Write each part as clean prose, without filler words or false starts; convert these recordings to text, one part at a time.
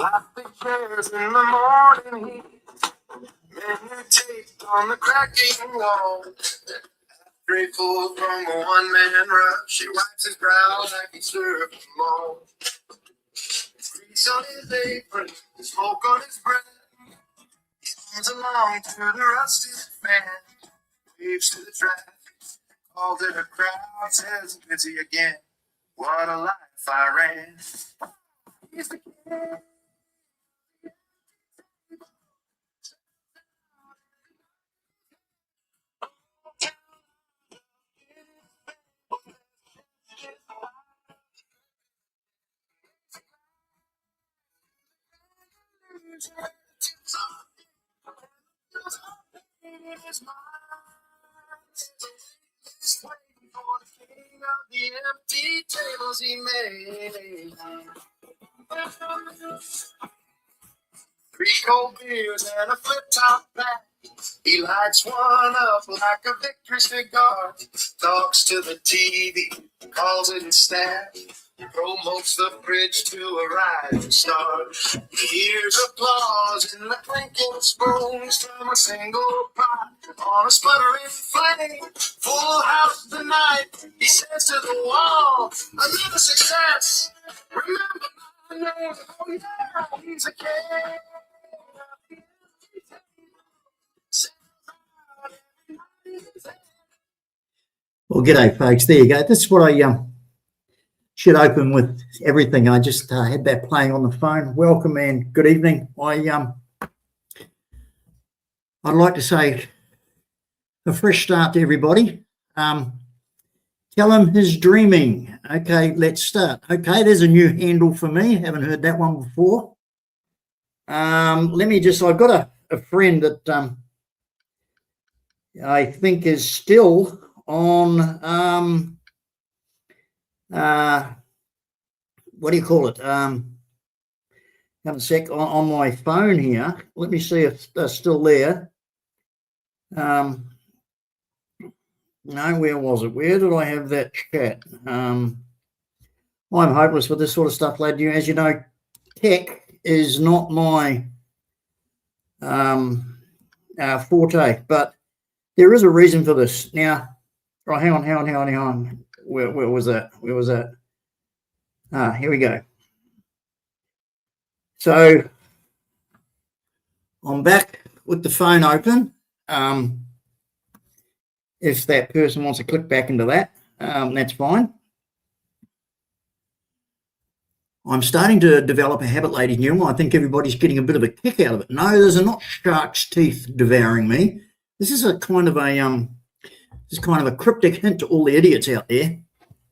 Plastic chairs in the morning heat, menu taped on the cracking wall. Grateful from a one-man rush, he wipes his brow like he served them all. Grease on his apron, smoke on his breath. He comes along to the rusted fan, waves to the traffic, calls it a crowd, says busy again. What a life I ran. He's the kid. The empty tables he made. 3 cold beers and a flip top back. He lights one up like a victory cigar. Talks to the TV, calls it his staff. Promotes the bridge to a rising star. He hears applause in the clinking spoons from a single pot on a sputtering flame. Full house tonight, he says to the wall, another success. Remember my name, oh yeah, he's a king. Well, g'day, folks. There you go. This is what I should open with everything. I just had that playing on the phone. Welcome and good evening. I'd like to say a fresh start to everybody. Tell him he's dreaming. Okay, let's start. Okay, there's a new handle for me. Haven't heard that one before. I've got a friend that I think is still on what do you call it? Have a sec on my phone here. Let me see if they're still there. No, where was it? Where did I have that chat? I'm hopeless with this sort of stuff, lad. As you know, tech is not my forte, but there is a reason for this. Now, right, hang on. Where was that? Here we go. So I'm back with the phone open. If that person wants to click back into that, that's fine. I'm starting to develop a habit, ladies and gentlemen. I think everybody's getting a bit of a kick out of it. No, those are not shark's teeth devouring me. This is a kind of a cryptic hint to all the idiots out there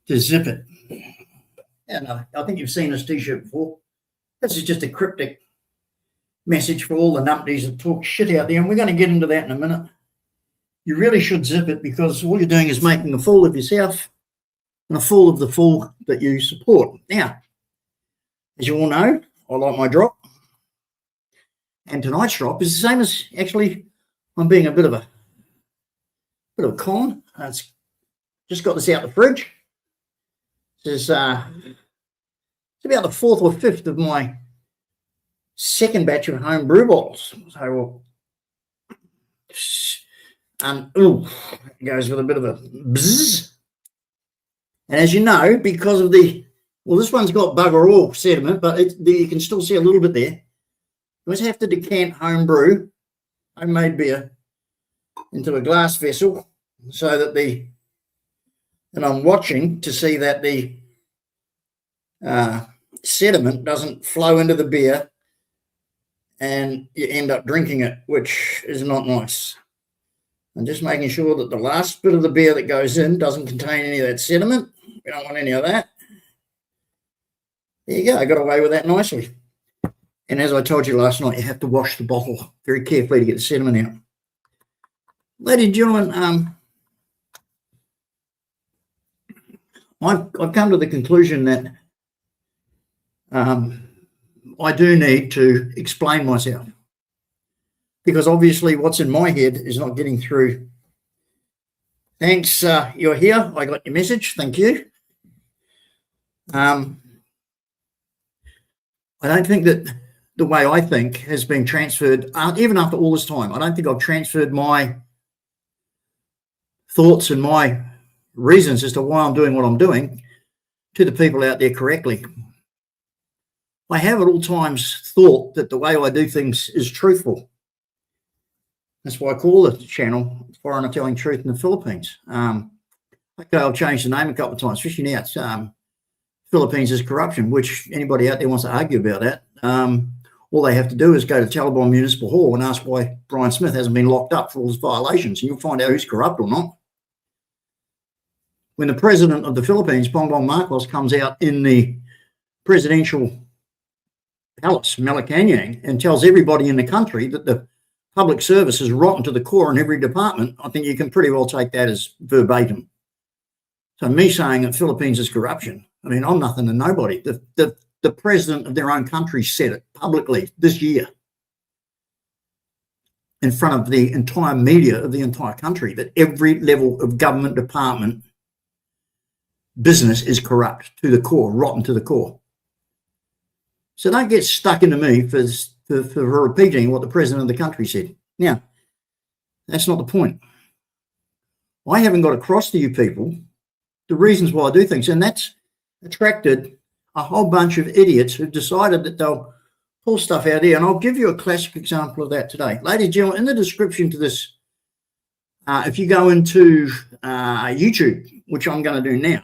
to zip it. Yeah, I think you've seen this T-shirt before. This is just a cryptic message for all the numpties that talk shit out there, and we're going to get into that in a minute. You really should zip it, because all you're doing is making a fool of yourself and a fool of the fool that you support. Now, as you all know, I like my drop, and tonight's drop is the same as, actually, I'm being a bit of a con. It's just got this out the fridge. This is it's about the 4th or 5th of my second batch of home brew bottles. So it goes with a bit of a bzzz. And as you know, because of this one's got bugger all sediment, but you can still see a little bit there. You always have to decant homemade beer into a glass vessel so that and I'm watching to see that the sediment doesn't flow into the beer and you end up drinking it, which is not nice. I'm just making sure that the last bit of the beer that goes in doesn't contain any of that sediment. We don't want any of that. There you go. I got away with that nicely. And as I told you last night, you have to wash the bottle very carefully to get the sediment out. Ladies and gentlemen, I've come to the conclusion that I do need to explain myself, because obviously what's in my head is not getting through. Thanks, you're here. I got your message. Thank you. I don't think that the way I think has been transferred, even after all this time. I don't think I've transferred my thoughts and my reasons as to why I'm doing what I'm doing to the people out there correctly. I have at all times thought that the way I do things is truthful. That's why I call the channel Foreigner Telling Truth in the Philippines. Okay, I'll change the name a couple of times, especially now it's Philippines is corruption, which anybody out there wants to argue about that. All they have to do is go to Taliban Municipal Hall and ask why Brian Smith hasn't been locked up for all his violations, and you'll find out who's corrupt or not. When the president of the Philippines, Bongbong Marcos, comes out in the presidential palace, Malacanang, and tells everybody in the country that the public service is rotten to the core in every department, I think you can pretty well take that as verbatim. So me saying that Philippines is corruption, I mean, I'm nothing to nobody. The president of their own country said it publicly this year in front of the entire media of the entire country, that every level of government department business is corrupt to the core, rotten to the core. So don't get stuck into me for repeating what the president of the country said. Now, that's not the point. I haven't got across to you people the reasons why I do things, and that's attracted a whole bunch of idiots who've decided that they'll pull stuff out here. And I'll give you a classic example of that today. Ladies and gentlemen, in the description to this, if you go into YouTube, which I'm going to do now,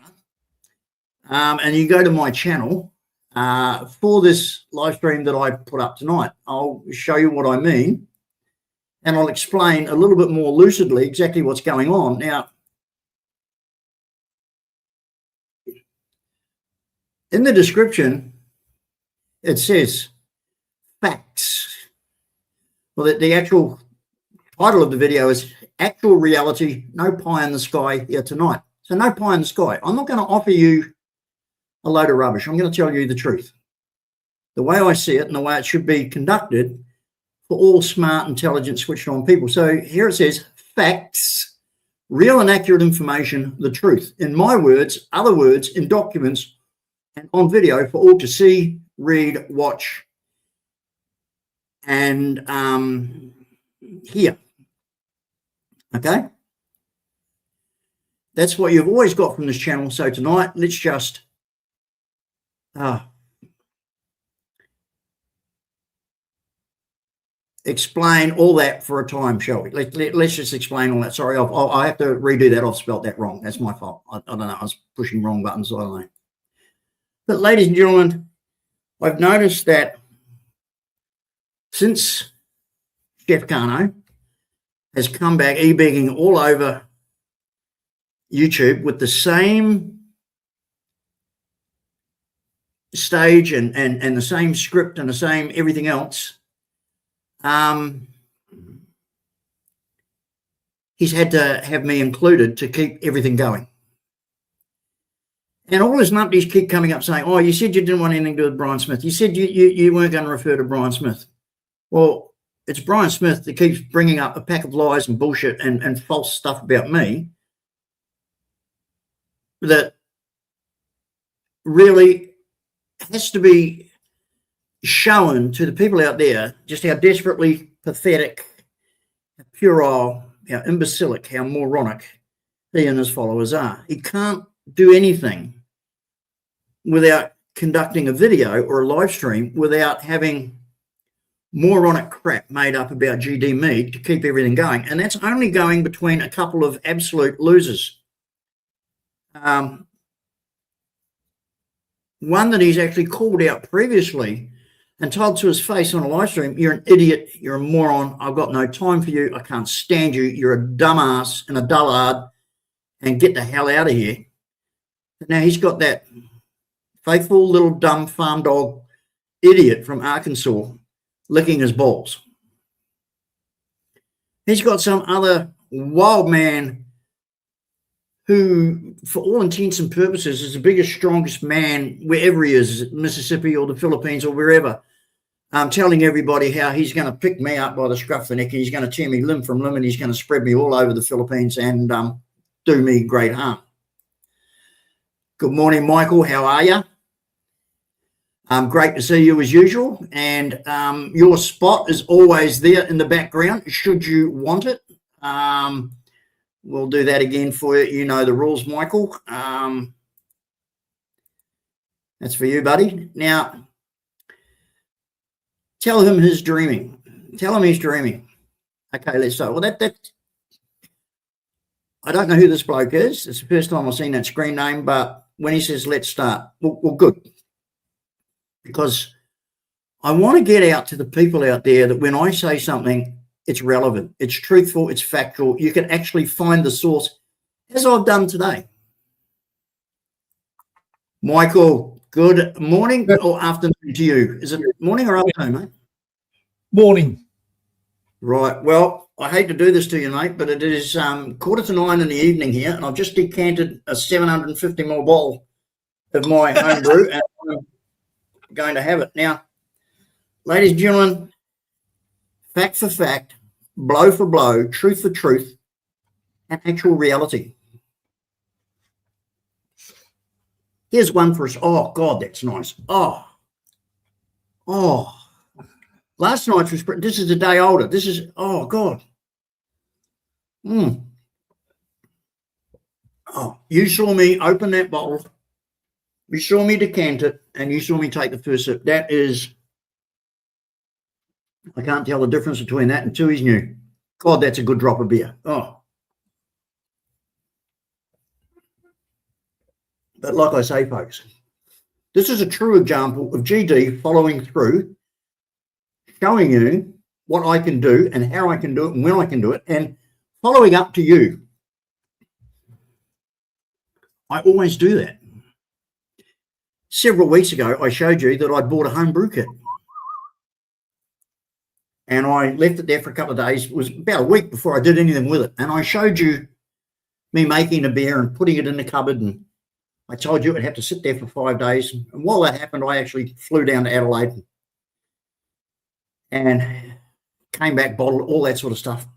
and you go to my channel for this live stream that I put up tonight, I'll show you what I mean, and I'll explain a little bit more lucidly exactly what's going on. Now, in the description, it says facts. Well, the actual title of the video is Actual Reality, No Pie in the Sky Here Tonight. So no pie in the sky. I'm not going to offer you a load of rubbish. I'm going to tell you the truth, the way I see it and the way it should be conducted for all smart, intelligent, switched on people. So here it says facts, real and accurate information, the truth. In my words, other words, in documents, and on video for all to see, read, watch, and hear. Okay? That's what you've always got from this channel. So tonight, let's just explain all that for a time, shall we? Let's just explain all that. Sorry, I have to redo that. I've spelt that wrong. That's my fault. I don't know. I was pushing wrong buttons. I don't know. But ladies and gentlemen, I've noticed that since Chef Kano has come back e-begging all over YouTube with the same stage and the same script and the same everything else, he's had to have me included to keep everything going. And all his numpties keep coming up saying, oh, you said you didn't want anything to do with Brian Smith. You said you weren't going to refer to Brian Smith. Well, it's Brian Smith that keeps bringing up a pack of lies and bullshit and false stuff about me that really has to be shown to the people out there just how desperately pathetic, puerile, how imbecilic, how moronic he and his followers are. He can't do anything without conducting a video or a live stream without having moronic crap made up about GD Mead to keep everything going. And that's only going between a couple of absolute losers. One that he's actually called out previously and told to his face on a live stream, you're an idiot, you're a moron, I've got no time for you, I can't stand you, you're a dumbass and a dullard, and get the hell out of here. Now he's got that faithful little dumb farm dog idiot from Arkansas licking his balls. He's got some other wild man who, for all intents and purposes, is the biggest, strongest man wherever he is, Mississippi or the Philippines or wherever, telling everybody how he's going to pick me up by the scruff of the neck and he's going to tear me limb from limb and he's going to spread me all over the Philippines and do me great harm. Good morning, Michael. How are you? Great to see you as usual, and your spot is always there in the background should you want it. We'll do that again for you. You know the rules, Michael. That's for you, buddy. Now, tell him he's dreaming. Tell him he's dreaming. Okay, let's start. Well, I don't know who this bloke is. It's the first time I've seen that screen name, but when he says let's start, well good. Because I want to get out to the people out there that when I say something, it's relevant, it's truthful, it's factual. You can actually find the source, as I've done today. Michael, good morning or afternoon to you. Is it morning or afternoon, mate? Morning. Right. Well, I hate to do this to you, mate, but it is 8:45 in the evening here, and I've just decanted a 750ml bottle of my home brew, and I'm going to have it. Now, ladies and gentlemen, fact for fact, blow for blow, truth for truth, and actual reality. Here's one for us. Oh, God, that's nice. Oh. Last night's was, this is a day older. This is, oh, God. Oh, you saw me open that bottle. You saw me decant it, and you saw me take the first sip. That is, I can't tell the difference between that and Tooheys New. God, that's a good drop of beer. Oh. But like I say, folks, this is a true example of GD following through, showing you what I can do and how I can do it and when I can do it, and following up to you. I always do that. Several weeks ago, I showed you that I'd bought a home brew kit. And I left it there for a couple of days. It was about a week before I did anything with it. And I showed you me making a beer and putting it in the cupboard. And I told you it would have to sit there for 5 days. And while that happened, I actually flew down to Adelaide and came back, bottled, all that sort of stuff.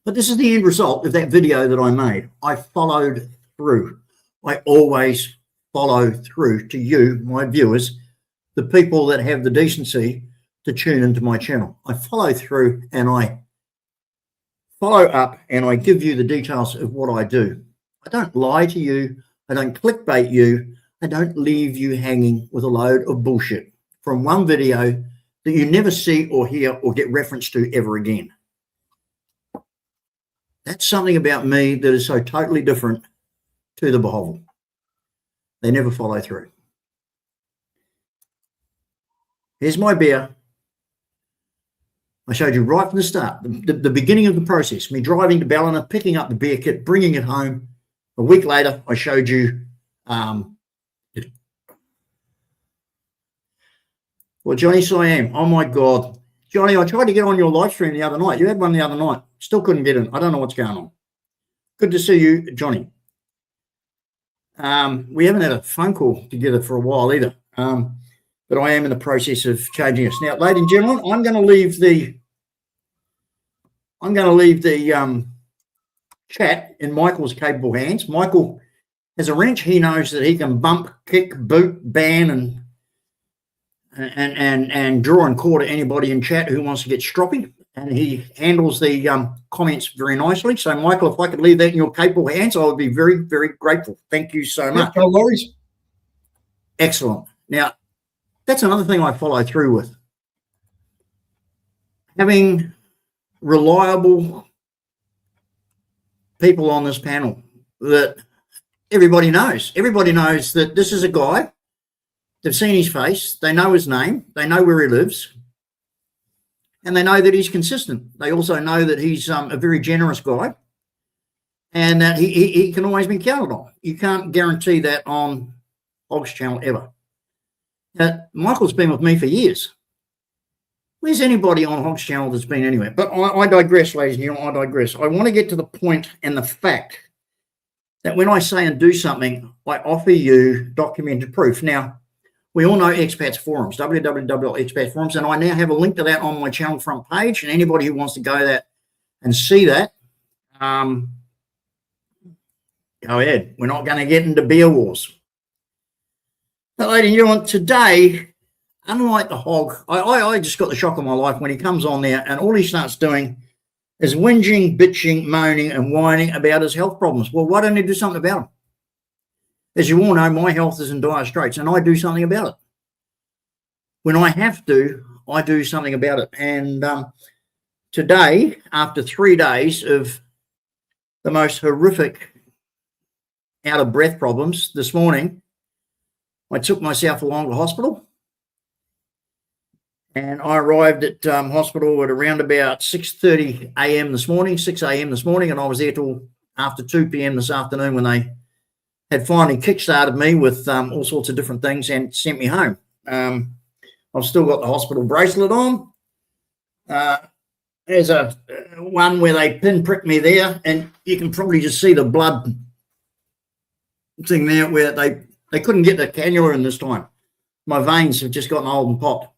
But this is the end result of that video that I made. I followed through. I always follow through to you, my viewers, the people that have the decency to tune into my channel. I follow through and I follow up and I give you the details of what I do. I don't lie to you. I don't clickbait you. I don't leave you hanging with a load of bullshit from one video that you never see or hear or get reference to ever again. That's something about me that is so totally different to the Bohovel. They never follow through. Here's my beer. I showed you right from the start, the beginning of the process, me driving to Ballina, picking up the beer kit, bringing it home. A week later, I showed you, well, Johnny Siam, oh my God. Johnny, I tried to get on your live stream the other night. You had one the other night. Still couldn't get in. I don't know what's going on. Good to see you, Johnny. We haven't had a phone call together for a while either, but I am in the process of changing us. Now, ladies and gentlemen, I'm going to leave the chat in Michael's capable hands. Michael has a wrench. He knows that he can bump, kick, boot, ban, and draw and quarter anybody in chat who wants to get stroppy. And he handles the comments very nicely. So, Michael, if I could leave that in your capable hands, I would be very, very grateful. Thank you so much. No worries. Excellent. Now, that's another thing I follow through with. Having reliable people on this panel that everybody knows. Everybody knows that this is a guy. They've seen his face. They know his name. They know where he lives. And they know that he's consistent. They also know that he's a very generous guy and that he can always be counted on. You can't guarantee that on Hogs Channel ever. Michael's been with me for years. Where's anybody on Hogs Channel that's been anywhere? But I digress, ladies and gentlemen, I digress. I want to get to the point and the fact that when I say and do something, I offer you documented proof. Now, we all know Expats Forums, www.expats forums, and I now have a link to that on my channel front page, and anybody who wants to go there and see that, go ahead. We're not going to get into beer wars. But ladies and gentlemen, today, unlike the hog, I just got the shock of my life when he comes on there and all he starts doing is whinging, bitching, moaning and whining about his health problems. Well, why don't he do something about them? As you all know, my health is in dire straits and I do something about it. When I have to, I do something about it. And today, after 3 days of the most horrific out of breath problems, this morning, I took myself along to hospital. And I arrived at hospital at around about 6:30 a.m. this morning, 6 a.m. this morning, and I was there till after 2 p.m. this afternoon when they had finally kick-started me with all sorts of different things and sent me home. I've still got the hospital bracelet on. There's a one where they pinprick me there, and you can probably just see the blood thing there where they couldn't get the cannula in this time. My veins have just gotten old and popped.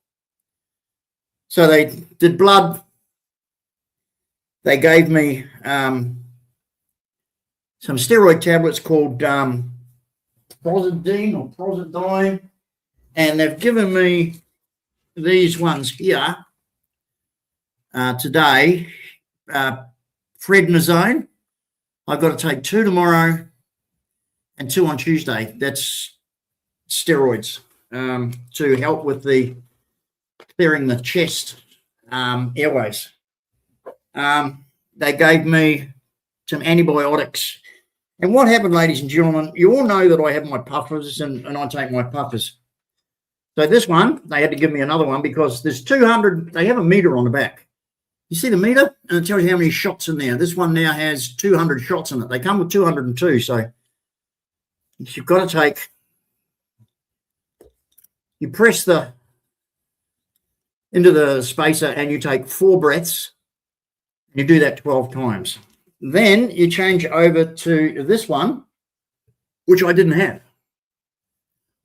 So they did blood. They gave me some steroid tablets called Prozidine or Prozidine, and they've given me these ones here today, prednisone. I've got to take 2 tomorrow and 2 on Tuesday. That's steroids to help with the clearing the chest airways. They gave me some antibiotics. And what happened, ladies and gentlemen, you all know that I have my puffers and I take my puffers. So this one, they had to give me another one because there's 200, they have a meter on the back. You see the meter? And it tells you how many shots in there. This one now has 200 shots in it. They come with 202. So you've got to take, you press into the spacer and you take 4 breaths. You do that 12 times. Then you change over to this one, which I didn't have.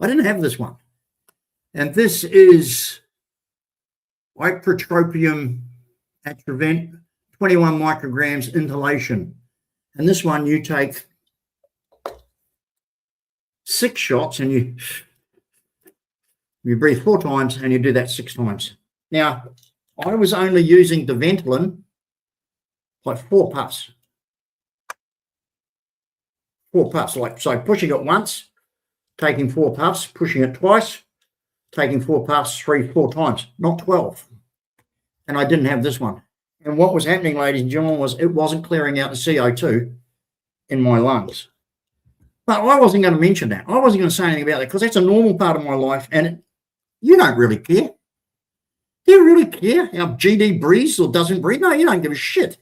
I didn't have this one. And this is ipratropium atrovent, 21 micrograms inhalation. And this one you take 6 shots and you breathe 4 times and you do that 6 times. Now, I was only using the Ventolin like 4 puffs. 4 puffs, like so pushing it once, taking 4 puffs, pushing it twice, taking 4 puffs 4 times, not 12. And I didn't have this one. And what was happening, ladies and gentlemen, was it wasn't clearing out the CO2 in my lungs. But I wasn't going to mention that. I wasn't going to say anything about that because that's a normal part of my life and you don't really care. Do you really care how GD breathes or doesn't breathe? No, you don't give a shit.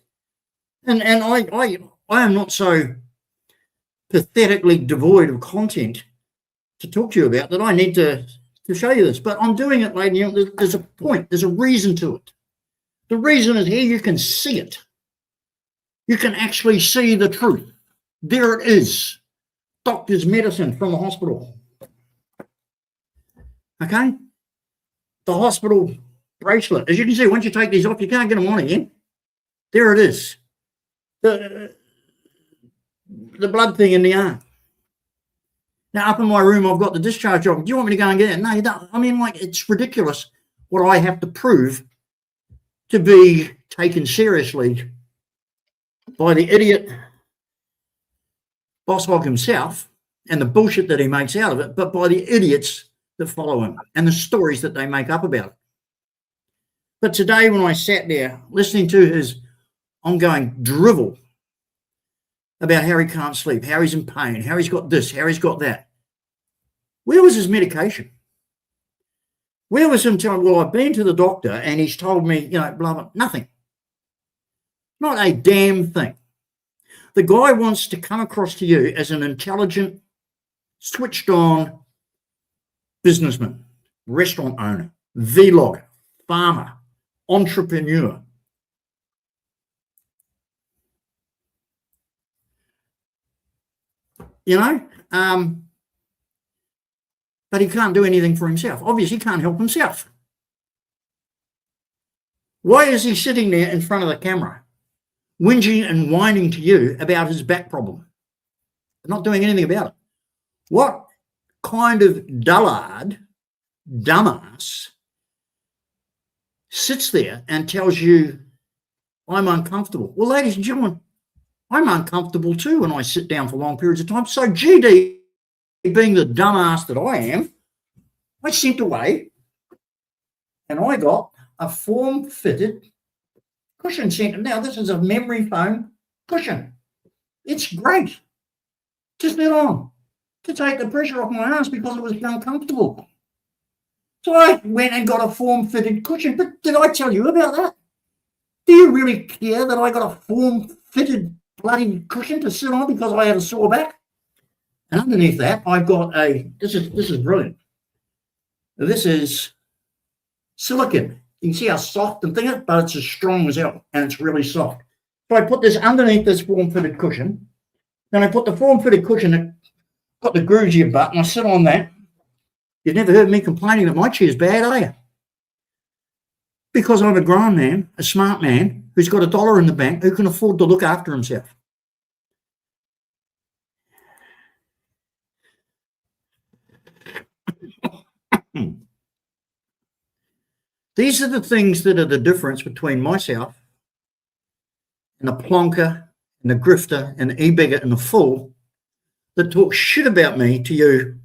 And I am not so pathetically devoid of content to talk to you about that I need to show you this. But I'm doing it, ladies and gentlemen. There's a point. There's a reason to it. The reason is here. You can see it. You can actually see the truth. There it is. Doctor's medicine from the hospital. Okay? The hospital bracelet. As you can see, once you take these off, you can't get them on again. There it is. The blood thing in the arm. Now, up in my room, I've got the discharge job. Do you want me to go and get it? No, you don't. I mean, like, it's ridiculous what I have to prove to be taken seriously by the idiot boss hog himself and the bullshit that he makes out of it, but by the idiots that follow him and the stories that they make up about it. But today, when I sat there listening to his ongoing drivel about how he can't sleep, how he's in pain, how he's got this, how he's got that, where was his medication? Where was him telling, well, I've been to the doctor and he's told me, you know, blah, blah, nothing. Not a damn thing. The guy wants to come across to you as an intelligent, switched on businessman, restaurant owner, vlogger, farmer, entrepreneur. You know, but he can't do anything for himself. Obviously, he can't help himself. Why is he sitting there in front of the camera, whinging and whining to you about his back problem? Not doing anything about it. What kind of dullard, dumbass, sits there and tells you, I'm uncomfortable. Well, ladies and gentlemen, I'm uncomfortable too when I sit down for long periods of time. So GD, being the dumbass that I am, I sent away and I got a form-fitted cushion sent. Now, this is a memory foam cushion. It's great to sit on, to take the pressure off my ass because it was uncomfortable. So I went and got a form-fitted cushion. But did I tell you about that? Do you really care that I got a form-fitted bloody cushion to sit on because I had a sore back? And underneath that, I've got this is brilliant. This is silicone. You can see how soft and thin it is, but it's as strong as hell, and it's really soft. So I put this underneath this form-fitted cushion. Then I put the form-fitted cushion that got the grooves your butt, and I sit on that. You've never heard me complaining that my chair's bad, are you? Because I'm a grown man, a smart man, who's got $1 in the bank, who can afford to look after himself. These are the things that are the difference between myself and the plonker and the grifter and the e-bigot and the fool that talk shit about me to you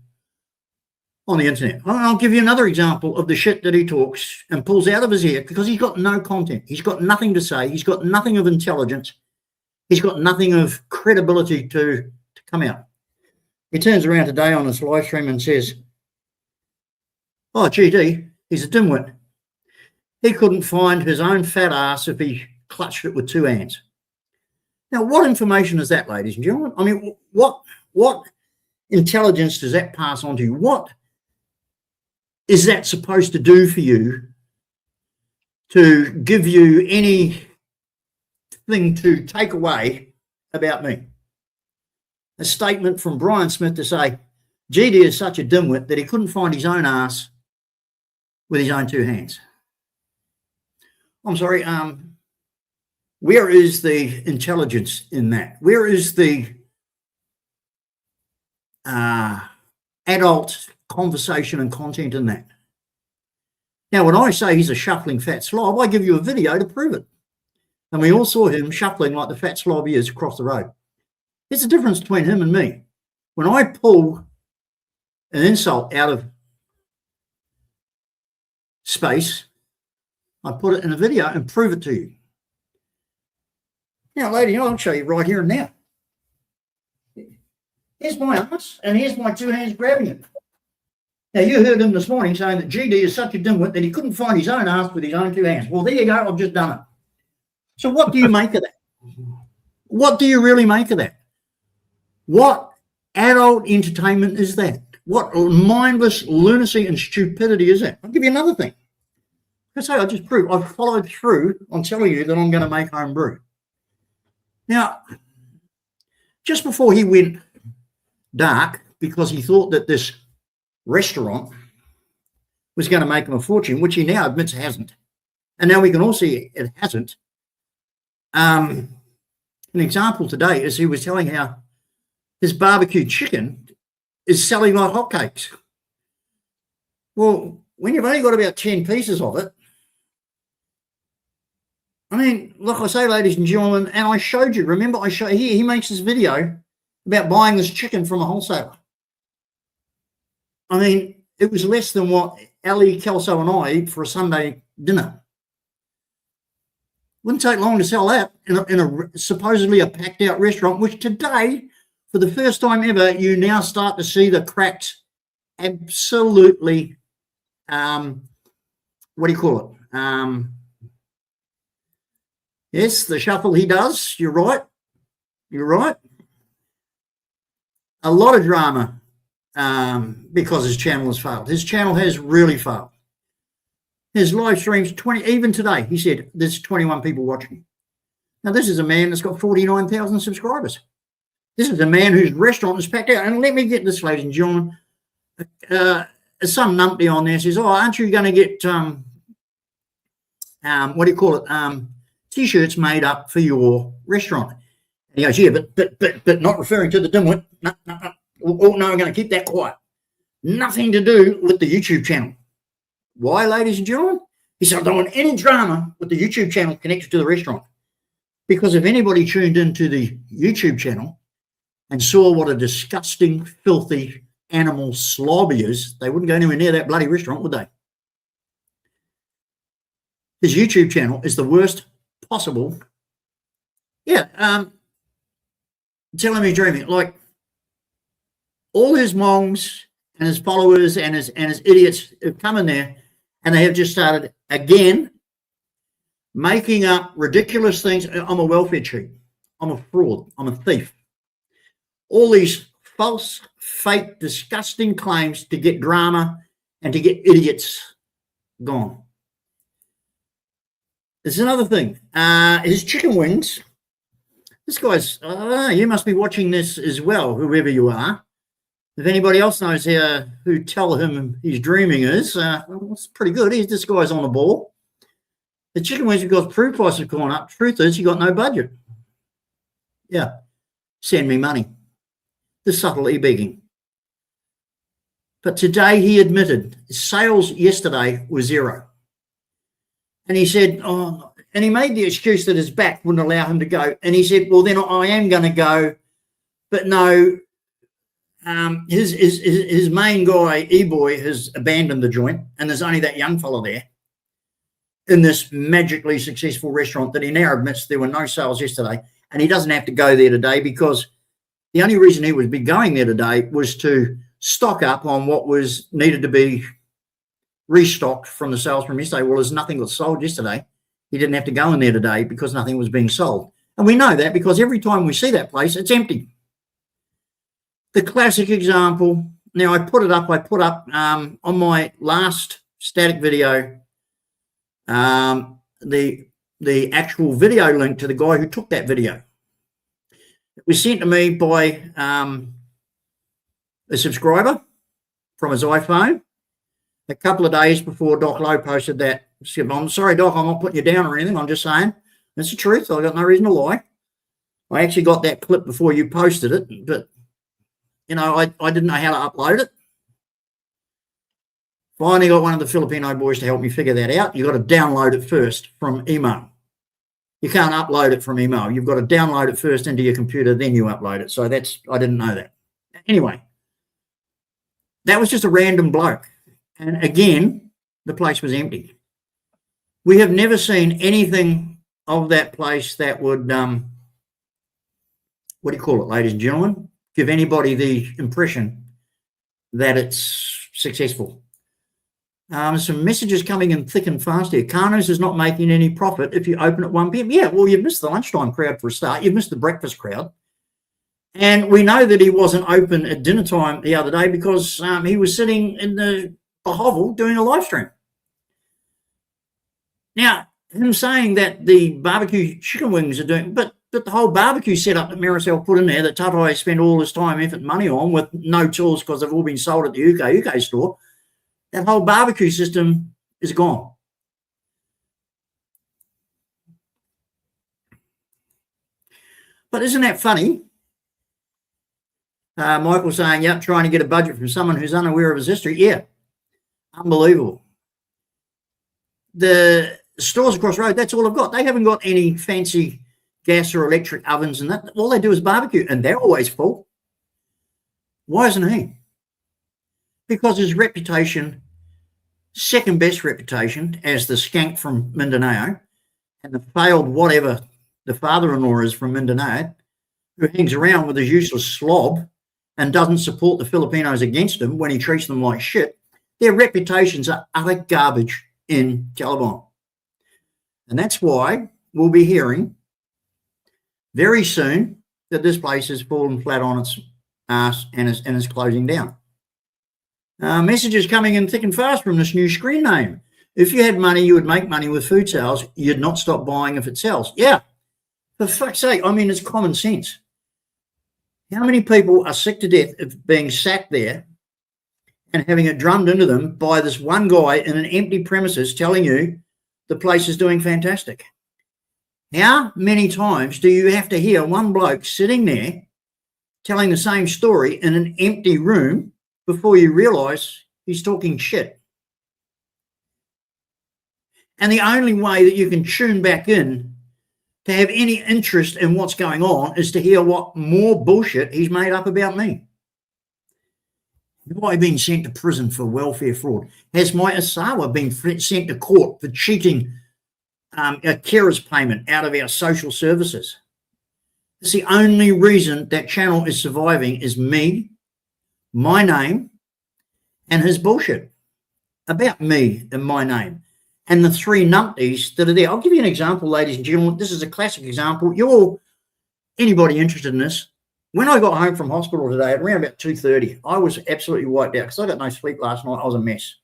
on the internet. I'll give you another example of the shit that he talks and pulls out of his ear because he's got no content. He's got nothing to say. He's got nothing of intelligence. He's got nothing of credibility to come out. He turns around today on his live stream and says, oh, GD, he's a dimwit. He couldn't find his own fat ass if he clutched it with two hands. Now, what information is that, ladies and gentlemen? I mean, what intelligence does that pass on to you? What is that supposed to do for you to give you anything to take away about me? A statement from Brian Smith to say, GD is such a dimwit that he couldn't find his own ass with his own two hands. I'm sorry, where is the intelligence in that? Where is the adult conversation and content in that? Now, when I say he's a shuffling fat slob, I give you a video to prove it. And we all saw him shuffling like the fat slob he is across the road. There's a difference between him and me. When I pull an insult out of space, I put it in a video and prove it to you. Now, lady, I'll show you right here and now. Here's my ass, and here's my two hands grabbing it. Now, you heard him this morning saying that GD is such a dimwit that he couldn't find his own ass with his own two hands. Well, there you go. I've just done it. So what do you make of that? What do you really make of that? What adult entertainment is that? What mindless lunacy and stupidity is that? I'll give you another thing. I just proved I've followed through on telling you that I'm going to make home brew. Now, just before he went dark, because he thought that this restaurant was going to make him a fortune, which he now admits hasn't, and now we can all see it hasn't. An example today is he was telling how his barbecue chicken is selling like hotcakes. Well, when you've only got about 10 pieces of it, I mean, like I say, ladies and gentlemen, and I showed you, remember I showed he makes this video about buying this chicken from a wholesaler. I mean, it was less than what Ali, Kelso and I eat for a Sunday dinner. Wouldn't take long to sell that in a supposedly a packed out restaurant, which today, for the first time ever, you now start to see the cracks absolutely, what do you call it? Yes, the shuffle he does. You're right. You're right. A lot of drama because his channel has failed. His channel has really failed. His live streams, 20, even today, he said there's 21 people watching. Now, this is a man that's got 49,000 subscribers. This is a man whose restaurant is packed out. And let me get this, ladies and gentlemen. Some numpty on there says, oh, aren't you going to get, what do you call it, T-shirts made up for your restaurant? And he goes, yeah, but not referring to the dimwit. No, I'm going to keep that quiet. Nothing to do with the YouTube channel. Why, ladies and gentlemen? He said, I don't want any drama with the YouTube channel connected to the restaurant. Because if anybody tuned into the YouTube channel and saw what a disgusting, filthy animal slob he is, they wouldn't go anywhere near that bloody restaurant, would they? His YouTube channel is the worst possible. Yeah, telling me dreaming. Like, all his mongs and his followers and his idiots have come in there and they have just started again making up ridiculous things. I'm a welfare cheat. I'm a fraud. I'm a thief. All these false, fake, disgusting claims to get drama and to get idiots gone. There's another thing. His chicken wings. This guy's, you must be watching this as well, whoever you are. If anybody else knows who Tell Him He's Dreaming is, well, it's pretty good. This guy's on the ball. The chicken wings, because food prices have gone up. Truth is, he got no budget. Yeah, send me money. The subtle e-begging. But today he admitted sales yesterday were zero. And he said, and he made the excuse that his back wouldn't allow him to go. And he said, well, then I am going to go. But no, his main guy, E-Boy, has abandoned the joint. And there's only that young fella there in this magically successful restaurant that he now admits there were no sales yesterday. And he doesn't have to go there today because the only reason he would be going there today was to stock up on what was needed to be restocked from the sales from yesterday. Well, there's nothing that sold yesterday. He didn't have to go in there today because nothing was being sold. And we know that because every time we see that place, it's empty. The classic example, now I put up on my last static video, the actual video link to the guy who took that video. It was sent to me by a subscriber from his iPhone a couple of days before Doc Lowe posted that. I'm sorry, Doc, I'm not putting you down or anything. I'm just saying it's the truth. I've got no reason to lie. I actually got that clip before you posted it, but, you know, I didn't know how to upload it. Finally got one of the Filipino boys to help me figure that out. You've got to download it first from email. You can't upload it from email. You've got to download it first into your computer, then you upload it. So I didn't know that. Anyway, that was just a random bloke. And again, the place was empty. We have never seen anything of that place that would, what do you call it, ladies and gentlemen? Give anybody the impression that it's successful. Some messages coming in thick and fast here. Carno's is not making any profit if you open at 1 p.m. Yeah, well, you've missed the lunchtime crowd for a start. You've missed the breakfast crowd. And we know that he wasn't open at dinner time the other day because he was sitting in the hovel doing a live stream. Now, him saying that the barbecue chicken wings are doing, but the whole barbecue setup that Maricel put in there that Tatai spent all his time, effort, and money on with no tools because they've all been sold at the UK store, that whole barbecue system is gone. But isn't that funny? Michael saying, yep, trying to get a budget from someone who's unaware of his history. Yeah, unbelievable. The stores across the road, that's all they've got. They haven't got any fancy gas or electric ovens and that. All they do is barbecue, and they're always full. Why isn't he? Because his reputation, second best reputation as the skank from Mindanao and the failed whatever the father-in-law is from Mindanao, who hangs around with his useless slob and doesn't support the Filipinos against him when he treats them like shit, their reputations are utter garbage in Caliban. And that's why we'll be hearing very soon that this place has fallen flat on its ass and is closing down. Messages coming in thick and fast from this new screen name. If you had money, you would make money with food sales. You'd not stop buying if it sells. Yeah, for fuck's sake. I mean, it's common sense. How many people are sick to death of being sat there and having it drummed into them by this one guy in an empty premises telling you the place is doing fantastic? How many times do you have to hear one bloke sitting there telling the same story in an empty room before you realise he's talking shit. And the only way that you can tune back in to have any interest in what's going on is to hear what more bullshit he's made up about me. Have I been sent to prison for welfare fraud? Has my Asawa been sent to court for cheating a carer's payment out of our social services? It's the only reason that channel is surviving is me, my name, and his bullshit about me and my name. And the three numpties that are there. I'll give you an example, ladies and gentlemen. This is a classic example. Anybody interested in this? When I got home from hospital today at around about 2:30, I was absolutely wiped out because I got no sleep last night. I was a mess.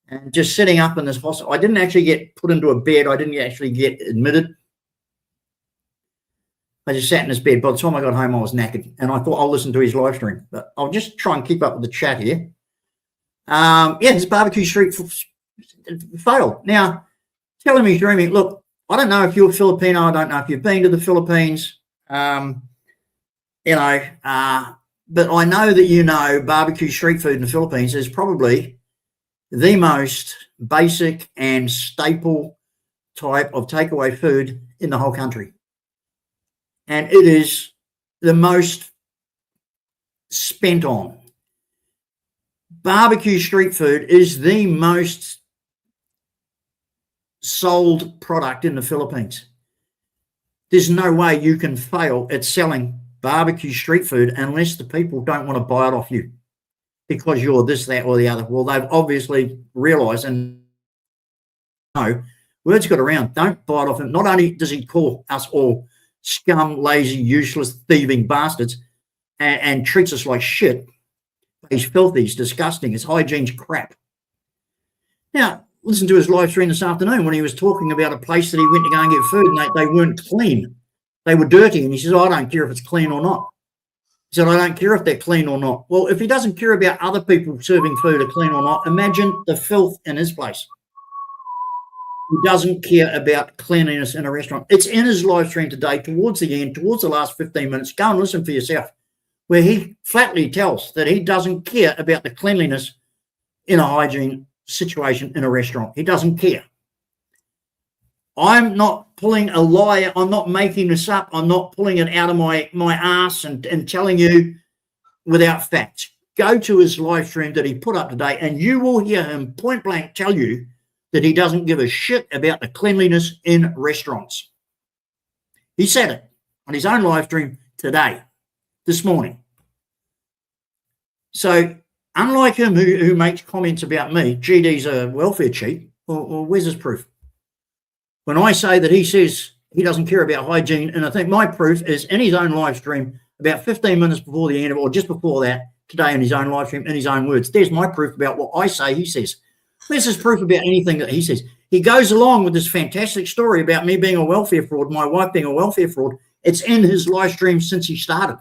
And just sitting up in this hospital, I didn't actually get put into a bed. I didn't actually get admitted. I just sat in this bed. By the time I got home, I was knackered. And I thought I'll listen to his live stream. But I'll just try and keep up with the chat here. This barbecue street failed. Now, telling me, dreaming, look, I don't know if you're Filipino. I don't know if you've been to the Philippines. But I know that you know barbecue street food in the Philippines is probably the most basic and staple type of takeaway food in the whole country. And it is the most spent on. Barbecue street food is the most sold product in the Philippines. There's no way you can fail at selling barbecue street food unless the people don't want to buy it off you because you're this, that, or the other. Well, they've obviously realised, and no, word's got around, don't buy it off him. Not only does he call us all scum, lazy, useless, thieving bastards and treats us like shit, he's filthy, he's disgusting, his hygiene's crap. Now, listen to his live stream this afternoon when he was talking about a place that he went to go and get food and they weren't clean. They were dirty. And he says, I don't care if it's clean or not. He said, I don't care if they're clean or not. Well, if he doesn't care about other people serving food are clean or not, imagine the filth in his place. He doesn't care about cleanliness in a restaurant. It's in his live stream today, towards the end, towards the last 15 minutes. Go and listen for yourself, where he flatly tells that he doesn't care about the cleanliness in a hygiene situation in a restaurant. He doesn't care. I'm not pulling a lie. I'm not making this up. I'm not pulling it out of my ass and telling you without facts. Go to his live stream that he put up today and you will hear him point blank tell you that he doesn't give a shit about the cleanliness in restaurants. He said it on his own live stream today, this morning. So unlike him who makes comments about me, GD's a welfare cheat, well, where's his proof? When I say that he says he doesn't care about hygiene, and I think my proof is in his own live stream about 15 minutes before the end of, or just before that, today in his own live stream, in his own words. There's my proof about what I say he says. There's his proof about anything that he says. He goes along with this fantastic story about me being a welfare fraud, my wife being a welfare fraud. It's in his live stream since he started.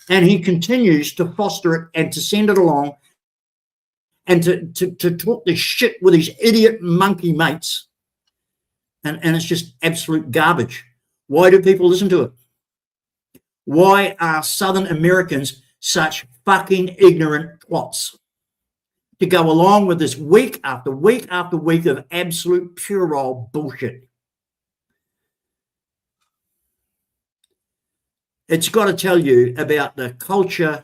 And he continues to foster it and to send it along and to talk this shit with his idiot monkey mates. And it's just absolute garbage. Why do people listen to it? Why are Southern Americans such fucking ignorant twats to go along with this week after week after week of absolute puerile bullshit? It's got to tell you about the culture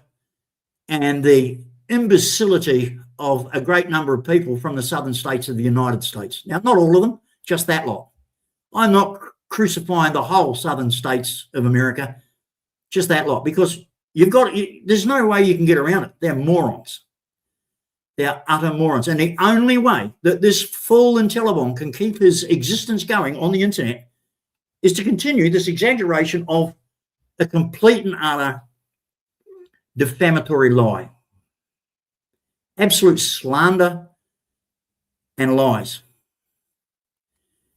and the imbecility of a great number of people from the southern states of the United States. Now, not all of them, just that lot. I'm not crucifying the whole southern states of America, just that lot, because there's no way you can get around it. They're morons. They're utter morons. And the only way that this fool in Telebon can keep his existence going on the internet is to continue this exaggeration of a complete and utter defamatory lie. Absolute slander and lies.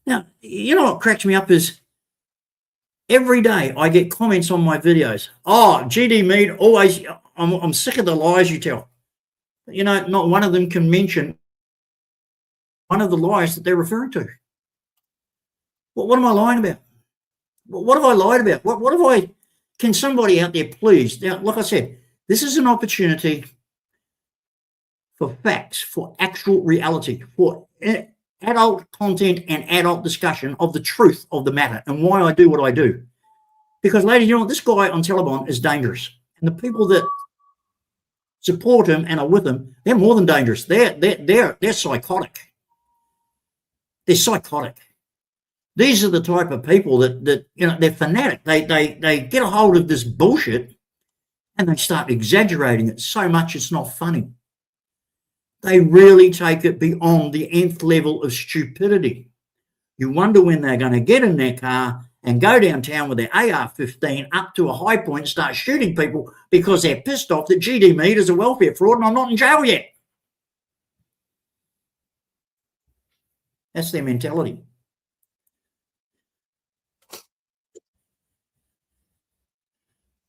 Now, you know what cracks me up is every day I get comments on my videos. Oh, GD Mead, always, I'm sick of the lies you tell. You know, not one of them can mention one of the lies that they're referring to. What am I lying about? What have I lied about? What have I, can somebody out there please? Now, like I said, this is an opportunity for facts, for actual reality, for adult content and adult discussion of the truth of the matter and why I do what I do. Because, ladies and gentlemen, this guy on Taliban is dangerous. And the people that support him and are with him, they're more than dangerous. They're psychotic. They're psychotic. These are the type of people that you know, they're fanatic. They get a hold of this bullshit and they start exaggerating it so much it's not funny. They really take it beyond the nth level of stupidity. You wonder when they're going to get in their car and go downtown with their AR-15 up to a high point and start shooting people because they're pissed off that GD Mead is a welfare fraud and I'm not in jail yet. That's their mentality.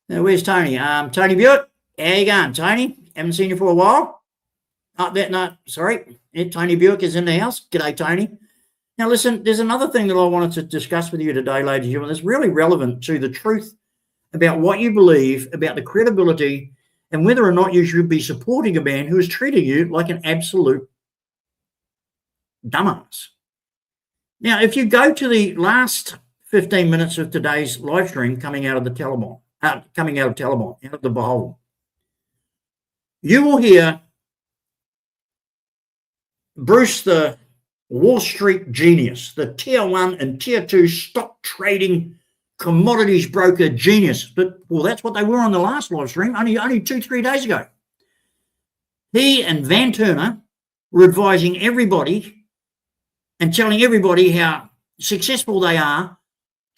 Now, where's Tony? Tony Buick. How you going, Tony? Haven't seen you for a while. Sorry. Tony Buick is in the house. G'day, Tony. Now, listen, there's another thing that I wanted to discuss with you today, ladies and gentlemen, that's really relevant to the truth about what you believe, about the credibility, and whether or not you should be supporting a man who is treating you like an absolute dumbass. Now, if you go to the last 15 minutes of today's live stream coming out of the Taliban, out of the Behold, you will hear Bruce, the Wall Street genius, the tier 1 and tier 2 stock trading commodities broker genius. But, well, that's what they were on the last live stream, only 2-3 days ago. He and Van Turner were advising everybody and telling everybody how successful they are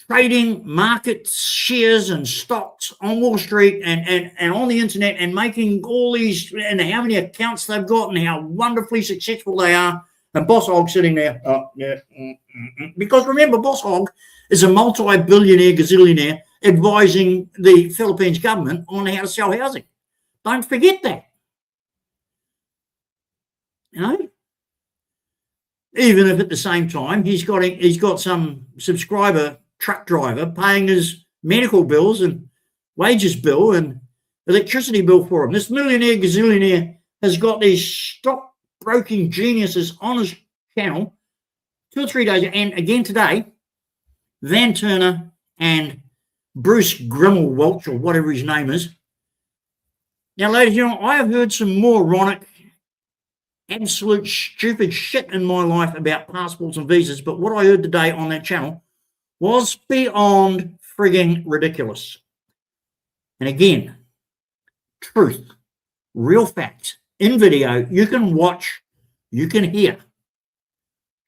trading market shares and stocks on Wall Street and on the internet and making all these, and how many accounts they've got and how wonderfully successful they are. And Boss Hog sitting there, because remember, Boss Hog is a multi-billionaire gazillionaire advising the Philippines government on how to sell housing. Don't forget that. You know? Even if at the same time he's got some subscriber truck driver paying his medical bills and wages bill and electricity bill for him. This millionaire gazillionaire has got these stock broking geniuses on his channel 2 or 3 days, and again today, Van Turner and Bruce Grimmelwelch, or whatever his name is. Now, ladies and gentlemen, I have heard some moronic, absolute stupid shit in my life about passports and visas, but what I heard today on that channel was beyond frigging ridiculous. And again, truth, real facts, in video, you can watch, you can hear.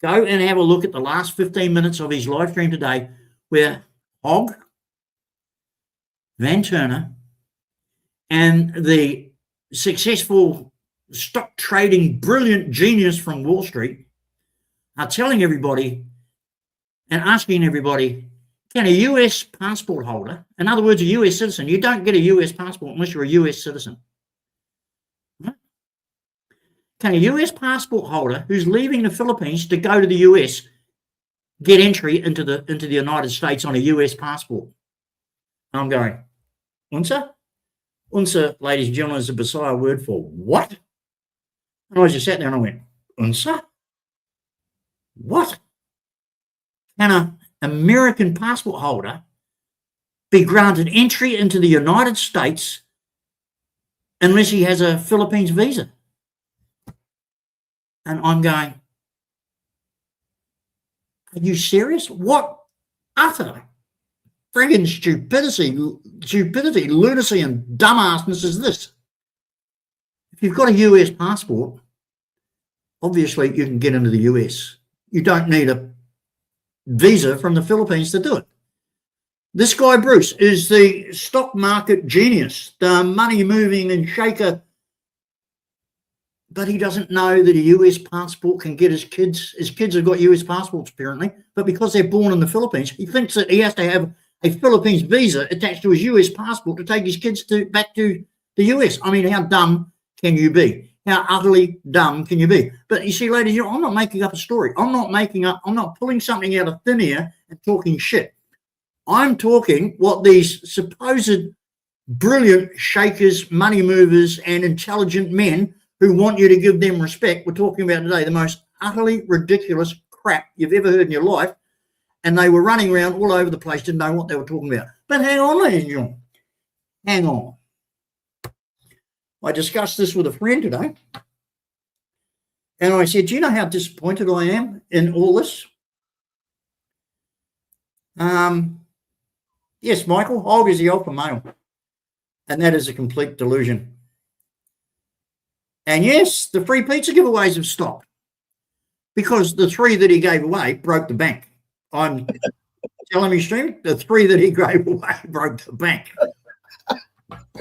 Go and have a look at the last 15 minutes of his live stream today where Hogg, Van Turner, and the successful stock trading brilliant genius from Wall Street are telling everybody and asking everybody, can a US passport holder, in other words, a US citizen, you don't get a US passport unless you're a US citizen. Can a US passport holder who's leaving the Philippines to go to the US get entry into the United States on a US passport? And I'm going, UNSA? UNSA, ladies and gentlemen, is a Bisaya word for what? And I just sat there and I went, UNSA? What? Can an American passport holder be granted entry into the United States unless he has a Philippines visa? And I'm going, are you serious? What utter friggin' stupidity, lunacy, and dumbassness is this? If you've got a US passport, obviously you can get into the US. You don't need a visa from the Philippines to do it. This guy, Bruce, is the stock market genius, the money moving and shaker, but he doesn't know that a US passport can get his kids have got US passports apparently, but because they're born in the Philippines, he thinks that he has to have a Philippines visa attached to his US passport to take his kids back to the US. I mean, how dumb can you be? How utterly dumb can you be? But you see, ladies, I'm not making up a story. I'm not pulling something out of thin air and talking shit. I'm talking what these supposed brilliant shakers, money movers, and intelligent men who want you to give them respect. We're talking about today the most utterly ridiculous crap you've ever heard in your life. And they were running around all over the place, didn't know what they were talking about. But hang on, ladies and gentlemen. Hang on. I discussed this with a friend today. And I said, do you know how disappointed I am in all this? Yes, Michael, Hog is the alpha male. And that is a complete delusion. And yes, the free pizza giveaways have stopped because the 3 that he gave away broke the bank. I'm telling you, stream, the 3 that he gave away broke the bank.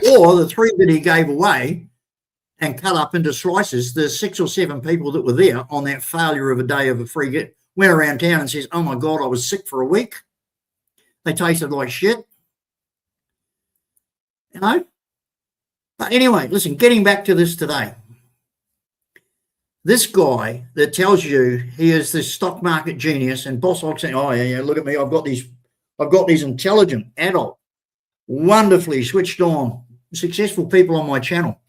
Or the 3 that he gave away and cut up into slices, the 6 or 7 people that were there on that failure of a day of a free gift went around town and says, oh my God, I was sick for a week. They tasted like shit. You know? But anyway, listen, getting back to this today. This guy that tells you he is this stock market genius, and Boss Hog saying, oh yeah, look at me, I've got these intelligent, adult, wonderfully switched on, successful people on my channel.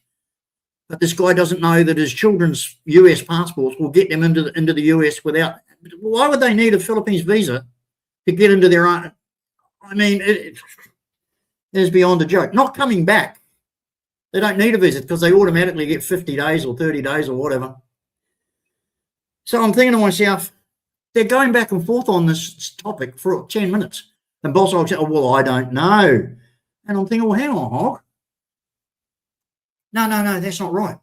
But this guy doesn't know that his children's US passports will get them into the US without. Why would they need a Philippines visa to get into their own? I mean, it is beyond a joke. Not coming back. They don't need a visa because they automatically get 50 days or 30 days or whatever. So I'm thinking to myself, they're going back and forth on this topic for 10 minutes. And Boss Hog said, oh, well, I don't know. And I'm thinking, well, hang on, Hog. No, that's not right.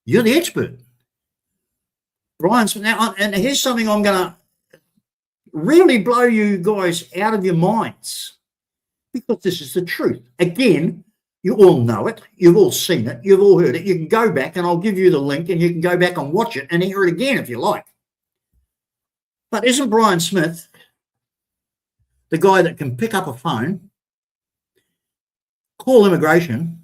You're the expert. Brian, now, and here's something I'm going to really blow you guys out of your minds because this is the truth. Again, you all know it. You've all seen it. You've all heard it. You can go back and I'll give you the link and you can go back and watch it and hear it again if you like. But isn't Brian Smith the guy that can pick up a phone, call immigration,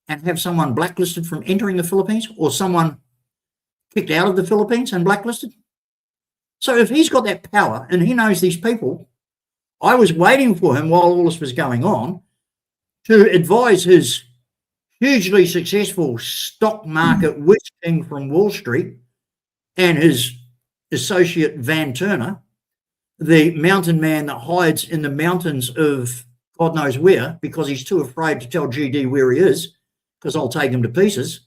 and have someone blacklisted from entering the Philippines or someone kicked out of the Philippines and blacklisted? So if he's got that power and he knows these people, I was waiting for him while all this was going on to advise his hugely successful stock market witch king from Wall Street and his associate Van Turner, the mountain man that hides in the mountains of God knows where because he's too afraid to tell GD where he is because I'll take him to pieces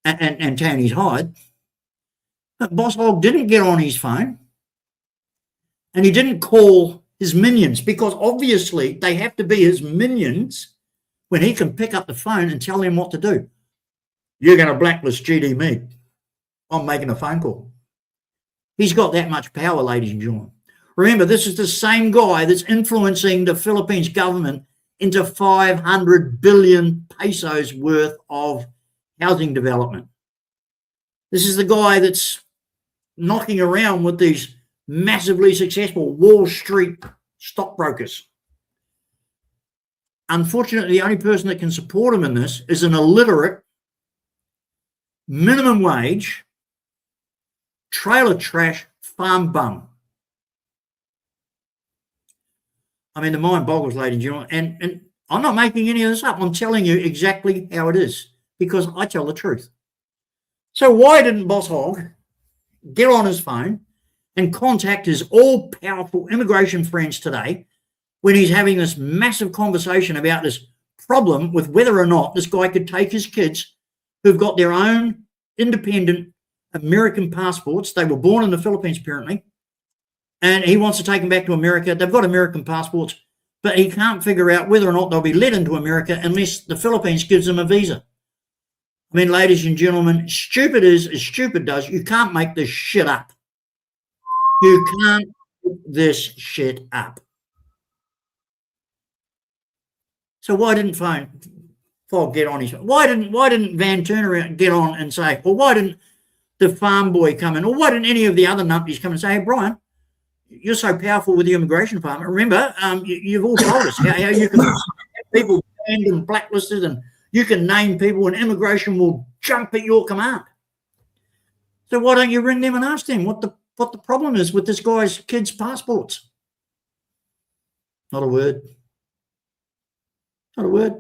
and tan his hide. But Boss Hog didn't get on his phone and he didn't call his minions because obviously they have to be his minions when he can pick up the phone and tell them what to do. You're going to blacklist GD me. I'm making a phone call. He's got that much power, ladies and gentlemen. Remember, this is the same guy that's influencing the Philippines government into 500 billion pesos worth of housing development. This is the guy that's knocking around with these massively successful Wall Street stockbrokers. Unfortunately, the only person that can support him in this is an illiterate, minimum wage, trailer trash farm bum. I mean, the mind boggles, ladies and gentlemen. And I'm not making any of this up. I'm telling you exactly how it is because I tell the truth. So why didn't Boss Hog get on his phone and contact his all-powerful immigration friends today when he's having this massive conversation about this problem with whether or not this guy could take his kids who've got their own independent American passports. They were born in the Philippines, apparently, and he wants to take them back to America. They've got American passports, but he can't figure out whether or not they'll be let into America unless the Philippines gives them a visa. I mean, ladies and gentlemen, stupid is as stupid does. You can't make this shit up. You can't make this shit up. So why didn't Fogg get on his phone? Why didn't Van Turner get on and say, or why didn't the farm boy come in, or why didn't any of the other numpties come and say, hey, Brian, you're so powerful with the immigration department. Remember, you've all told us how you can have people banned and blacklisted, and you can name people, and immigration will jump at your command. So why don't you ring them and ask them what the problem is with this guy's kids' passports? Not a word. Not a word.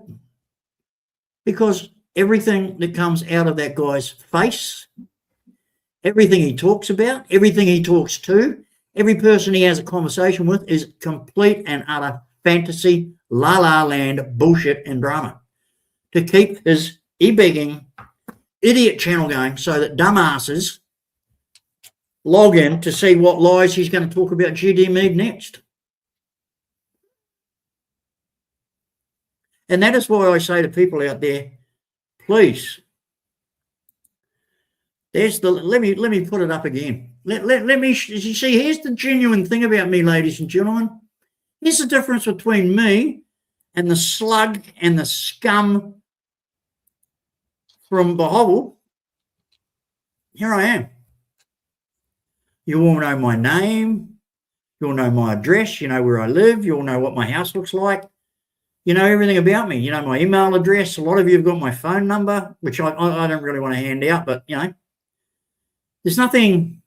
Because everything that comes out of that guy's face, everything he talks about, everything he talks to, every person he has a conversation with is complete and utter fantasy, la-la land, bullshit and drama to keep his e-begging idiot channel going so that dumbasses log in to see what lies he's going to talk about GD Mead next. And that is why I say to people out there, please, there's the, let me put it up again. Let me, you see, here's the genuine thing about me, ladies and gentlemen. Here's the difference between me and the slug and the scum from Bohol. Here I am. You all know my name. You all know my address. You know where I live. You all know what my house looks like. You know everything about me. You know my email address. A lot of you have got my phone number, which I don't really want to hand out, but, you know, there's nothing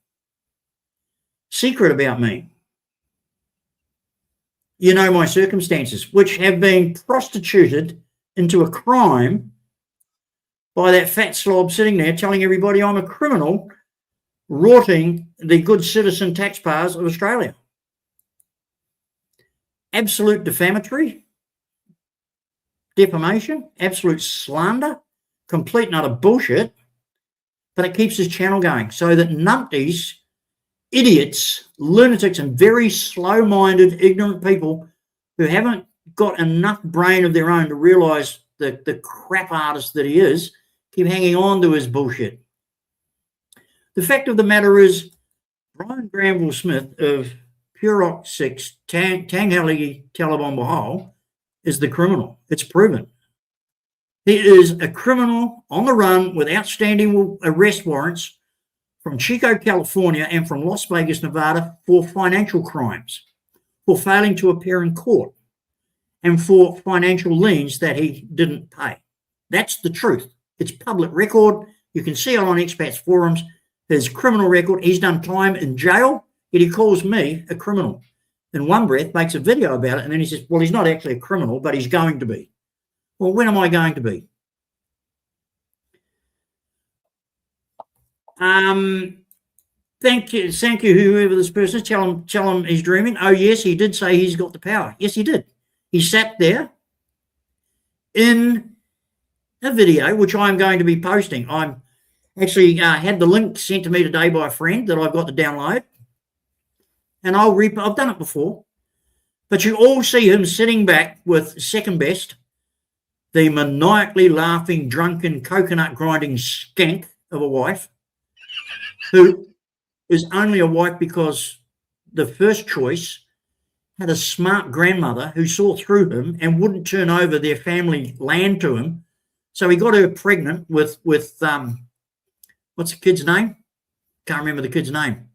secret about me. You know my circumstances, which have been prostituted into a crime by that fat slob sitting there telling everybody I'm a criminal, rorting the good citizen taxpayers of Australia. Absolute defamatory, defamation, absolute slander, complete and utter bullshit, but it keeps his channel going so that numpties, idiots, lunatics and very slow-minded, ignorant people who haven't got enough brain of their own to realise the crap artist that he is keep hanging on to his bullshit. The fact of the matter is, Brian Granville Smith of Purok 6, Tanghaligi Talabon Bohol, is the criminal. It's proven. He is a criminal on the run with outstanding arrest warrants from Chico, California and from Las Vegas, Nevada for financial crimes, for failing to appear in court and for financial liens that he didn't pay. That's the truth. It's public record. You can see it on expats forums. His criminal record, he's done time in jail, yet he calls me a criminal. In one breath, makes a video about it, and then he says, well, he's not actually a criminal, but he's going to be. Well, when am I going to be? Thank you, whoever this person is. Tell him he's dreaming. Oh, yes, he did say he's got the power. Yes, he did. He sat there in a video, which I'm going to be posting. I'm actually had the link sent to me today by a friend that I've got to download. And I've done it before. But you all see him sitting back with second best, the maniacally laughing, drunken, coconut grinding skank of a wife, who is only a wife because the first choice had a smart grandmother who saw through him and wouldn't turn over their family land to him. So he got her pregnant with what's the kid's name? Can't remember the kid's name.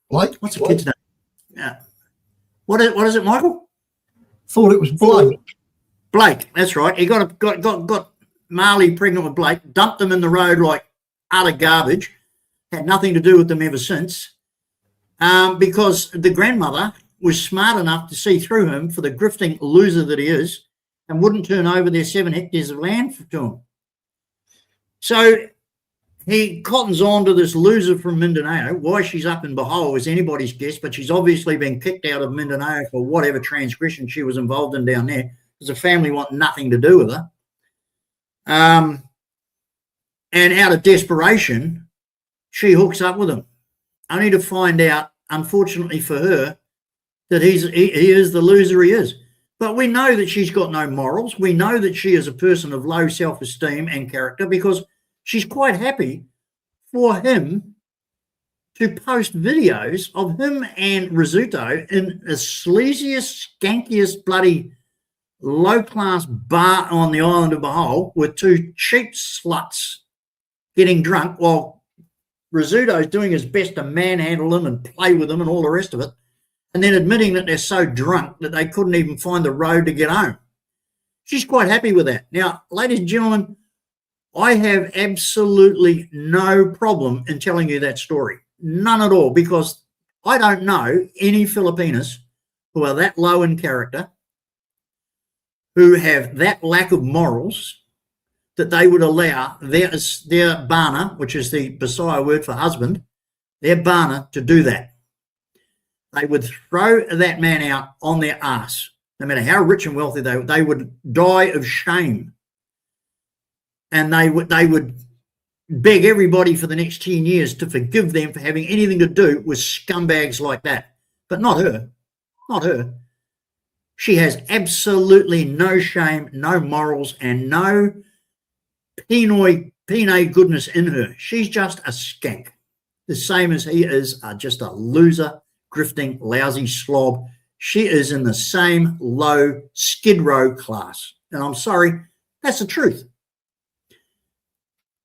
Blake? What's the kid's name? Yeah. What is it, Michael? Thought it was Blake. Blake, that's right. He got Marley pregnant with Blake, dumped them in the road like utter garbage, had nothing to do with them ever since, because the grandmother was smart enough to see through him for the grifting loser that he is and wouldn't turn over their 7 hectares of land to him. So he cottons on to this loser from Mindanao. Why she's up in Bohol is anybody's guess, but she's obviously been kicked out of Mindanao for whatever transgression she was involved in down there, because the family want nothing to do with her. And out of desperation, she hooks up with him, only to find out, unfortunately for her, that he is the loser he is. But we know that she's got no morals. We know that she is a person of low self-esteem and character, because she's quite happy for him to post videos of him and Rizzuto in the sleaziest, skankiest, bloody low-class bar on the island of Bohol with 2 cheap sluts getting drunk while Rizzuto's doing his best to manhandle them and play with them and all the rest of it, and then admitting that they're so drunk that they couldn't even find the road to get home. She's quite happy with that. Now, ladies and gentlemen, I have absolutely no problem in telling you that story. None at all, because I don't know any Filipinas who are that low in character, who have that lack of morals that they would allow their bana, which is the Bisaya word for husband, their bana to do that. They would throw that man out on their ass. No matter how rich and wealthy they would die of shame. And they would beg everybody for the next 10 years to forgive them for having anything to do with scumbags like that. But not her. Not her. She has absolutely no shame, no morals, and no Pinoy goodness in her. She's just a skank. The same as he is just a loser, grifting, lousy slob. She is in the same low skid row class. And I'm sorry, that's the truth.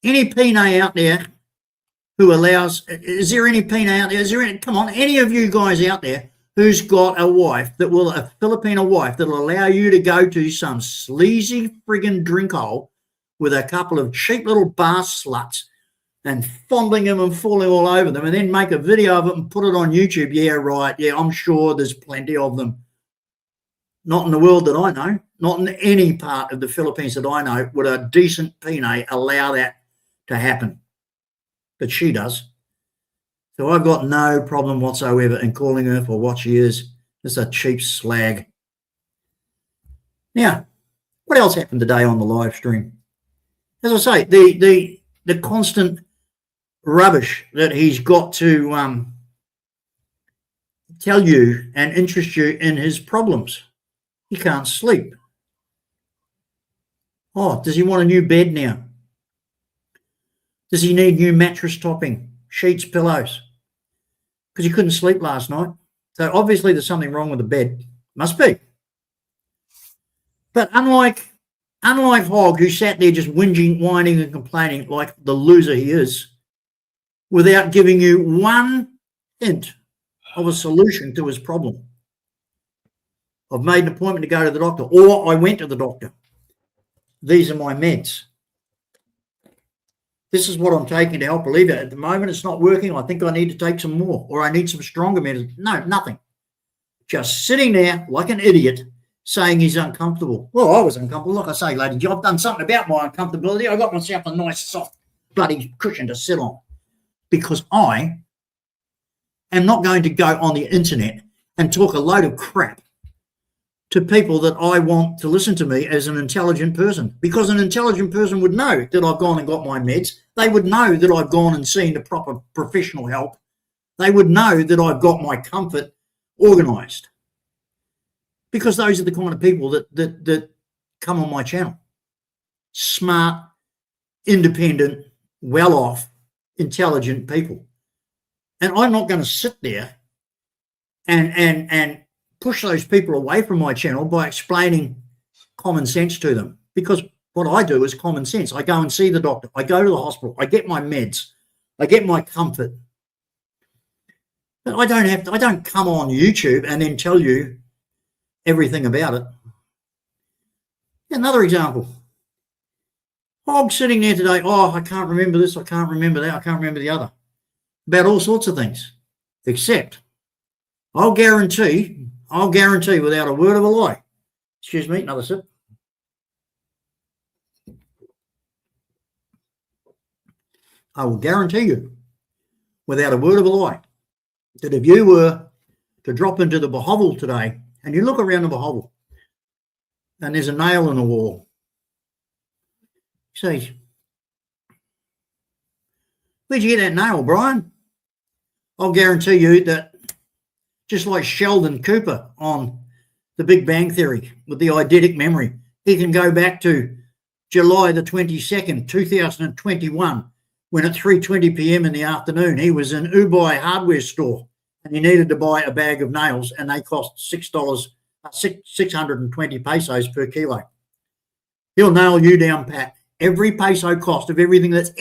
Any Pinay out there who allows, is there any Pinay out there? Is there any, come on, any of you guys out there who's got a wife that will, a Filipino wife that will allow you to go to some sleazy friggin' drink hole with a couple of cheap little bar sluts and fondling them and falling all over them and then make a video of it and put it on YouTube? Yeah, right. Yeah, I'm sure there's plenty of them. Not in the world that I know. Not in any part of the Philippines that I know would a decent Pinay allow that to happen. But she does. So I've got no problem whatsoever in calling her for what she is. Just a cheap slag. Now, what else happened today on the live stream? As I say, the constant rubbish that he's got to tell you and interest you in his problems. He can't sleep. Oh, does he want a new bed now? Does he need new mattress topping, sheets, pillows? Because he couldn't sleep last night. So obviously there's something wrong with the bed. Must be. But unlike Hogg, who sat there just whinging, whining and complaining like the loser he is, without giving you one hint of a solution to his problem. I've made an appointment to go to the doctor, or I went to the doctor. These are my meds. This is what I'm taking to help alleviate. At the moment, it's not working. I think I need to take some more, or I need some stronger medicine. No, nothing. Just sitting there like an idiot saying he's uncomfortable. Well, I was uncomfortable. Like I say, ladies, I've done something about my uncomfortability. I got myself a nice, soft, bloody cushion to sit on because I am not going to go on the internet and talk a load of crap to people that I want to listen to me as an intelligent person, because an intelligent person would know that I've gone and got my meds. They would know that I've gone and seen the proper professional help. They would know that I've got my comfort organised, because those are the kind of people that come on my channel. Smart, independent, well-off, intelligent people. And I'm not going to sit there and push those people away from my channel by explaining common sense to them, because what I do is common sense. I go and see the doctor. I go to the hospital. I get my meds. I get my comfort. But I don't come on YouTube and then tell you everything about it. Another example. Hogg sitting there today, oh, I can't remember this, I can't remember that, I can't remember the other. About all sorts of things. Except, I'll guarantee without a word of a lie. Excuse me, another sip. I will guarantee you, without a word of a lie, that if you were to drop into the Bohovel today and you look around the Bohovel and there's a nail in the wall, you say, where'd you get that nail, Brian? I'll guarantee you that, just like Sheldon Cooper on The Big Bang Theory with the eidetic memory, he can go back to July the 22nd, 2021, when at 3:20 p.m. in the afternoon, he was in Ubay hardware store and he needed to buy a bag of nails, and they cost $620 pesos per kilo. He'll nail you down pat. Every peso cost of everything that's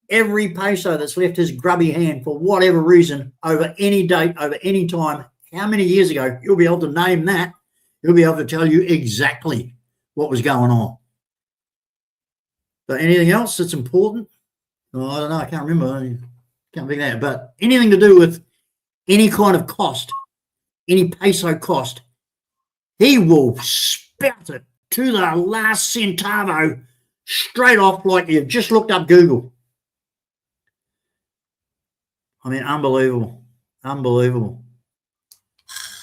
every peso that's left his grubby hand for whatever reason over any date, over any time, how many years ago, you'll be able to name that. He'll be able to tell you exactly what was going on. But anything else that's important? Oh, I don't know. I can't remember. I can't think of that. But anything to do with any kind of cost, any peso cost, he will spout it to the last centavo straight off like you've just looked up Google. I mean, unbelievable. Unbelievable.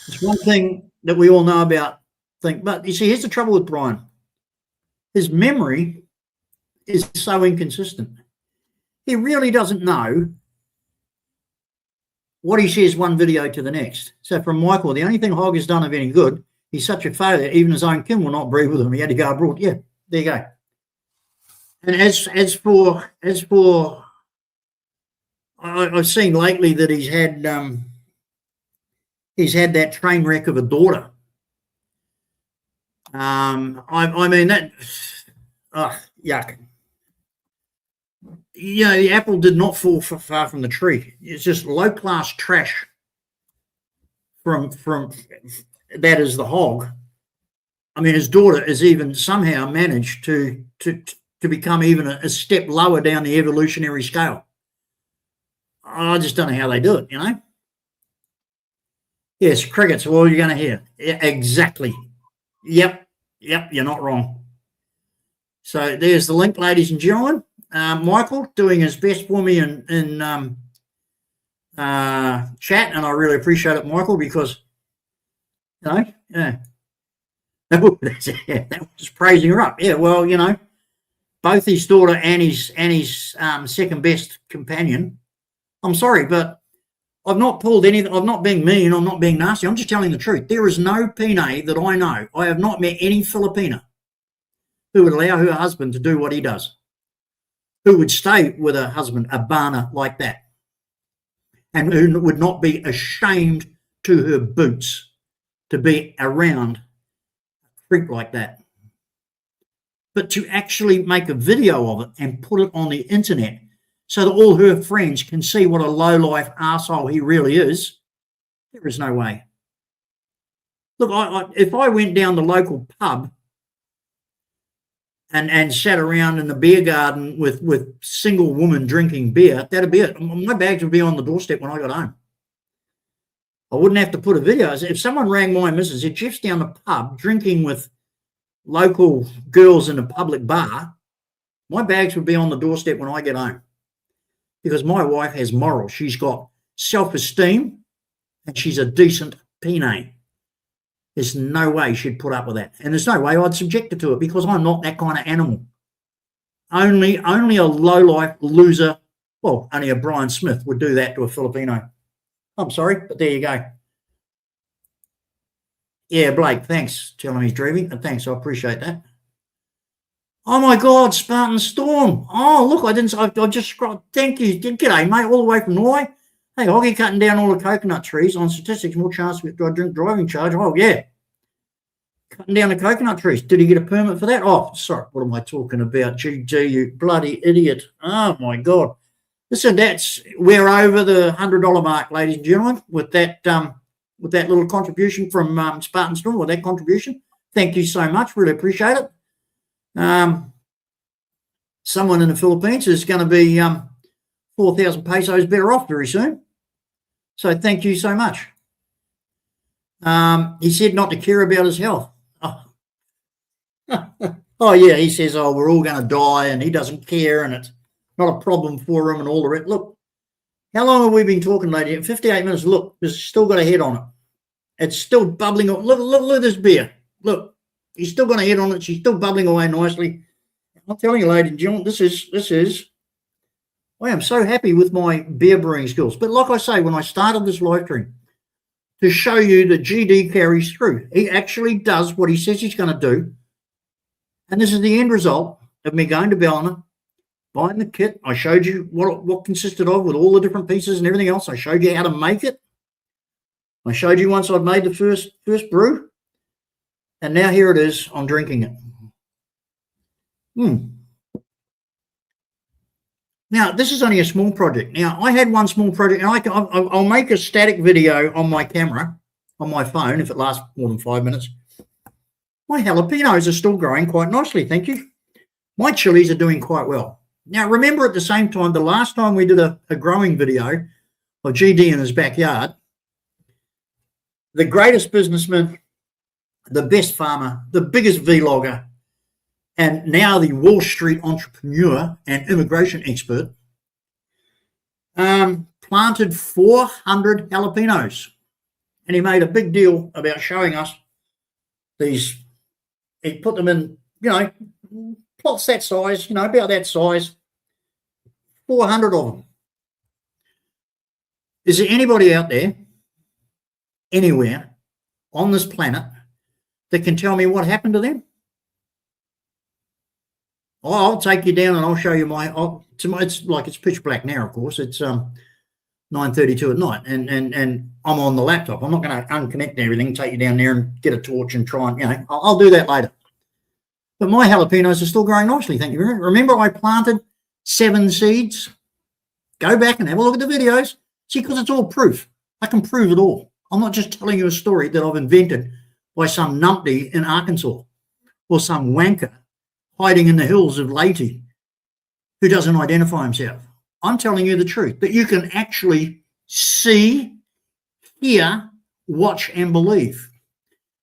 It's one thing that we all know about. But you see, here's the trouble with Brian. His memory is so inconsistent. He really doesn't know what he says one video to the next. So from Michael, the only thing Hogg has done of any good, he's such a failure, even his own kin will not breathe with him. He had to go abroad. Yeah, there you go. And as for I've seen lately that he's had that train wreck of a daughter. I mean that. Yuck. You know, the apple did not fall far from the tree. It's just low-class trash from that is the Hogg. I mean, his daughter has even somehow managed to become even a step lower down the evolutionary scale. I just don't know how they do it, you know? Yes, crickets, all you're going to hear. Yeah, exactly. Yep, you're not wrong. So there's the link, ladies and gentlemen. Michael doing his best for me in chat, and I really appreciate it, Michael, because, you know, yeah. That was praising her up. Yeah, well, you know, both his daughter and his second best companion. I'm sorry, but I've not pulled anything. I'm not being mean. I'm not being nasty. I'm just telling the truth. There is no Pinay that I know. I have not met any Filipina who would allow her husband to do what he does, who would stay with a husband, a bana like that, and who would not be ashamed to her boots to be around a freak like that. But to actually make a video of it and put it on the internet so that all her friends can see what a low-life arsehole he really is, there is no way. Look, if I went down the local pub and sat around in the beer garden with single women drinking beer, that'd be it. My bags would be on the doorstep when I got home. I wouldn't have to put a video. If someone rang my missus, if Jeff's down the pub drinking with local girls in a public bar, my bags would be on the doorstep when I get home. Because my wife has morals. She's got self-esteem and she's a decent Pinay. There's no way she'd put up with that. And there's no way I'd subject her to it because I'm not that kind of animal. Only a low-life loser, well, only a Brian Smith would do that to a Filipino. I'm sorry, but there you go. Yeah, Blake, thanks. Tell him he's dreaming. And thanks, I appreciate that. Oh, my God, Spartan Storm. Oh, look, I just scrolled. Thank you. G'day, mate, all the way from Norway. Hey, Hoggy cutting down all the coconut trees on statistics, more chance with drink driving charge. Oh, yeah. Cutting down the coconut trees. Did he get a permit for that? Oh, sorry, what am I talking about? GG, you bloody idiot. Oh, my God. Listen, we're over the $100 mark, ladies and gentlemen, with that little contribution from Spartan Storm, with that contribution. Thank you so much. Really appreciate it. Someone in the Philippines is going to be 4,000 pesos better off very soon. So thank you so much. He said not to care about his health. Oh, oh yeah, he says, oh, we're all going to die and he doesn't care and it's not a problem for him and all the rest. Look, how long have we been talking, lady? 58 minutes. Look, it's still got a head on it. It's still bubbling up. Look at this beer. Look, he's still got a head on it. She's still bubbling away nicely. I'm telling you, ladies and gentlemen, this is, I am so happy with my beer brewing skills. But like I say, when I started this live stream, to show you that GD carries through. He actually does what he says he's going to do. And this is the end result of me going to Ballina, buying the kit. I showed you what consisted of with all the different pieces and everything else. I showed you how to make it. I showed you once I'd made the first brew. And now here it is. I'm drinking it. Now, this is only a small project. Now, I had one small project, and I'll make a static video on my camera, on my phone, if it lasts more than 5 minutes. My jalapenos are still growing quite nicely, thank you. My chilies are doing quite well. Now, remember at the same time, the last time we did a growing video of GD in his backyard, the greatest businessman the best farmer, the biggest vlogger, and now the Wall Street entrepreneur and immigration expert, planted 400 jalapenos. And he made a big deal about showing us these. He put them in, plots that size, about that size, 400 of them. Is there anybody out there, anywhere on this planet, that can tell me what happened to them? I'll take you down and I'll show you it's like it's pitch black now, of course. It's 9:32 at night, and I'm on the laptop. I'm not going to unconnect everything, take you down there and get a torch and try and, I'll do that later. But my jalapenos are still growing nicely, thank you very much. Remember I planted 7 seeds? Go back and have a look at the videos. See, because it's all proof. I can prove it all. I'm not just telling you a story that I've invented by some numpty in Arkansas or some wanker hiding in the hills of Leyte who doesn't identify himself. I'm telling you the truth, that you can actually see, hear, watch, and believe.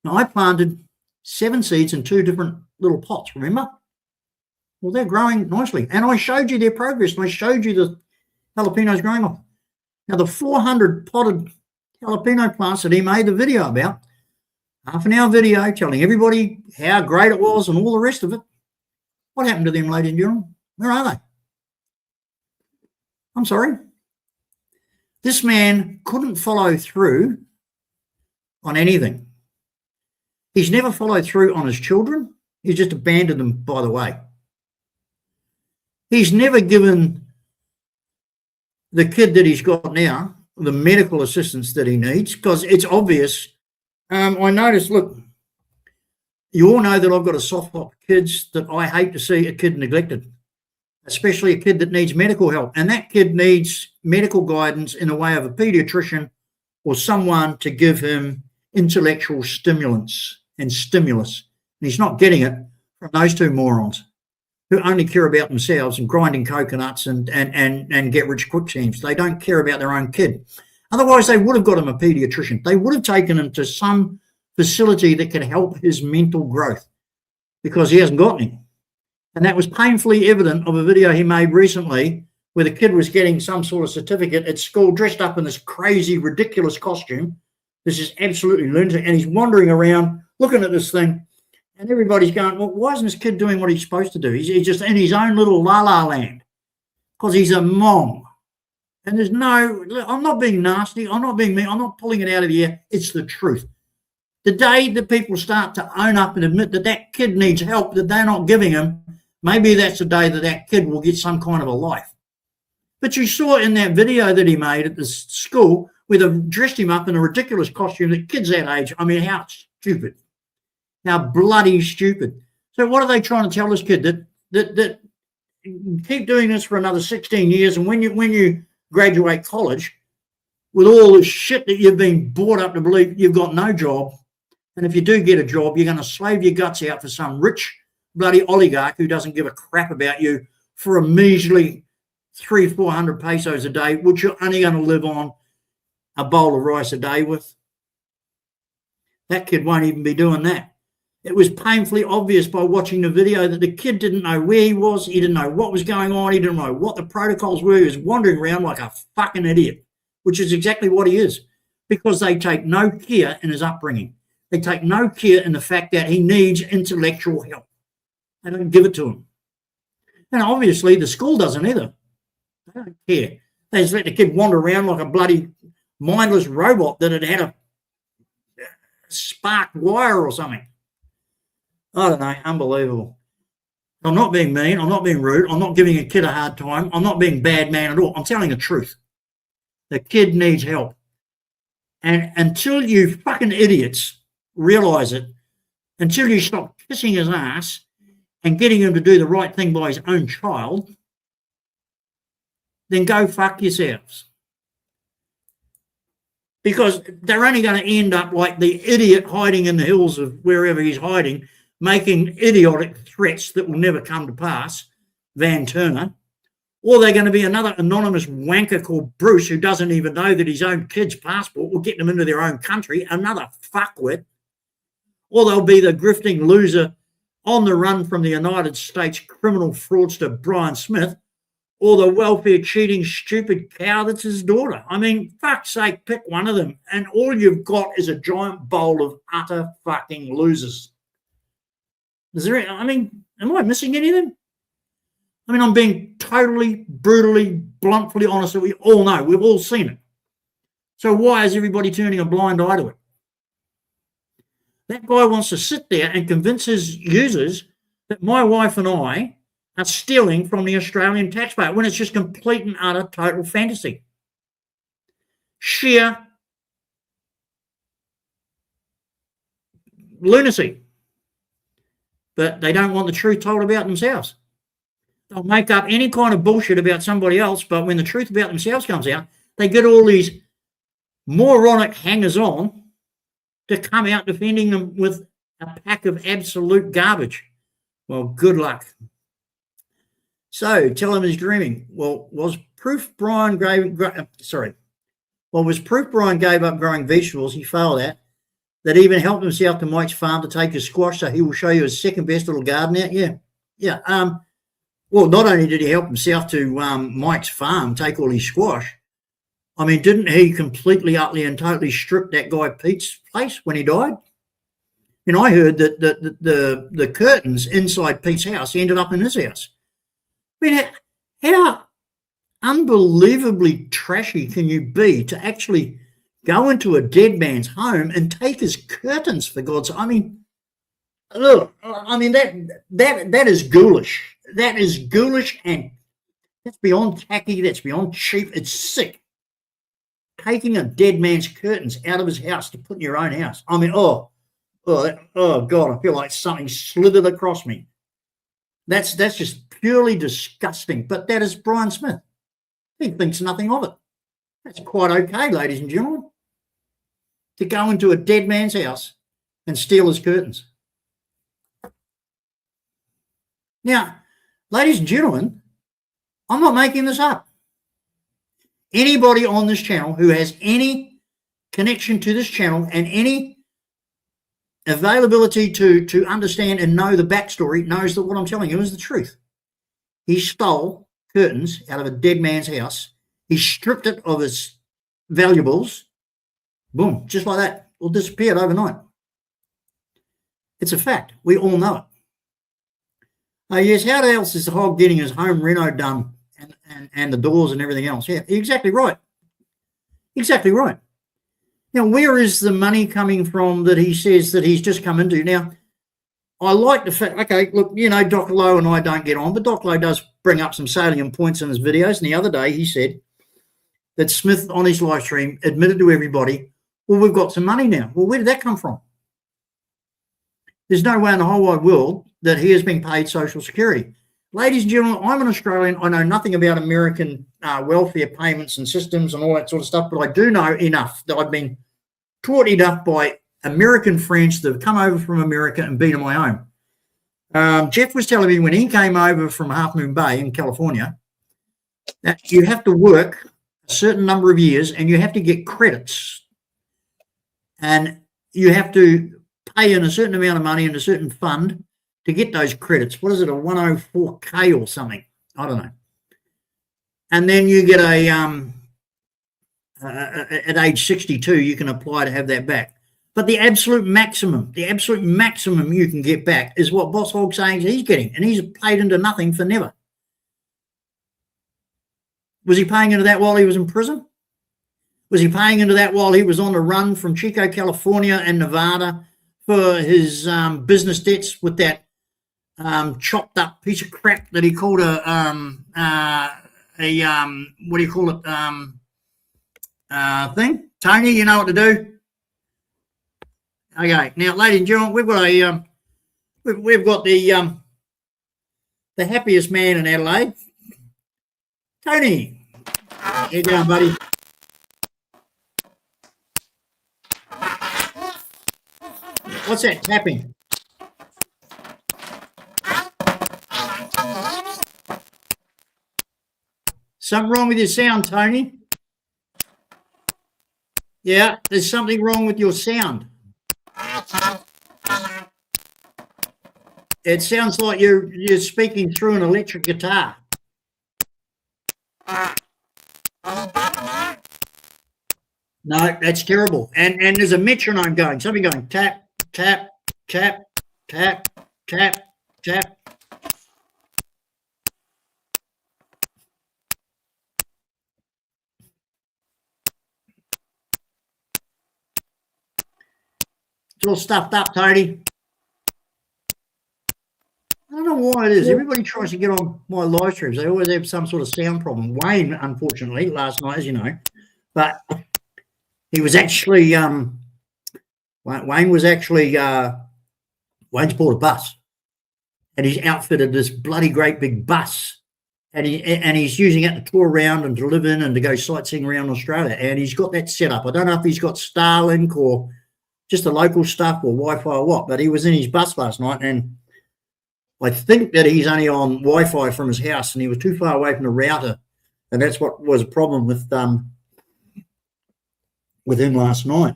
Now, I planted 7 seeds in 2 different little pots, remember? Well, they're growing nicely. And I showed you their progress, and I showed you the jalapenos growing up. Now, the 400 potted jalapeno plants that he made the video about, half-an-hour video telling everybody how great it was and all the rest of it, what happened to them, ladies and gentlemen? Where are they? I'm sorry. This man couldn't follow through on anything. He's never followed through on his children. He's just abandoned them, by the way. He's never given the kid that he's got now the medical assistance that he needs, because it's obvious. I noticed, look, you all know that I've got a soft spot for kids, that I hate to see a kid neglected, especially a kid that needs medical help. And that kid needs medical guidance in the way of a pediatrician or someone to give him intellectual stimulants and stimulus. And he's not getting it from those 2 morons who only care about themselves and grinding coconuts and get rich quick schemes. They don't care about their own kid. Otherwise, they would have got him a pediatrician. They would have taken him to some facility that could help his mental growth, because he hasn't got any. And that was painfully evident of a video he made recently where the kid was getting some sort of certificate at school, dressed up in this crazy, ridiculous costume. This is absolutely lunatic. And he's wandering around looking at this thing, and everybody's going, well, why isn't this kid doing what he's supposed to do? He's just in his own little la-la land because he's a mong. And there's no, I'm not being nasty. I'm not being mean. I'm not pulling it out of the air. It's the truth. The day that people start to own up and admit that that kid needs help that they're not giving him, maybe that's the day that that kid will get some kind of a life. But you saw in that video that he made at the school where they dressed him up in a ridiculous costume that kids that age, I mean, how stupid. How bloody stupid. So what are they trying to tell this kid? That keep doing this for another 16 years, and when you graduate college with all this shit that you've been brought up to believe, you've got no job, and if you do get a job, you're going to slave your guts out for some rich bloody oligarch who doesn't give a crap about you for a measly 300-400 pesos a day, which you're only going to live on a bowl of rice a day with. That kid won't even be doing that. It was painfully obvious by watching the video that the kid didn't know where he was. He didn't know what was going on. He didn't know what the protocols were. He was wandering around like a fucking idiot, which is exactly what he is, because they take no care in his upbringing. They take no care in the fact that he needs intellectual help. They don't give it to him. And obviously the school doesn't either. They don't care. They just let the kid wander around like a bloody mindless robot that had a sparked wire or something. I don't know, unbelievable. I'm not being mean. I'm not being rude. I'm not giving a kid a hard time. I'm not being bad man at all. I'm telling the truth. The kid needs help. And until you fucking idiots realize it, until you stop kissing his ass and getting him to do the right thing by his own child, then go fuck yourselves. Because they're only going to end up like the idiot hiding in the hills of wherever he's hiding, making idiotic threats that will never come to pass, Van Turner, or they're going to be another anonymous wanker called Bruce who doesn't even know that his own kid's passport will get them into their own country, another fuckwit, or they'll be the grifting loser on the run from the United States criminal fraudster Brian Smith, or the welfare cheating stupid cow that's his daughter. I mean, fuck's sake, pick one of them, and all you've got is a giant bowl of utter fucking losers. Am I missing anything? I mean, I'm being totally, brutally, bluntly honest that we all know. We've all seen it. So why is everybody turning a blind eye to it? That guy wants to sit there and convince his users that my wife and I are stealing from the Australian taxpayer when it's just complete and utter total fantasy. Sheer lunacy. But they don't want the truth told about themselves. They'll make up any kind of bullshit about somebody else, but when the truth about themselves comes out, they get all these moronic hangers-on to come out defending them with a pack of absolute garbage. Well, good luck. So, tell him he's dreaming. Well, was proof Brian gave up growing vegetables he failed at, that even helped himself to Mike's farm to take his squash, so he will show you his second best little garden out? Yeah. Well, not only did he help himself to Mike's farm take all his squash, I mean, didn't he completely, utterly and totally strip that guy Pete's place when he died? And I heard that the curtains inside Pete's house ended up in his house. I mean, how unbelievably trashy can you be to actually go into a dead man's home and take his curtains, for God's sake? I mean, look, that is ghoulish. That is ghoulish, and that's beyond tacky. That's beyond cheap. It's sick. Taking a dead man's curtains out of his house to put in your own house. I mean, oh God, I feel like something slithered across me. That's just purely disgusting. But that is Brian Smith. He thinks nothing of it. That's quite okay, ladies and gentlemen, to go into a dead man's house and steal his curtains. Now, ladies and gentlemen, I'm not making this up. Anybody on this channel who has any connection to this channel and any availability to understand and know the backstory knows that what I'm telling you is the truth. He stole curtains out of a dead man's house. He stripped it of its valuables. Boom, just like that. All disappeared overnight. It's a fact. We all know it. Yes, how else is the hog getting his home reno done and the doors and everything else? Yeah, exactly right. Exactly right. Now, where is the money coming from that he says that he's just come into? Now, I like the fact, okay, look, Dr. Lowe and I don't get on, but Dr. Lowe does bring up some salient points in his videos. And the other day he said that Smith on his live stream admitted to everybody, well, we've got some money now. Well, where did that come from? There's no way in the whole wide world that he has been paid Social Security. Ladies and gentlemen, I'm an Australian. I know nothing about American welfare payments and systems and all that sort of stuff, but I do know enough that I've been taught enough by American friends that have come over from America and been in my home. Jeff was telling me when he came over from Half Moon Bay in California that you have to work a certain number of years and you have to get credits, and you have to pay in a certain amount of money in a certain fund to get those credits. What is it, a 104K or something? I don't know. And then you get at age 62, you can apply to have that back. But the absolute maximum you can get back is what Boss Hog's saying he's getting, and he's paid into nothing for never. Was he paying into that while he was in prison? Was he paying into that while he was on the run from Chico, California and Nevada for his business debts with that chopped up piece of crap that he called what do you call it, thing? Tony, you know what to do? Okay, now, ladies and gentlemen, we've got the happiest man in Adelaide, Tony. How you going, buddy? What's that tapping? Something wrong with your sound, Tony? Yeah, there's something wrong with your sound. It sounds like you're speaking through an electric guitar. No, that's terrible. And there's a metronome going, something going tap, tap, tap, tap, tap, tap. It's all stuffed up, Tony. I don't know why it is. Everybody tries to get on my live streams. They always have some sort of sound problem. Wayne, unfortunately, last night, as you know, but he was actually Wayne was actually Wayne's bought a bus, and he's outfitted this bloody great big bus, and he's using it to tour around and to live in and to go sightseeing around Australia. And he's got that set up. I don't know if he's got Starlink or just the local stuff or Wi-Fi or what, but he was in his bus last night, and I think that he's only on Wi-Fi from his house, and he was too far away from the router, and that's what was a problem with him last night.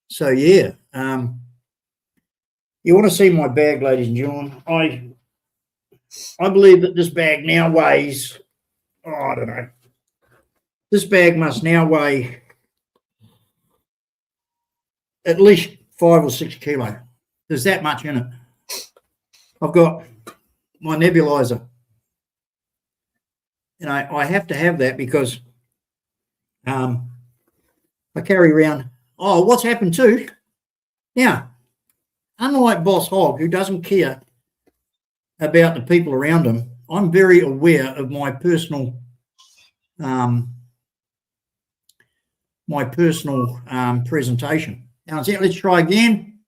So yeah, you want to see my bag, ladies and gentlemen? I believe that this bag now weighs, I don't know. This bag must now weigh at least 5 or 6 kilos. There's that much in it. I've got my nebulizer. You know, I have to have that because I carry around. Oh, what's happened too? Now, unlike Boss Hog, who doesn't care about the people around him, I'm very aware of my personal presentation. Now, let's try again.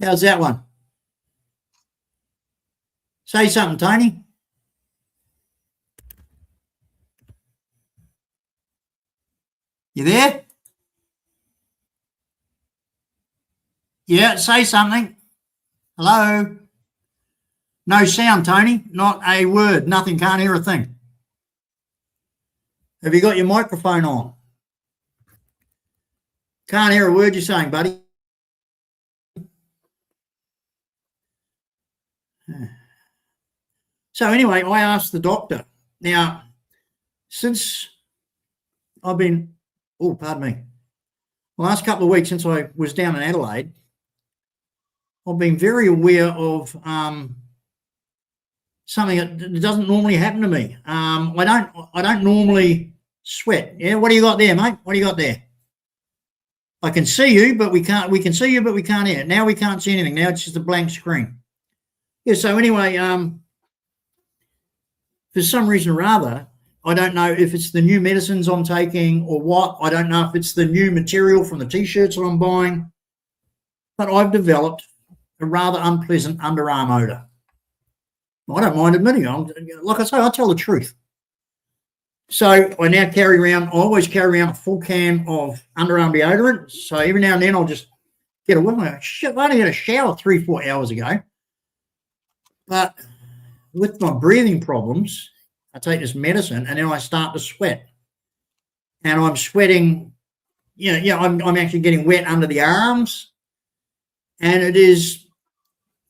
How's that one? Say something, Tony. You there? Yeah, say something. Hello? No sound, Tony. Not a word. Nothing. Can't hear a thing. Have you got your microphone on? Can't hear a word you're saying, buddy. So anyway, I asked the doctor. Now, since I've been, oh, pardon me, the last couple of weeks since I was down in Adelaide, I've been very aware of something that doesn't normally happen to me. I don't normally sweat. Yeah, what do you got there, mate? What do you got there? I can see you, but we can see you, but we can't hear. Now we can't see anything. Now it's just a blank screen. Yeah, so anyway, for some reason or other, I don't know if it's the new medicines I'm taking or what. I don't know if it's the new material from the T-shirts that I'm buying, but I've developed a rather unpleasant underarm odor. I don't mind admitting it. Like I say, I tell the truth. So I now I always carry around a full can of underarm deodorant. So every now and then I'll just get a whiff. Shit, I only had a shower 3-4 hours ago. But with my breathing problems, I take this medicine and then I start to sweat. And I'm sweating, I'm actually getting wet under the arms. And it is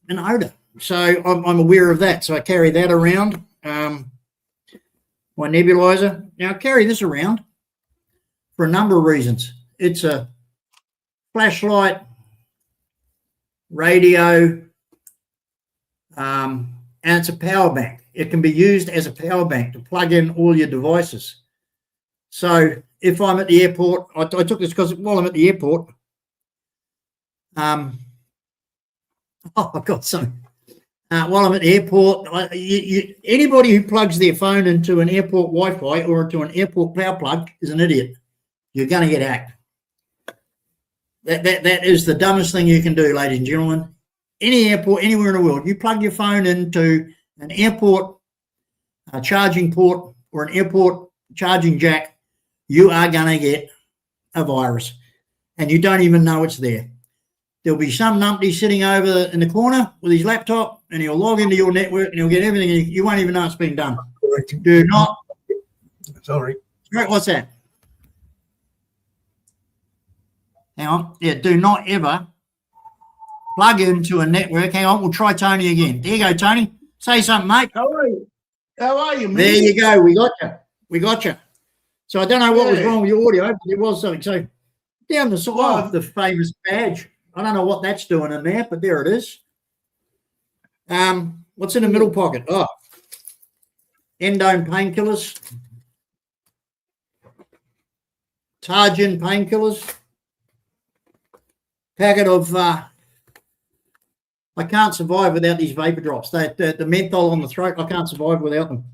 an odor. So I'm aware of that. So I carry that around. My nebulizer. Now, I carry this around for a number of reasons. It's a flashlight, radio, and it's a power bank. It can be used as a power bank to plug in all your devices. So if I'm at the airport, I took this because while I'm at the airport, I've got some. While I'm at the airport, anybody who plugs their phone into an airport Wi-Fi or into an airport power plug is an idiot. You're going to get hacked. That is the dumbest thing you can do, ladies and gentlemen. Any airport, anywhere in the world, you plug your phone into an airport charging port or an airport charging jack, you are going to get a virus, and you don't even know it's there. There'll be some numpty sitting over in the corner with his laptop, and he'll log into your network, and he'll get everything, and you won't even know it's been done. Do not. Sorry. What's that? Hang on. Yeah, do not ever plug into a network. Hang on, we'll try Tony again. There you go, Tony. Say something, mate. How are you? How are you, man? There you go. We got you. We got you. So I don't know what was Yeah. wrong with your audio, but there was something. So down the side Well- of the famous badge. I don't know what that's doing in there, but there it is. What's in the middle pocket? Oh, Endone painkillers. Targin painkillers. Packet of I can't survive without these vapor drops. The menthol on the throat, I can't survive without them.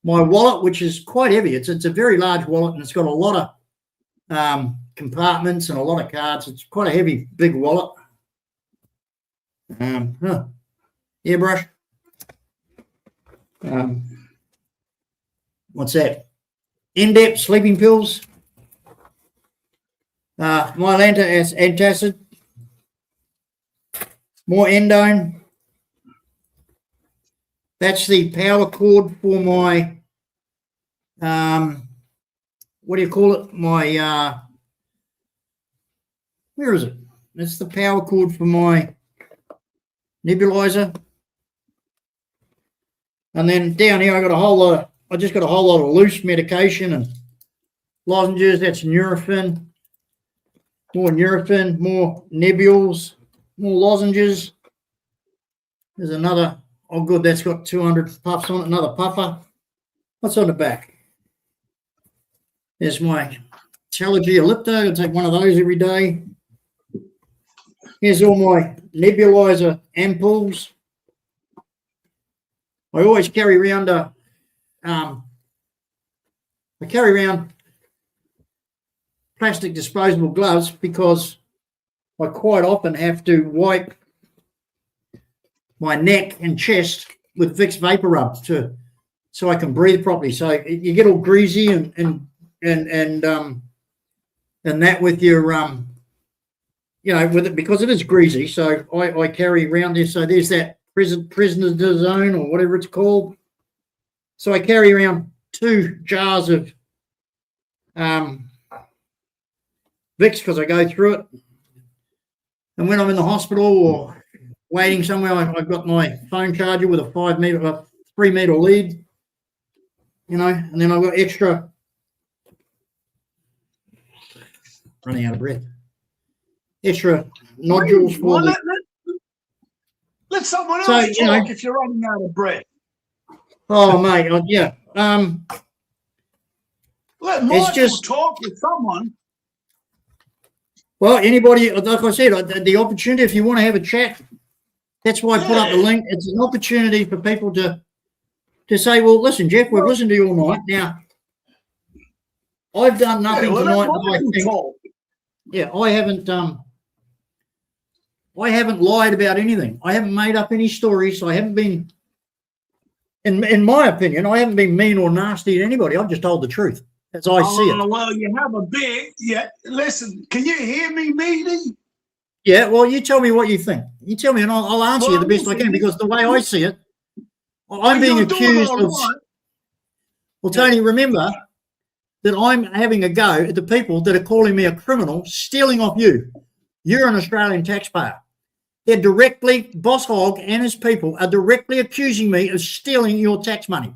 My wallet, which is quite heavy, it's a very large wallet, and it's got a lot of compartments and a lot of cards. It's quite a heavy, big wallet. Airbrush. What's that? In-depth sleeping pills. Mylanta antacid. More Endone. That's the power cord for my, what do you call it? My, where is it? That's the power cord for my nebulizer. And then down here, I just got a whole lot of loose medication and lozenges. That's Nurofen. More Nurofen, more nebules, more lozenges. There's another, oh good, that's got 200 puffs on it, another puffer. What's on the back? There's my Trelegy Ellipta. I take one of those every day. Here's all my nebulizer ampoules. I always carry around plastic disposable gloves because I quite often have to wipe my neck and chest with Vicks Vapor Rub so I can breathe properly. So you get all greasy and that with your with it, because it is greasy. So I carry around this. So there's that prisoner's zone or whatever it's called. So I carry around 2 jars of Vicks because I go through it. And when I'm in the hospital or waiting somewhere, I've got my phone charger with a 3 meter lead, and then I've got extra, running out of breath, extra nodules for Well, let someone else talk if you're running out of breath. Oh, mate, yeah. Let Michael talk with someone. Well, anybody, like I said, the opportunity, if you want to have a chat, that's why I put up the link. It's an opportunity for people to say, well, listen, Jeff, we've listened to you all night. Now, I've done nothing tonight that I think. Yeah, I haven't lied about anything. I haven't made up any stories. I haven't been, in my opinion, I haven't been mean or nasty to anybody. I've just told the truth as I see it. Well, you have a bit. Yeah, listen, can you hear me, Meaty? Yeah, well, you tell me what you think. You tell me and I'll answer you the best I can, because the way I see it, I'm being accused of... Well, Tony, remember that I'm having a go at the people that are calling me a criminal, stealing off you. You're an Australian taxpayer. They're directly, Boss Hogg and his people are directly accusing me of stealing your tax money.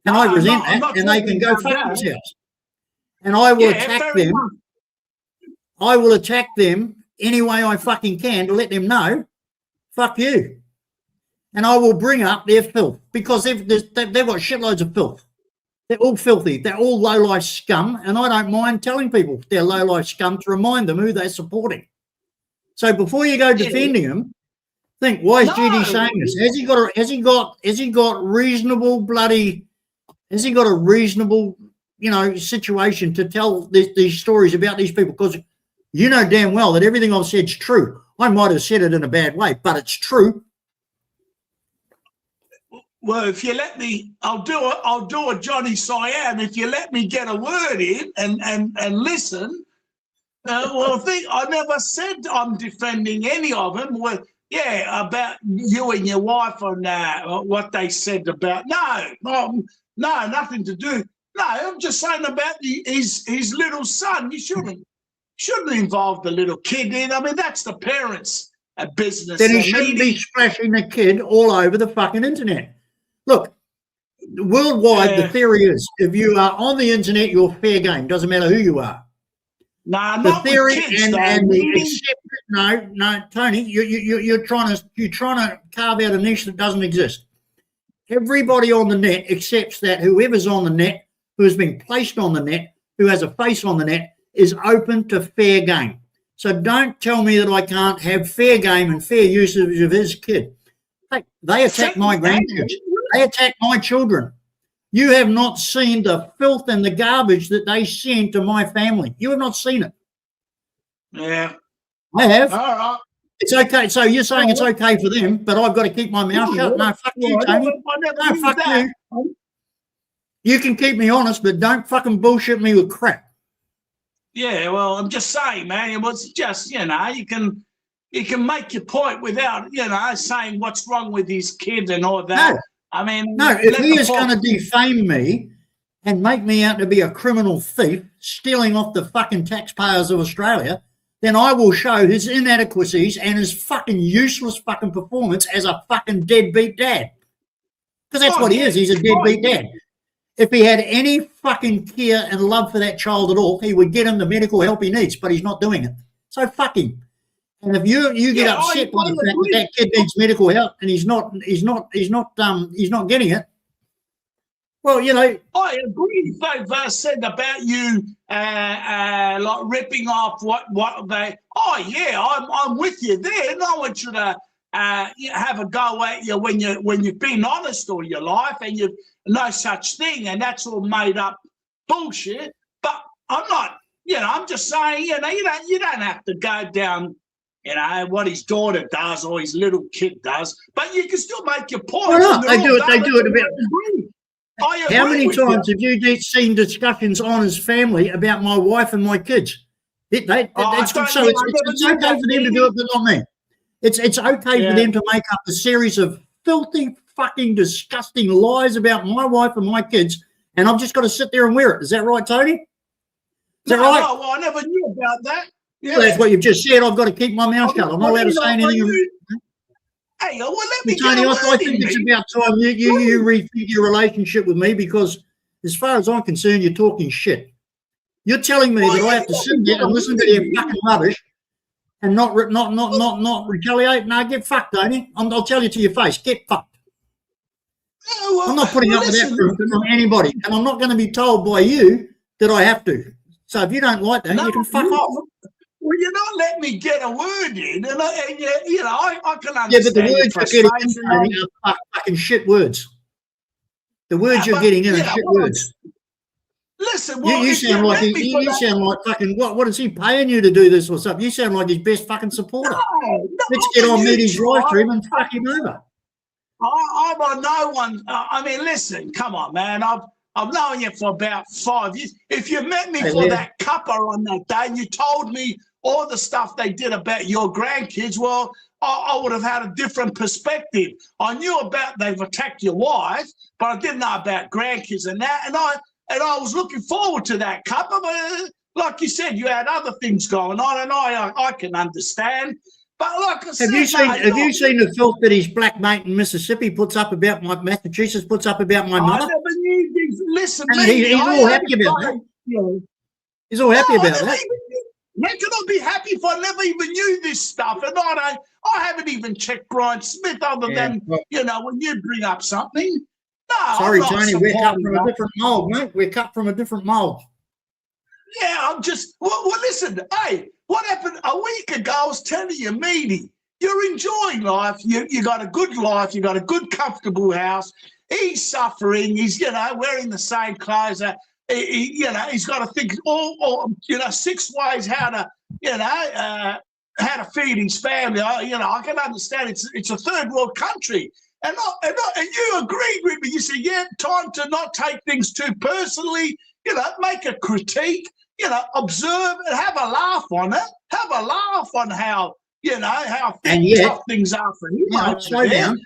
And I resent that, and they can go fuck themselves. And I will attack them. I will attack them any way I fucking can to let them know, fuck you. And I will bring up their filth, because they've got shitloads of filth. They're all filthy. They're all low-life scum, and I don't mind telling people they're low-life scum to remind them who they're supporting. So before you go defending them, think, why is GD saying this? Has he got a reasonable situation to tell these stories about these people? Because you know damn well that everything I've said is true. I might have said it in a bad way, but it's true. Well, if you let me, I'll do a Johnny Siam. If you let me get a word in and listen. I never said I'm defending any of them. Well, about you and your wife and what they said about. No, nothing to do. No, I'm just saying about his little son. You shouldn't. shouldn't involve the little kid in. I mean, that's the parents' business. Then he shouldn't be splashing the kid all over the fucking internet. Look, worldwide, the theory is if you are on the internet, you're fair game. Doesn't matter who you are. Nah, The not theory with kids, and though. the no, Tony, you're trying to carve out a niche that doesn't exist. Everybody on the net accepts that whoever's on the net, who has been placed on the net, who has a face on the net, is open to fair game. So don't tell me that I can't have fair game and fair usage of his kid. Hey, they attack my grandkids. They attack my children. You have not seen the filth and the garbage that they send to my family. You have not seen it. Yeah. I have. All right. It's okay. So you're saying it's okay for them, but I've got to keep my mouth shut? No, fuck you, Tony. No, fuck you. You can keep me honest, but don't fucking bullshit me with crap. Yeah, well, I'm just saying, man, it was just, you can make your point without, saying what's wrong with his kid and all that. No. I mean, No, if he is going to defame me and make me out to be a criminal thief stealing off the fucking taxpayers of Australia, then I will show his inadequacies and his fucking useless fucking performance as a fucking deadbeat dad. Because that's what he is. He's a deadbeat dad. If he had any fucking care and love for that child at all, he would get him the medical help he needs, but he's not doing it. So fuck him. And if you get upset by the fact that kid needs medical help and he's not getting it, well, I agree. They've said about you, like ripping off what they. Oh yeah, I'm with you there. No one should have a go at you when you've been honest all your life and you've no such thing, and that's all made up bullshit. But I'm not. I'm just saying. You don't have to go down. What his daughter does or his little kid does, but you can still make your point. Well, no, they do it about. How many times you. have you seen discussions on his family about my wife and my kids? It's okay for them to do it, but not me. It's okay for them to make up a series of filthy, fucking, disgusting lies about my wife and my kids, and I've just got to sit there and wear it. Is that right, Tony? Is that right? No, well, I never knew about that. Yeah. Well, that's what you've just said. I've got to keep my mouth shut. I'm not allowed to say anything. Hey, well, let me Tony, I think it's about time you rethink your relationship with me, because as far as I'm concerned, you're talking shit. You're telling me that I have to sit there and listen to your fucking rubbish and not retaliate. No, get fucked, Tony. I'll tell you to your face. Get fucked. I'm not putting up with that from anybody, and I'm not going to be told by you that I have to. So if you don't like that, you can fuck off. Well, you're not letting me get a word in, and I can understand. Yeah, but the words you're getting in are fucking shit words. The words you're getting in are shit words. Listen, well, you sound like fucking what is he paying you to do this or something? You sound like his best fucking supporter. No, let's get on Meaty's live stream and fuck him over. I'm on no one. I mean, listen, come on, man. I've known you for about 5 years. If you met me for that cuppa on that day and you told me all the stuff they did about your grandkids, well, I would have had a different perspective. I knew about they've attacked your wife, but I didn't know about grandkids and that. And I was looking forward to that cuppa, but like you said, you had other things going on, and I can understand. But like I said, have you seen the filth that his black mate in Mississippi puts up about Massachusetts puts up about my mother? I never knew these. Listen, he's all happy about that. He's all happy about that. How can I be happy if I never even knew this stuff? And I haven't even checked Brian Smith other than when you bring up something. No, sorry, Tony, we're cut from a different mold, mate. We're cut from a different mold. Yeah, I'm just. Well, listen. Hey, what happened a week ago? I was telling you, Meaty, you're enjoying life. You got a good life. You got a good, comfortable house. He's suffering. He's wearing the same clothes. He's got to think all 6 ways how to feed his family. I can understand it's a third world country, and you agreed with me. You said, yeah, time to not take things too personally. Make a critique. Observe and have a laugh on it. Have a laugh on how tough things are for him. Slow down.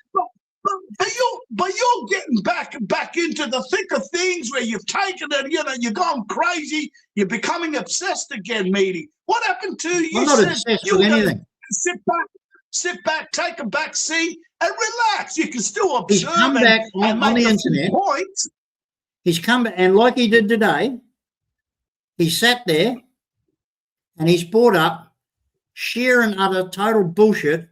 But you're getting back into the thick of things where you've taken it, you're going crazy, you're becoming obsessed again, Meaty. What happened to you? I'm not said obsessed you with were gonna anything. sit back, take a back seat, and relax. You can still He's observe come back and on make the a few internet. points. He's come back, and like he did today, he sat there and he's brought up sheer and utter total bullshit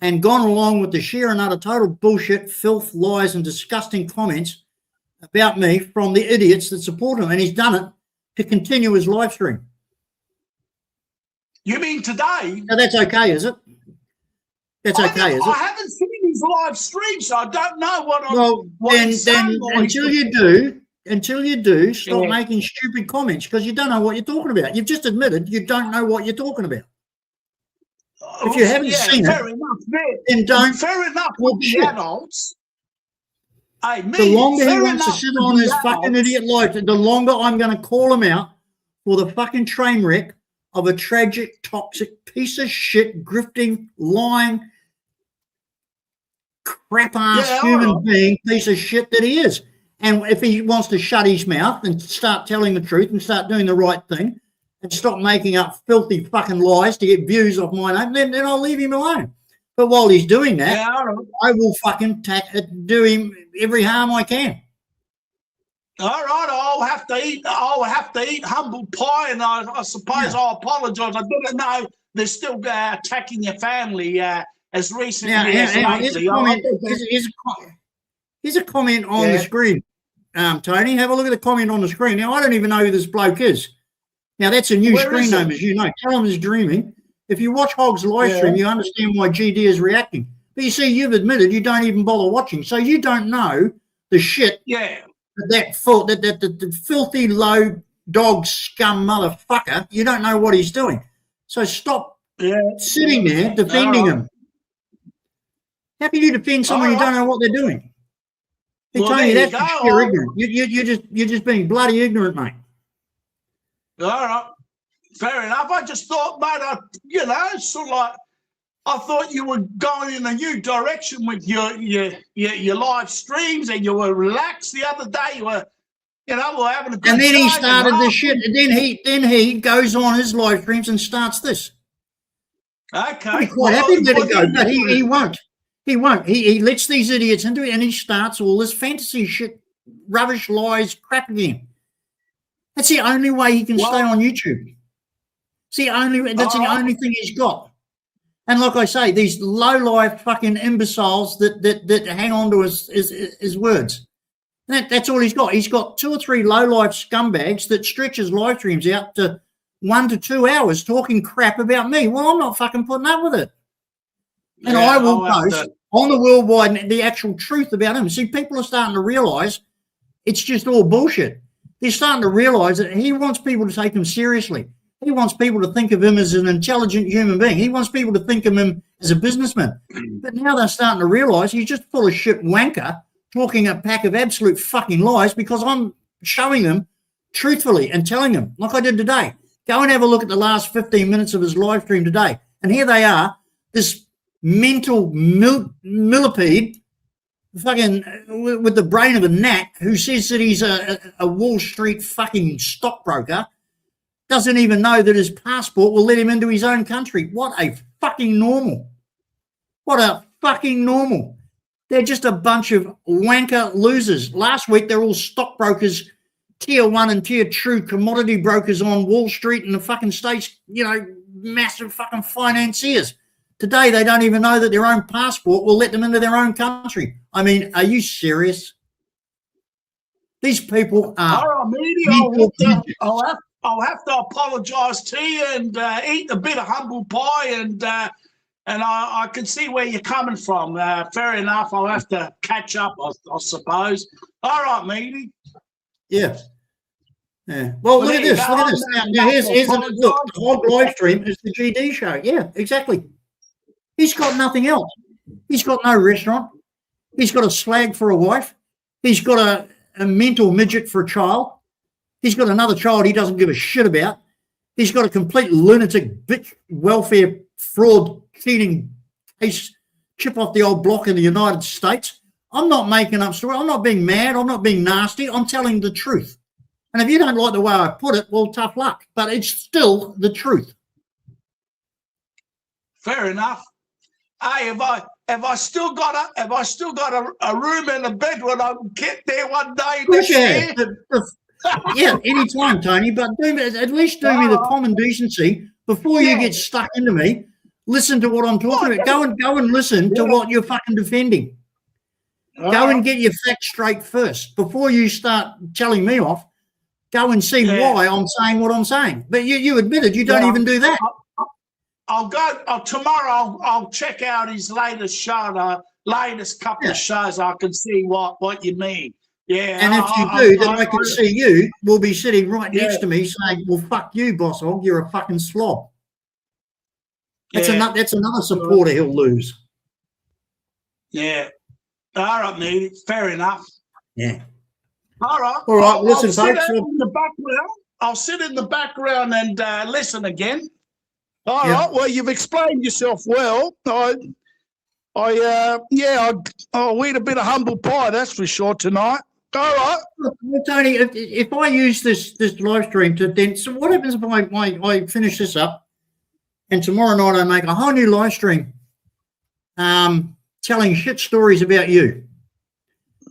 and gone along with the sheer and utter total bullshit, filth, lies, and disgusting comments about me from the idiots that support him. And he's done it to continue his live stream. You mean today? Now, that's okay, is it? That's okay, is I it? haven't seen his live stream, so I don't know Well, then until you do, stop Yeah. making stupid comments because you don't know what you're talking about. You've just admitted you don't know what you're talking about. If you haven't seen fair it, enough. then don't Fair enough talk with the shit. adults. Hey, me, The longer he fair wants to enough sit with on the his fucking adults. idiot life, the longer I'm going to call him out for the fucking train wreck of a tragic, toxic piece of shit, grifting, lying, crap-ass Yeah, human alright. being piece of shit that he is. And if he wants to shut his mouth and start telling the truth and start doing the right thing and stop making up filthy fucking lies to get views off my name, then I'll leave him alone. But while he's doing that, Yeah, all right. I will fucking do him every harm I can. All right, I'll have to eat humble pie, and I suppose Yeah. I'll apologise. I didn't know they're still attacking your family as recently Now, as here's lately. a comment. Here's a comment on the Yeah. screen, Tony. Have a look at the comment on the screen. Now, I don't even know who this bloke is. Now, that's a new Where screen is name, it? as you know. Tell him he's dreaming. If you watch Hog's live Yeah. stream, you understand why GD is reacting. But you see, you've admitted you don't even bother watching, so you don't know the shit Yeah. that filthy low dog scum motherfucker. You don't know what he's doing. So stop sitting there defending him. How can you defend someone you don't know what they're doing? They Well, tell there you you that's go. sheer ignorant. You're just being bloody ignorant, mate. All right. Fair enough. I just thought, mate, sort of like, I thought you were going in a new direction with your live streams, and you were relaxed the other day. You were, we're having a good And then he time started and this shit. And then he goes on his live streams and starts this. Okay. I'd be quite happy to let it go, but he won't. He won't. He lets these idiots into it, and he starts all this fantasy shit, rubbish, lies, crap again. That's the only way he can stay on YouTube. That's the only thing he's got. And like I say, these low-life fucking imbeciles that hang on to his words. That's all he's got. He's got 2 or 3 low-life scumbags that stretch his live streams out to 1 to 2 hours talking crap about me. Well, I'm not fucking putting up with it. And I will post on the worldwide the actual truth about him. See, people are starting to realise it's just all bullshit. They're starting to realise that he wants people to take him seriously. He wants people to think of him as an intelligent human being. He wants people to think of him as a businessman. But now they're starting to realise he's just full of shit wanker, talking a pack of absolute fucking lies because I'm showing them truthfully and telling them, like I did today. Go and have a look at the last 15 minutes of his live stream today. And here they are, this mental millipede, fucking with the brain of a gnat, who says that he's a Wall Street fucking stockbroker, doesn't even know that his passport will let him into his own country. What a fucking normal. What a fucking normal. They're just a bunch of wanker losers. Last week, they're all stockbrokers, tier 1 and tier 2 commodity brokers on Wall Street and the fucking States, massive fucking financiers. Today, they don't even know that their own passport will let them into their own country. I mean, are you serious? These people are... I'll have to apologise to you and eat a bit of humble pie, and I can see where you're coming from. Fair enough. I'll have to catch up, I suppose. All right, matey. Yeah. Well, look at this. Look at this. Now here's look. The whole live stream is the GD show. Yeah, exactly. He's got nothing else. He's got no restaurant. He's got a slag for a wife. He's got a mental midget for a child. He's got another child he doesn't give a shit about. He's got a complete lunatic bitch welfare fraud cheating case chip off the old block in the United States. I'm not making up stories. I'm not being mad. I'm not being nasty. I'm telling the truth. And if you don't like the way I put it, well, tough luck. But it's still the truth. Fair enough. Hey, have I still got a room and a bed when I get there one day Of course next you year? have. Yeah, anytime, Tony. But at least do me the common decency before you get stuck into me. Listen to what I'm talking about. Go and listen to what you're fucking defending. Go and get your facts straight first before you start telling me off. Go and see why I'm saying what I'm saying. But you admitted you don't even do that. I'll go tomorrow. I'll check out his latest show, the latest couple of shows. I can see what you mean. Yeah. And if you do, then I can see you will be sitting right next to me saying, "Well, fuck you, boss hog. You're a fucking slob." That's another supporter he'll lose. Yeah. All right, mate. Fair enough. Yeah. All right. All right. Listen, folks. I'll sit in the background and listen again. All right. Well, you've explained yourself well. I'll eat a bit of humble pie, that's for sure, tonight. All right. Well, Tony, if I use this live stream to then, so what happens if I finish this up and tomorrow night I make a whole new live stream telling shit stories about you,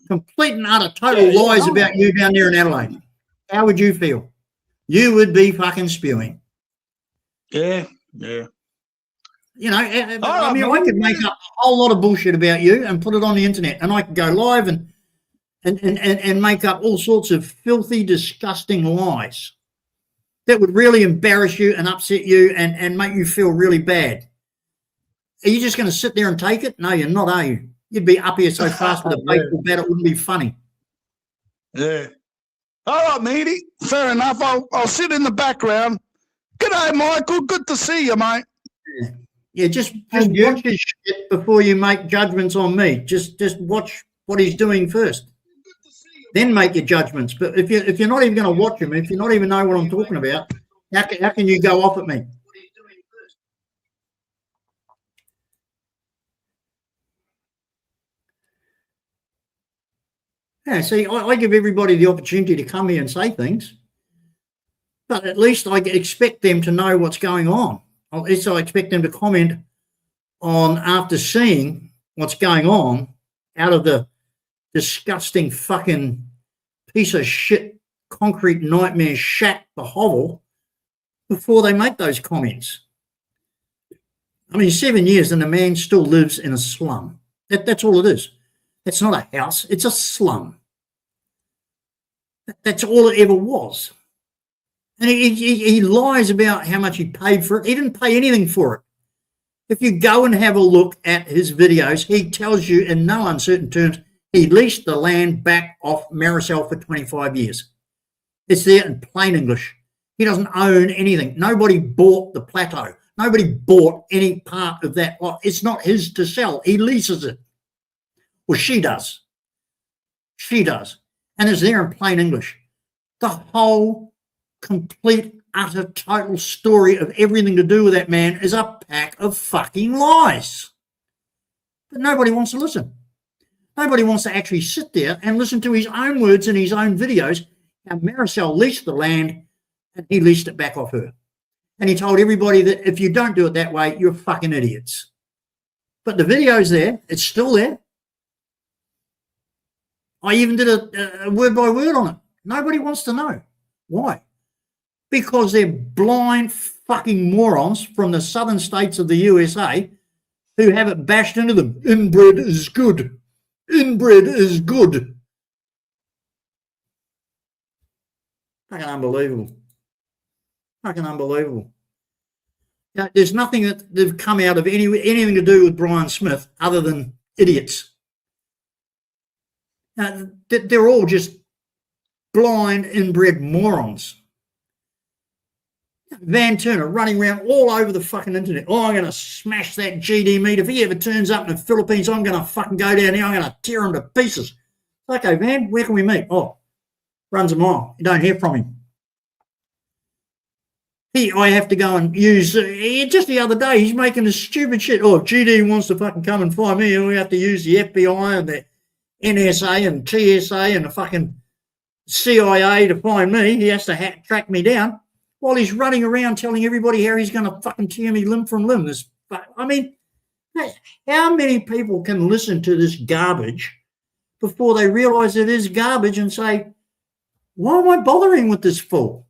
complete and utter total lies about you down there in Adelaide? How would you feel? You would be fucking spewing. Yeah. You know, I could make up a whole lot of bullshit about you and put it on the internet, and I could go live and make up all sorts of filthy, disgusting lies that would really embarrass you and upset you and make you feel really bad. Are you just going to sit there and take it? No, you're not, are you? You'd be up here so fast with a baseball bat, it wouldn't be funny. Yeah. All right, matey. Fair enough. I'll sit in the background. G'day, Michael. Good to see you, mate. Yeah, just watch his shit before you make judgments on me. Just watch what he's doing first. Then make your judgments. But if you're not even going to watch him, if you not even know what I'm talking about, how can you go off at me? Yeah, see, I give everybody the opportunity to come here and say things, but at least I expect them to know what's going on. At least I expect them to comment on after seeing what's going on out of the disgusting fucking piece of shit concrete nightmare shack, the hovel, before they make those comments. I mean, 7 years and the man still lives in a slum. That's all it is. It's not a house, it's a slum. That's all it ever was. And he lies about how much he paid for it. He didn't pay anything for it. If you go and have a look at his videos, he tells you in no uncertain terms he leased the land back off Maricel for 25 years. It's there in plain English. He doesn't own anything. Nobody bought the plateau. Nobody bought any part of that lot. It's not his to sell. He leases it. Well, she does. She does. And it's there in plain English. The whole complete, utter, total story of everything to do with that man is a pack of fucking lies. But nobody wants to listen. Nobody wants to actually sit there and listen to his own words in his own videos. How Maricel leased the land and he leased it back off her. And he told everybody that if you don't do it that way, you're fucking idiots. But the video's there. It's still there. I even did a word by word on it. Nobody wants to know. Why? Because they're blind fucking morons from the southern states of the USA who have it bashed into them. Inbred is good. Inbred is good. Fucking unbelievable. Fucking unbelievable. Now, there's nothing that they've come out of anything to do with Brian Smith other than idiots. Now, they're all just blind, inbred morons. Van Turner running around all over the fucking internet. Oh, I'm going to smash that GD meat. If he ever turns up in the Philippines, I'm going to fucking go down there. I'm going to tear him to pieces. Okay, Van, where can we meet? Oh, runs a mile. You don't hear from him. I have to go and use, just the other day, he's making this stupid shit. Oh, if GD wants to fucking come and find me, we have to use the FBI and the NSA and TSA and the fucking CIA to find me. He has to track me down while he's running around telling everybody how he's going to fucking tear me limb from limb. I mean, how many people can listen to this garbage before they realise it is garbage and say, why am I bothering with this fool?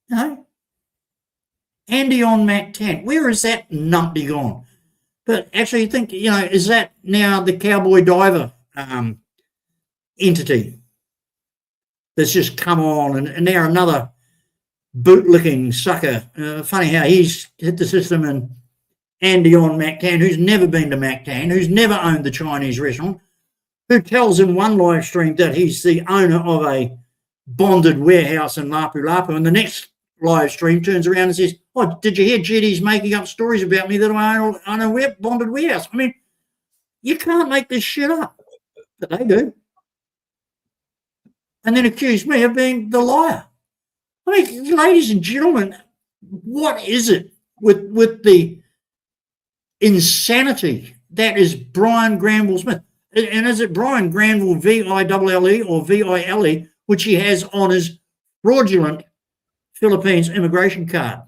You know? Andy on Mac 10. Where is that numpty gone? But actually, you think, you know, is that now the Cowboy Diver entity that's just come on and now another bootlicking sucker? Funny how he's hit the system, and Andy on Mactan, who's never been to Mactan, who's never owned the Chinese restaurant, who tells in one live stream that he's the owner of a bonded warehouse in Lapu Lapu, and the next live stream turns around and says, oh, did you hear Jetty's making up stories about me that I own a bonded warehouse? I mean, you can't make this shit up, but they do. And then accuse me of being the liar. I mean, ladies and gentlemen, what is it with the insanity that is Brian Granville Smith? And is it Brian Granville, V-I-L-L-E or V-I-L-E, which he has on his fraudulent Philippines immigration card,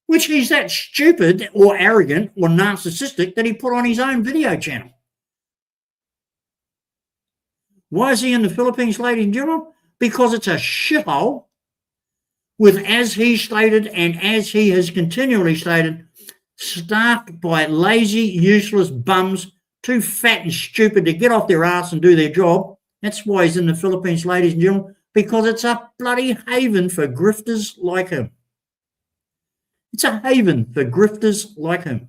which he's that stupid or arrogant or narcissistic that he put on his own video channel? Why is he in the Philippines, ladies and gentlemen? Because it's a shithole with, as he stated and as he has continually stated, staffed by lazy, useless bums, too fat and stupid to get off their ass and do their job. That's why he's in the Philippines, ladies and gentlemen, because it's a bloody haven for grifters like him. It's a haven for grifters like him.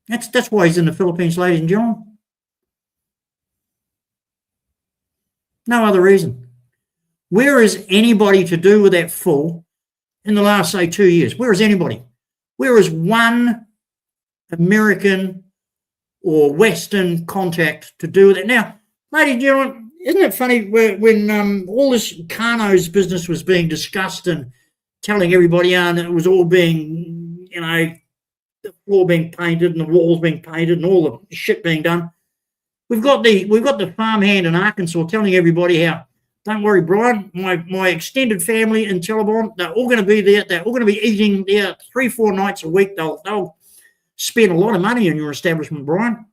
That's why he's in the Philippines, ladies and gentlemen. No other reason. Where is anybody to do with that fool in the last, say, 2 years? Where is anybody? Where is one American or Western contact to do with it? Now, ladies and gentlemen, isn't it funny when all this Kano's business was being discussed and telling everybody and it was all being, you know, the floor being painted and the walls being painted and all the shit being done. We've got the farmhand in Arkansas telling everybody how, don't worry, Brian, my extended family in Telebon, they're all going to be there. They're all going to be eating there 3-4 nights a week. They'll spend a lot of money in your establishment, Brian.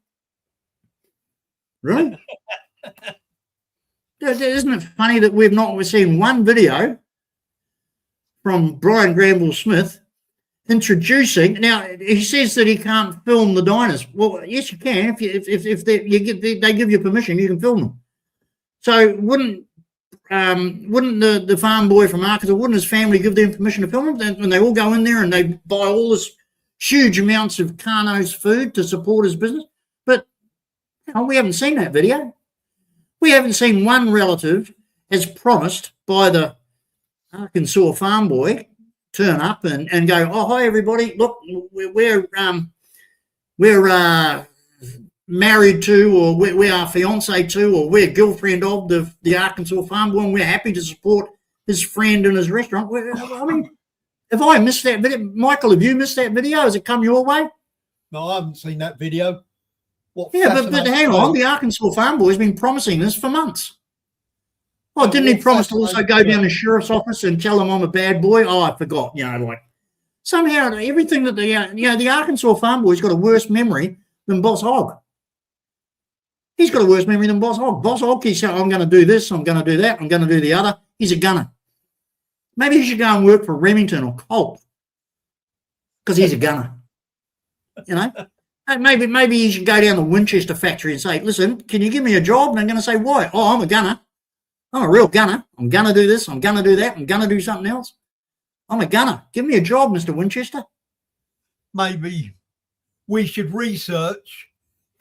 Really? Isn't it funny that we've seen one video from Brian Granville Smith introducing? Now he says that he can't film the diners. Well, yes, you can. If they give you permission, you can film them. So wouldn't the farm boy from Arkansas, wouldn't his family give them permission to film them when they all go in there and they buy all this huge amounts of Kano's food to support his business? But you know, we haven't seen that video. We haven't seen one relative, as promised by the Arkansas farm boy, turn up and go, oh, hi, everybody. Look, we're married to, or we are fiancé to, or we're girlfriend of the Arkansas farm boy, and we're happy to support his friend in his restaurant. I mean, have I missed that video? Michael, have you missed that video? Has it come your way? No, I haven't seen that video. Yeah, but hang on, the Arkansas farm boy has been promising this for months. Oh, didn't he promise to also go down to the sheriff's office and tell them I'm a bad boy? Oh, I forgot. You know, like somehow everything that the Arkansas farm boy's got a worse memory than Boss Hogg. He's got a worse memory than Boss Hogg. Boss Hogg keeps saying, I'm going to do this, I'm going to do that, I'm going to do the other. He's a gunner. Maybe he should go and work for Remington or Colt because he's a gunner. You know? Maybe you should go down to Winchester factory and say, listen, can you give me a job? And they're going to say, why? Oh, I'm a gunner. I'm a real gunner. I'm going to do this. I'm going to do that. I'm going to do something else. I'm a gunner. Give me a job, Mr. Winchester. Maybe we should research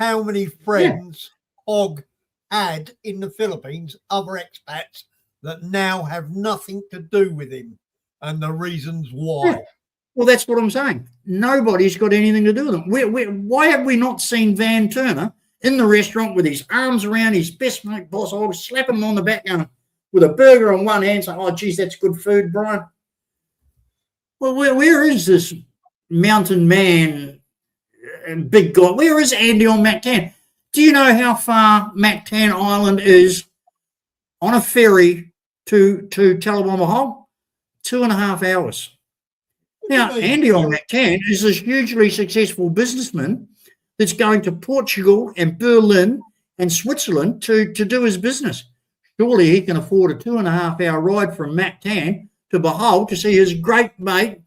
how many friends Hogg had in the Philippines, other expats that now have nothing to do with him, and the reasons why. Yeah. Well, that's what I'm saying. Nobody's got anything to do with them. Why have we not seen Van Turner in the restaurant with his arms around his best mate, Boss Hogg, slapping him on the back with a burger on one hand, saying, oh, geez, that's good food, Brian? Well, where is this mountain man big guy. Where is Andy on Mactan? Do you know how far Mactan Island is on a ferry to Tallawah Mahal? 2.5 hours. Now, Andy on Mactan is this hugely successful businessman that's going to Portugal and Berlin and Switzerland to do his business. Surely he can afford a 2.5 hour ride from Mactan to Bahal to see his great mate,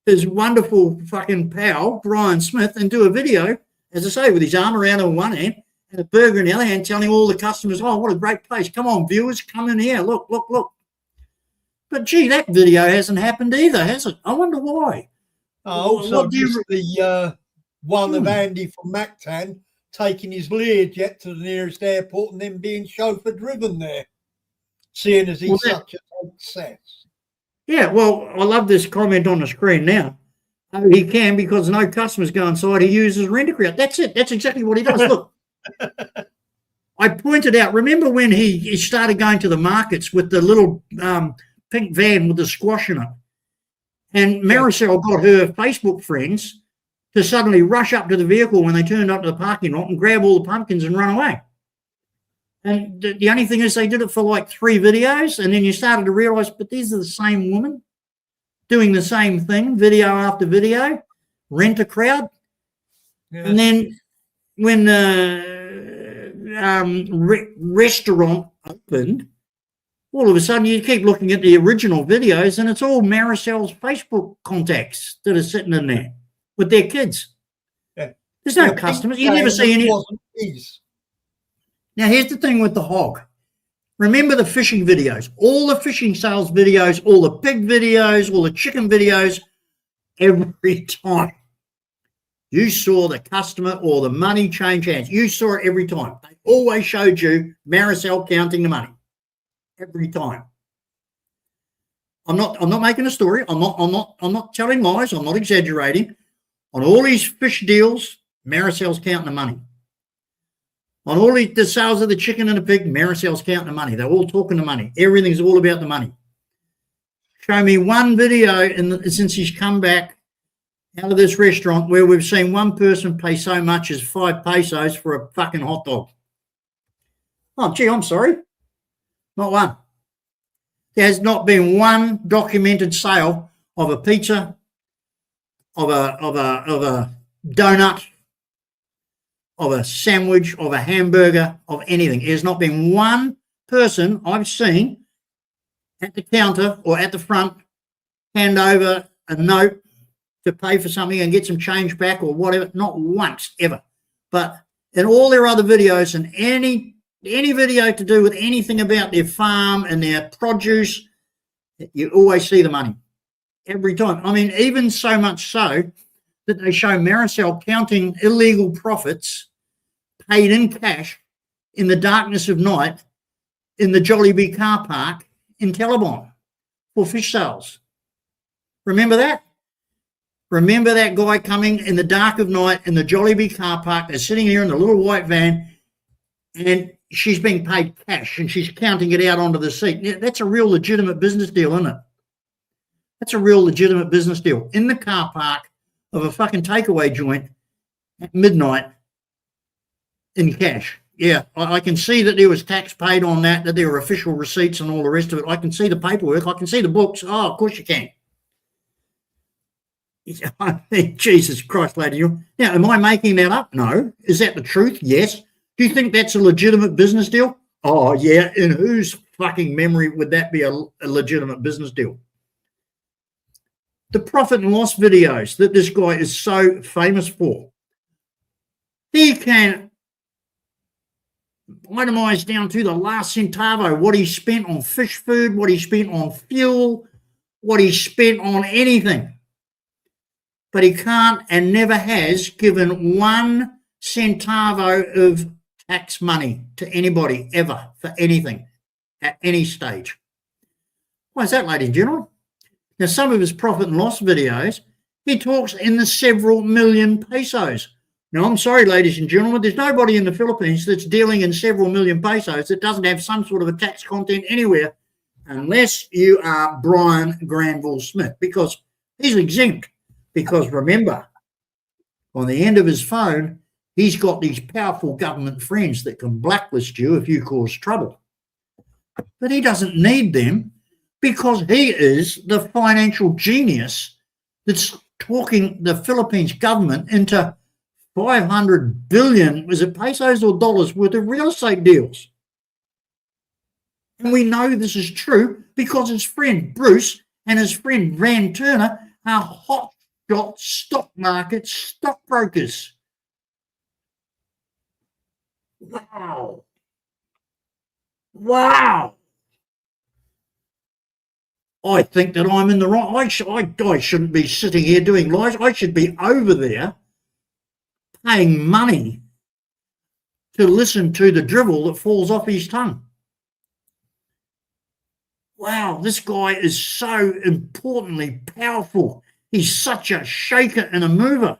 his wonderful fucking pal, Brian Smith, and do a video, as I say, with his arm around on one hand and a burger in the other hand, telling all the customers, oh, what a great place. Come on, viewers, come in here. Look, look, look. But, gee, that video hasn't happened either, has it? I wonder why. Also, the one of Andy from Mactan taking his Learjet to the nearest airport and then being chauffeur driven there, seeing as he's such a success. Yeah, well, I love this comment on the screen now. He can, because no customers go inside, he uses Rent-A-Crowd. That's it. That's exactly what he does. Look, I pointed out, remember when he started going to the markets with the little pink van with the squash in it? And Maricel got her Facebook friends to suddenly rush up to the vehicle when they turned up to the parking lot and grab all the pumpkins and run away. And the only thing is they did it for like 3 videos, and then you started to realise, but these are the same women doing the same thing, video after video, Rent-A-Crowd. Yeah. And then when the restaurant opened, all of a sudden you keep looking at the original videos and it's all Maricel's Facebook contacts that are sitting in there with their kids. Yeah. There's no customers. You never see any. Now, here's the thing with the hog. Remember the fishing videos, all the fishing sales videos, all the pig videos, all the chicken videos, every time you saw the customer or the money change hands. You saw it every time. They always showed you Maricel counting the money. Every time. I'm not making a story. I'm not telling lies. I'm not exaggerating. On all these fish deals, Maricel's counting the money. On all the sales of the chicken and the pig, Maricel's counting the money. They're all talking the money. Everything's all about the money. Show me one video since he's come back out of this restaurant where we've seen one person pay so much as 5 pesos for a fucking hot dog. Oh, gee, I'm sorry. Not one. There has not been one documented sale of a pizza, of a donut, of a sandwich, of a hamburger, of anything. There's not been one person I've seen at the counter or at the front hand over a note to pay for something and get some change back or whatever. Not once, ever. But in all their other videos and any video to do with anything about their farm and their produce, you always see the money. Every time. I mean, even so much so that they show Maricel counting illegal profits paid in cash in the darkness of night in the Jollibee car park in Tallawah for fish sales. Remember that? Remember that guy coming in the dark of night in the Jollibee car park? They're sitting here in the little white van and she's being paid cash and she's counting it out onto the seat. Yeah, that's a real legitimate business deal, isn't it? That's a real legitimate business deal. In the car park of a fucking takeaway joint at midnight in cash. Yeah, I can see that there was tax paid on that there were official receipts and all the rest of it. I can see the paperwork. I can see the books. Oh, of course you can. Jesus Christ, lady. Now, am I making that up? No. Is that the truth? Yes. Do you think that's a legitimate business deal? Oh, yeah. In whose fucking memory would that be a legitimate business deal? The profit and loss videos that this guy is so famous for. He can itemize down to the last centavo what he spent on fish food, what he spent on fuel, what he spent on anything. But he can't and never has given 1 centavo of tax money to anybody ever for anything at any stage. Why is that, ladies and gentlemen? Now, some of his profit and loss videos, he talks in the several million pesos. Now, I'm sorry, ladies and gentlemen, there's nobody in the Philippines that's dealing in several million pesos that doesn't have some sort of a tax content anywhere unless you are Brian Granville Smith, because he's exempt. Because remember, On the end of his phone, he's got these powerful government friends that can blacklist you if you cause trouble. But he doesn't need them because he is the financial genius that's talking the Philippines government into 500 billion, was it pesos or dollars, worth of real estate deals. And we know this is true because his friend Bruce and his friend Rand Turner are hotshot stock market stockbrokers. Wow. Wow. I think that I'm in the wrong. I shouldn't be sitting here doing lies. I should be over there paying money to listen to the drivel that falls off his tongue. Wow, this guy is so importantly powerful. He's such a shaker and a mover.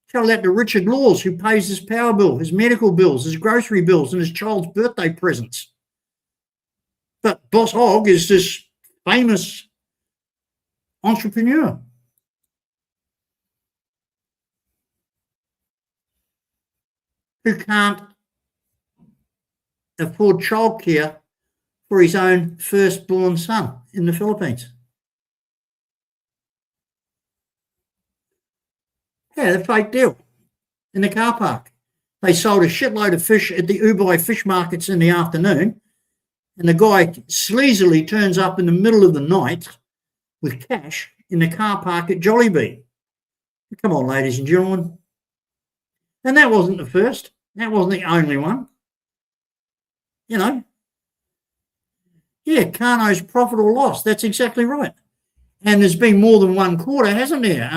Tell that to Richard Laws, who pays his power bill, his medical bills, his grocery bills, and his child's birthday presents. But Boss Hogg is this famous entrepreneur. Who can't afford childcare for his own firstborn son in the Philippines. Yeah, the fake deal in the car park. They sold a shitload of fish at the Ubay fish markets in the afternoon, and the guy sleazily turns up in the middle of the night with cash in the car park at Jollibee. Come on, ladies and gentlemen. And that wasn't the first. That wasn't the only one. You know. Yeah, Kano's profit or loss. That's exactly right. And there's been more than one quarter, hasn't there?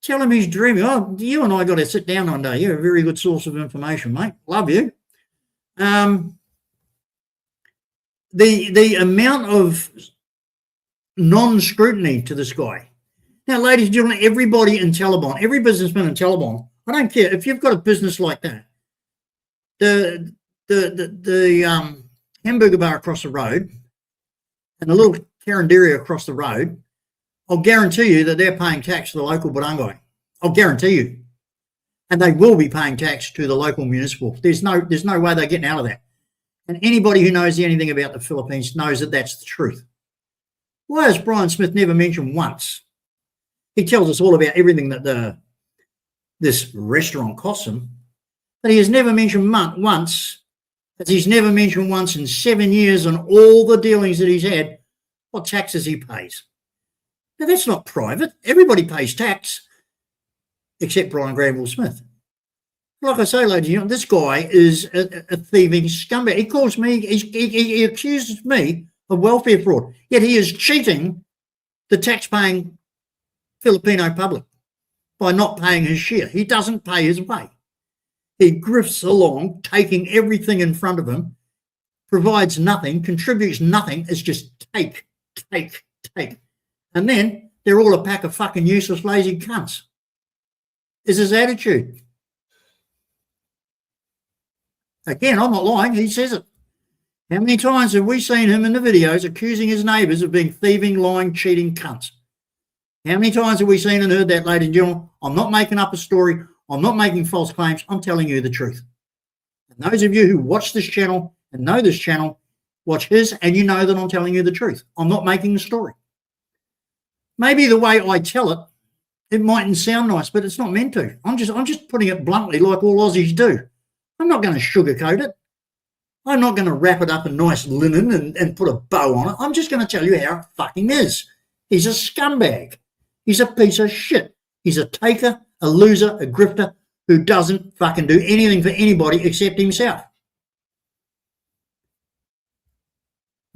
Tell him he's dreaming. Oh, you and I got to sit down one day. You're a very good source of information, mate. Love you. The amount of non-scrutiny to this guy. Now, ladies and gentlemen, everybody in Taliban, every businessman in Taliban, I don't care if you've got a business like that. The hamburger bar across the road and the little carinderia across the road, I'll guarantee you that they're paying tax to the local barangay. I'll guarantee you. And they will be paying tax to the local municipal. There's no way they're getting out of that. And anybody who knows anything about the Philippines knows that that's the truth. Why has Brian Smith never mentioned once? He tells us all about everything that this restaurant costs him, but he has never mentioned once, as he's never mentioned once in 7 years on all the dealings that he's had, what taxes he pays. Now, that's not private. Everybody pays tax, except Brian Granville Smith. Like I say, ladies and gentlemen, this guy is a thieving scumbag. He calls me, he accuses me of welfare fraud, yet he is cheating the tax-paying Filipino public by not paying his share. He doesn't pay his way. He grifts along, taking everything in front of him, provides nothing, contributes nothing. It's just take. And then they're all a pack of fucking useless, lazy cunts. Is his attitude. Again, I'm not lying. He says it. How many times have we seen him in the videos accusing his neighbours of being thieving, lying, cheating cunts? How many times have we seen and heard that, ladies and gentlemen? I'm not making up a story. I'm not making false claims. I'm telling you the truth. And those of you who watch this channel and know this channel, watch his, and you know that I'm telling you the truth. I'm not making a story. Maybe the way I tell it, it mightn't sound nice, but it's not meant to. I'm just putting it bluntly like all Aussies do. I'm not going to sugarcoat it. I'm not going to wrap it up in nice linen and put a bow on it. I'm just going to tell you how it fucking is. He's a scumbag. He's a piece of shit. He's a taker, a loser, a grifter who doesn't fucking do anything for anybody except himself.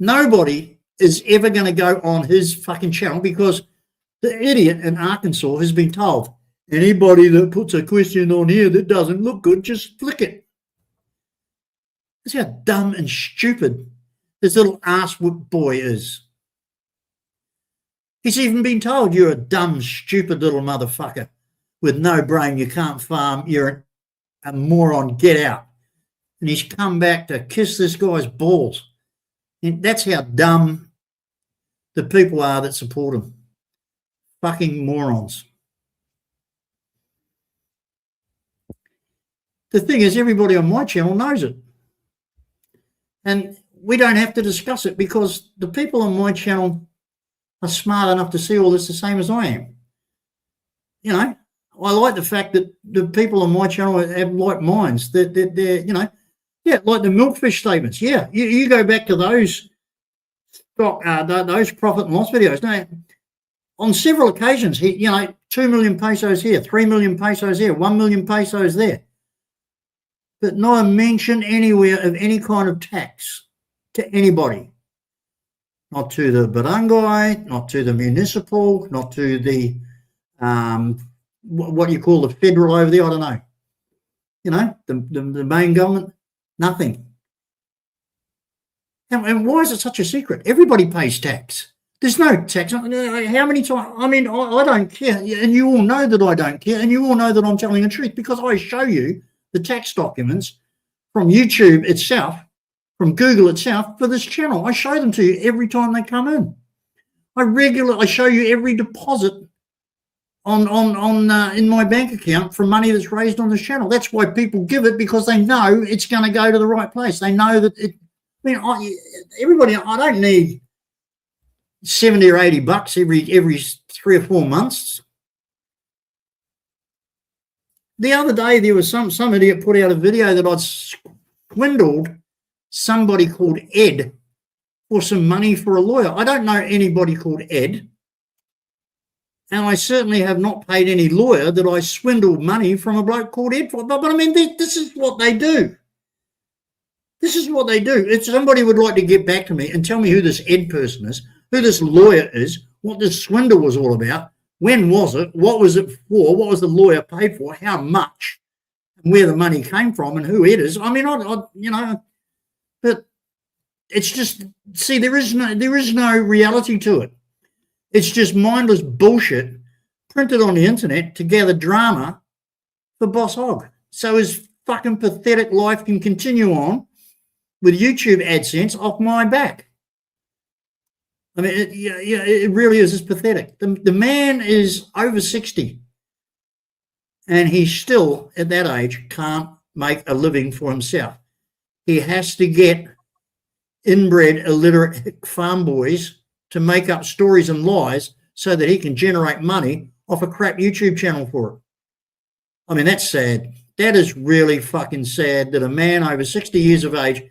Nobody is ever going to go on his fucking channel because the idiot in Arkansas has been told, anybody that puts a question on here that doesn't look good, just flick it. That's how dumb and stupid this little ass-whoop boy is. He's even been told, you're a dumb, stupid little motherfucker with no brain, you can't farm, you're a moron, get out. And he's come back to kiss this guy's balls. And that's how dumb the people are that support him. Fucking morons. the thing is, everybody on my channel knows it. And we don't have to discuss it because the people on my channel are smart enough to see all this the same as I am. You know, I like the fact that the people on my channel have like minds. They're you know, yeah, like the milkfish statements. Yeah, you go back to those those profit and loss videos. No, on several occasions, you know, 2 million pesos here, 3 million pesos here, 1 million pesos there. But not a mention anywhere of any kind of tax to anybody. Not to the barangay, not to the municipal, not to the, what you call the federal over there, I don't know. You know, the main government, nothing. And why is it such a secret? Everybody pays tax. There's no tax. How many times? I mean, I don't care. And you all know that I don't care. And you all know that I'm telling the truth because I show you the tax documents from YouTube itself, from Google itself for this channel. I show them to you every time they come in. I show you every deposit in my bank account from money that's raised on this channel. That's why people give it, because they know it's going to go to the right place. They know that it. I mean, everybody. I don't need 70 or 80 bucks every 3 or 4 months. The other day there was some idiot put out a video that I'd swindled somebody called Ed for some money for a lawyer. I don't know anybody called Ed, and I certainly have not paid any lawyer that I swindled money from a bloke called Ed for. But I mean, this is what they do. This is what they do. If somebody would like to get back to me and tell me who this Ed person is, who this lawyer is, what this swindle was all about, when was it, what was it for, what was the lawyer paid for, how much, and where the money came from, and who it is. I mean, you know, but it's just, see, there is no reality to it. It's just mindless bullshit printed on the internet to gather drama for Boss Hog. So his fucking pathetic life can continue on with YouTube AdSense off my back. I mean, it really is pathetic. The man is over 60 and he still, at that age, can't make a living for himself. He has to get inbred, illiterate farm boys to make up stories and lies so that he can generate money off a crap YouTube channel for it. I mean, that's sad. That is really fucking sad that a man over 60 years of age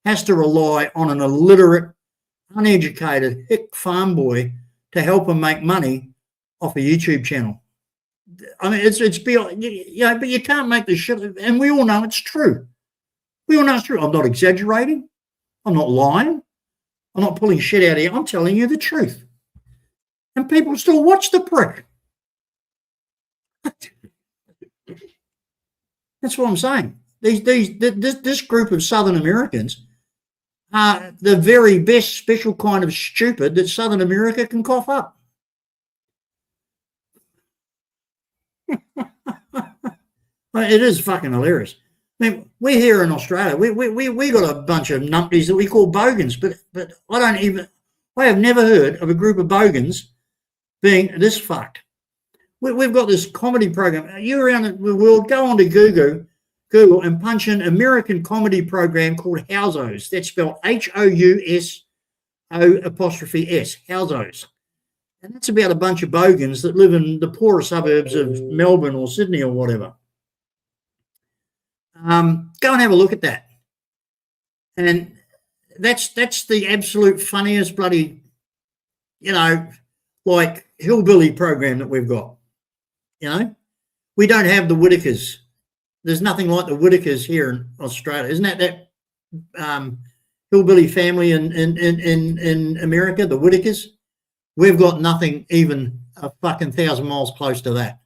has to rely on an illiterate, uneducated hick farm boy to help him make money off a YouTube channel. I mean, it's beyond, you know, but you can't make this shit, and we all know it's true. We all know it's true. I'm not exaggerating. I'm not lying. I'm not pulling shit out of here. I'm telling you the truth. And people still watch the prick. That's what I'm saying. This group of Southern Americans are the very best special kind of stupid that Southern America can cough up. It is fucking hilarious. I mean, we're here in Australia. We got a bunch of numpties that we call bogans, but I have never heard of a group of bogans being this fucked. We've got this comedy program. You around the world, go onto Google and punch in American comedy program called Housos. That's spelled Houso''S, Housos. And that's about a bunch of bogans that live in the poorer suburbs of Melbourne or Sydney or whatever. Go and have a look at that. And that's the absolute funniest bloody, you know, like hillbilly program that we've got. You know, we don't have the Whitakers. There's nothing like the Whitakers here in Australia. Isn't that hillbilly family in America, the Whitakers? We've got nothing even a fucking 1,000 miles close to that.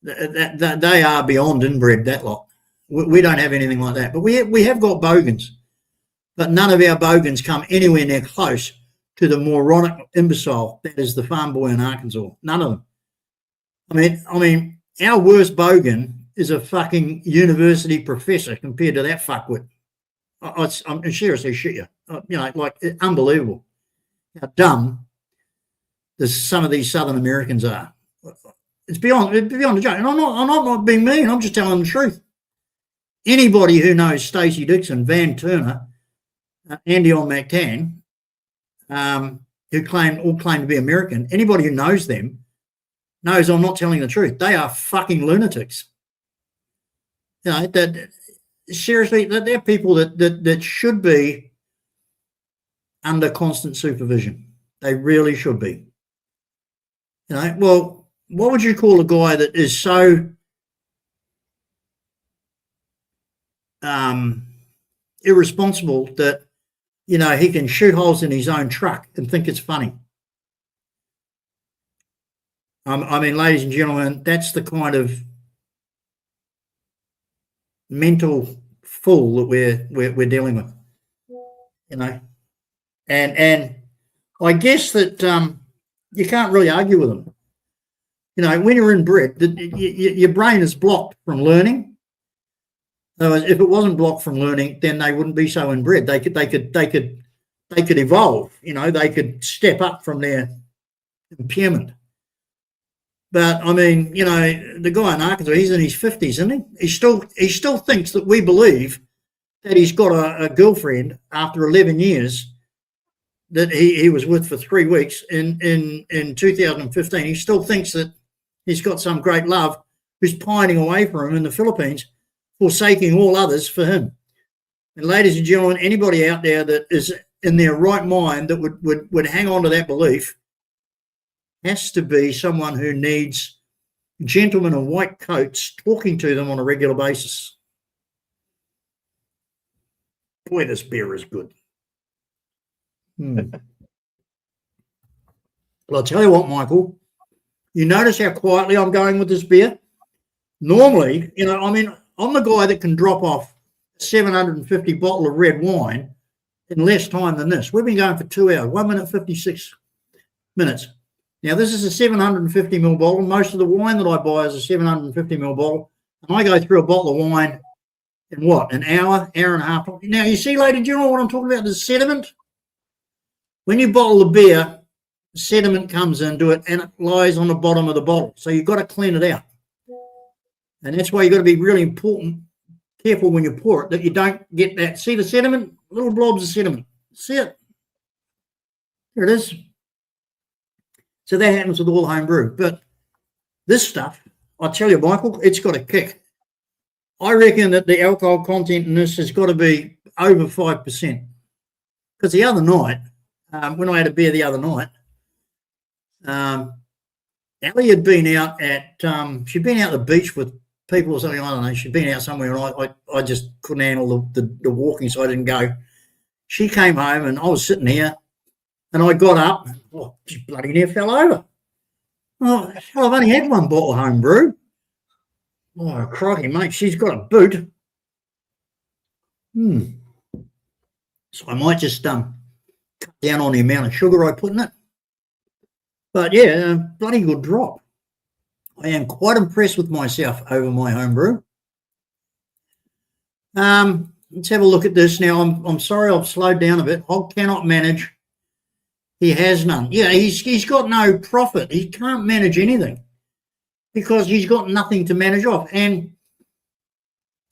They are beyond inbred, that lot. We don't have anything like that. But we have got bogans. But none of our bogans come anywhere near close to the moronic imbecile that is the farm boy in Arkansas. None of them. I mean, our worst bogan is a fucking university professor compared to that fuckwit. I'm seriously shit you. You know, like unbelievable how dumb some of these Southern Americans are. It's beyond a joke. And I'm not being mean. I'm just telling the truth. anybody who knows Stacey Dixon, Van Turner, Andy on McCann, who all claim to be American, anybody who knows them knows I'm not telling the truth. They are fucking lunatics. You know, that seriously, they're people that should be under constant supervision. They really should be. You know, well, what would you call a guy that is so irresponsible that, you know, he can shoot holes in his own truck and think it's funny? I mean, ladies and gentlemen, that's the kind of mental fool that we're dealing with, you know. And I guess that you can't really argue with them. You know, when you're inbred, your brain is blocked from learning. So if it wasn't blocked from learning, then they wouldn't be so inbred. They could evolve. You know, they could step up from their impairment. But I mean, you know, the guy in Arkansas, he's in his 50s, isn't he? He still thinks that we believe that he's got a girlfriend after 11 years that he was with for 3 weeks in 2015. He still thinks that he's got some great love who's pining away for him in the Philippines, forsaking all others for him. And ladies and gentlemen, anybody out there that is in their right mind that would hang on to that belief has to be someone who needs gentlemen in white coats talking to them on a regular basis. Boy, this beer is good. Well, I'll tell you what, Michael, you notice how quietly I'm going with this beer? Normally, you know, I mean, I'm the guy that can drop off a 750 bottle of red wine in less time than this. We've been going for 2 hours, 1 minute 56 minutes. Now, this is a 750 ml bottle. Most of the wine that I buy is a 750 ml bottle. And I go through a bottle of wine in what, an hour and a half? Now, you see, ladies and gentlemen, what I'm talking about is sediment. When you bottle the beer, sediment comes into it and it lies on the bottom of the bottle. So you've got to clean it out. And that's why you've got to be really careful when you pour it, that you don't get that. See the sediment? Little blobs of sediment. See it? There it is. So that happens with all home brew. But this stuff, I tell you, Michael, it's got a kick. I reckon that the alcohol content in this has got to be over 5%. Because the other night, when I had a beer the other night, Ellie had been out at, she'd been out at the beach with people or something, I don't know. She'd been out somewhere and I just couldn't handle the walking, so I didn't go. She came home and I was sitting here and I got up. Oh, she bloody near fell over. Oh, hell, I've only had one bottle of home brew. Oh, crikey, mate, she's got a boot. So I might just cut down on the amount of sugar I put in it. But yeah, bloody good drop. I am quite impressed with myself over my home brew. Let's have a look at this now. I'm sorry I've slowed down a bit. Hog cannot manage. He has none. Yeah, he's got no profit. He can't manage anything because he's got nothing to manage off. And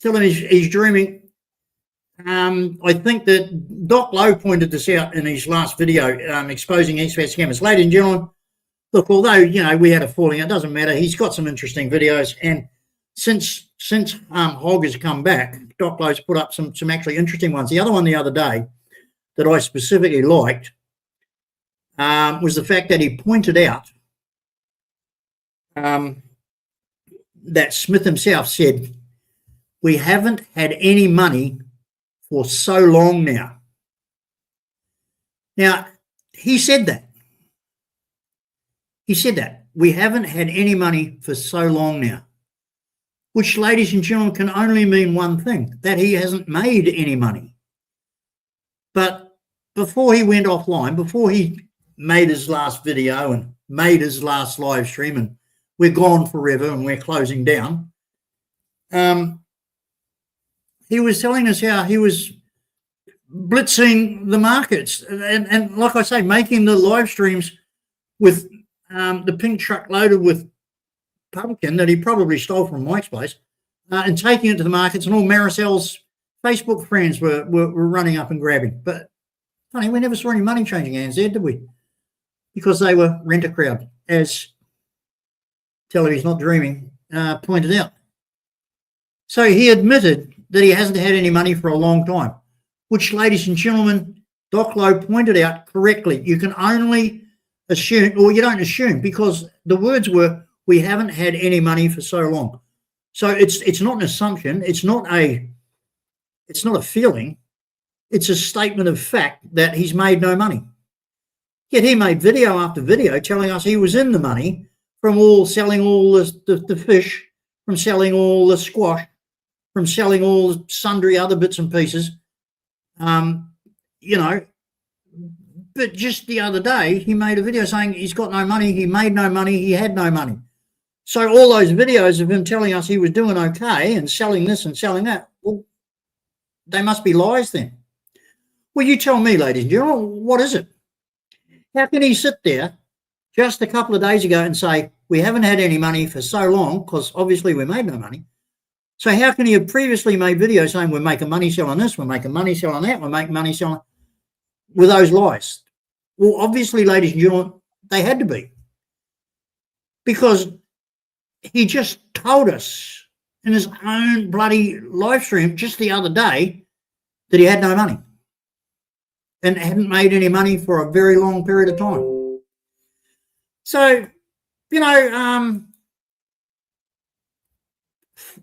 tell him he's dreaming. I think that Doc Lowe pointed this out in his last video, exposing expat scammers. Ladies and gentlemen, look, although, you know, we had a falling out, it doesn't matter. He's got some interesting videos. And since Hog has come back, Doc Lowe's put up some actually interesting ones. The other one the other day that I specifically liked was the fact that he pointed out that Smith himself said, we haven't had any money for so long now. Now, he said that. He said that. We haven't had any money for so long now, which, ladies and gentlemen, can only mean one thing, that he hasn't made any money. But before he went offline, before he made his last video and made his last live stream and we're gone forever and we're closing down, he was telling us how he was blitzing the markets and like I say, making the live streams with the pink truck loaded with pumpkin that he probably stole from Mike's place, and taking it to the markets, and all Maricel's Facebook friends were running up and grabbing. But funny, we never saw any money changing hands there, did we? Because they were rent-a-crowd, as Television Not Dreaming pointed out. So he admitted that he hasn't had any money for a long time, which, ladies and gentlemen, Doc Lowe pointed out correctly. You can only assume, or you don't assume, because the words were, we haven't had any money for so long. So it's not an assumption. It's not a feeling. It's a statement of fact that he's made no money. Yet he made video after video telling us he was in the money from selling all the fish, from selling all the squash, from selling all the sundry other bits and pieces. But just the other day, he made a video saying he's got no money, he made no money, he had no money. So all those videos of him telling us he was doing okay and selling this and selling that, well, they must be lies then. Well, you tell me, ladies and gentlemen, what is it? How can he sit there just a couple of days ago and say, we haven't had any money for so long, because obviously we made no money. So how can he have previously made videos saying we're making money selling this, we're making money selling that, we're making money selling, with those lies? Well, obviously, ladies and gentlemen, they had to be. Because he just told us in his own bloody live stream just the other day that he had no money and hadn't made any money for a very long period of time. So,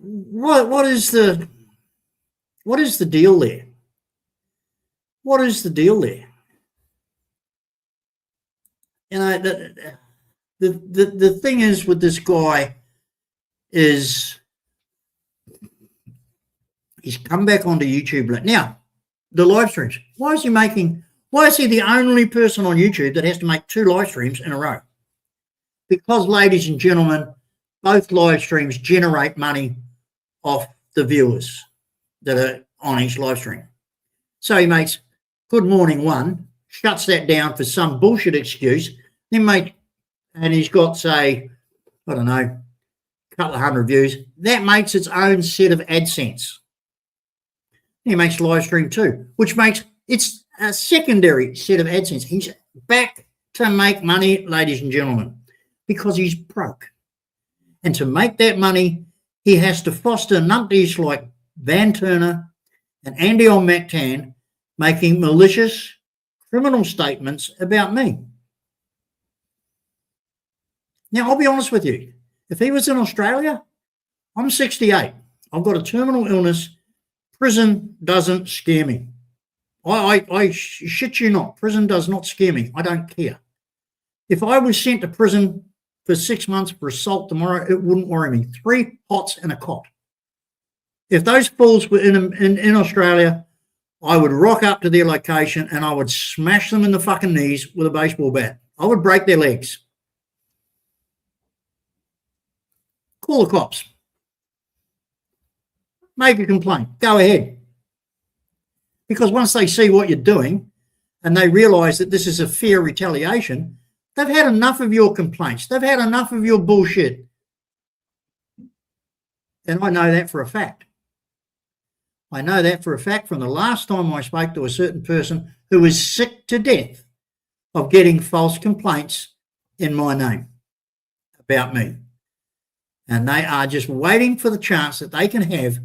what is the deal there? What is the deal there? The thing is with this guy is he's come back onto YouTube now. The live streams. Why is he the only person on YouTube that has to make 2 live streams in a row? Because, ladies and gentlemen, both live streams generate money off the viewers that are on each live stream. So he makes Good Morning 1, shuts that down for some bullshit excuse, and he's got, say, I don't know, a couple of hundred views. That makes its own set of AdSense. He makes live stream 2, which makes it's a secondary set of AdSense. He's back to make money, ladies and gentlemen, because he's broke. And to make that money, he has to foster numpties like Van Turner and Andy on MacTan making malicious criminal statements about me. Now, I'll be honest with you. If he was in Australia, I'm 68. I've got a terminal illness. Prison doesn't scare me. I shit you not. Prison does not scare me. I don't care. If I was sent to prison for 6 months for assault tomorrow, it wouldn't worry me. 3 pots and a cot. If those fools were in Australia, I would rock up to their location and I would smash them in the fucking knees with a baseball bat. I would break their legs. Call the cops. Make a complaint. Go ahead. Because once they see what you're doing and they realise that this is a fair retaliation, they've had enough of your complaints. They've had enough of your bullshit. And I know that for a fact. I know that for a fact from the last time I spoke to a certain person who was sick to death of getting false complaints in my name about me. And they are just waiting for the chance that they can have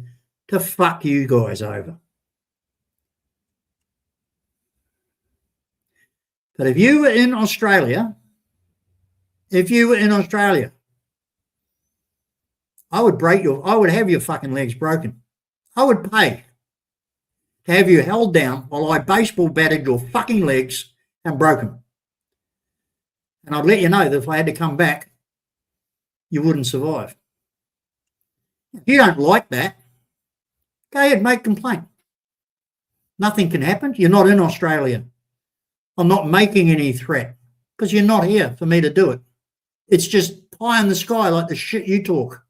to fuck you guys over. But if you were in Australia, I would have your fucking legs broken. I would pay to have you held down while I baseball batted your fucking legs and broke them. And I'd let you know that if I had to come back, you wouldn't survive. If you don't like that, go ahead, make complaint. Nothing can happen. You're not in Australia. I'm not making any threat because you're not here for me to do it. It's just pie in the sky like the shit you talk.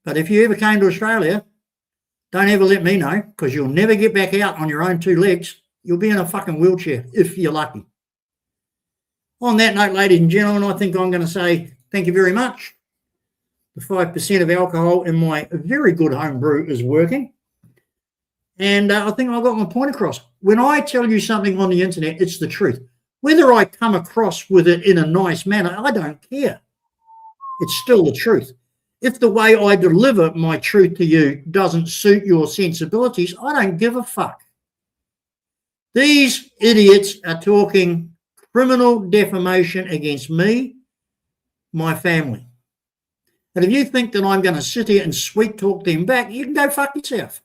But if you ever came to Australia, don't ever let me know because you'll never get back out on your own 2 legs. You'll be in a fucking wheelchair if you're lucky. On that note, ladies and gentlemen, I think I'm going to say thank you very much. The 5% of alcohol in my very good home brew is working. And I think I got my point across. When I tell you something on the internet, it's the truth. Whether I come across with it in a nice manner, I don't care. It's still the truth. If the way I deliver my truth to you doesn't suit your sensibilities, I don't give a fuck. These idiots are talking criminal defamation against me, my family. And if you think that I'm going to sit here and sweet talk them back, you can go fuck yourself.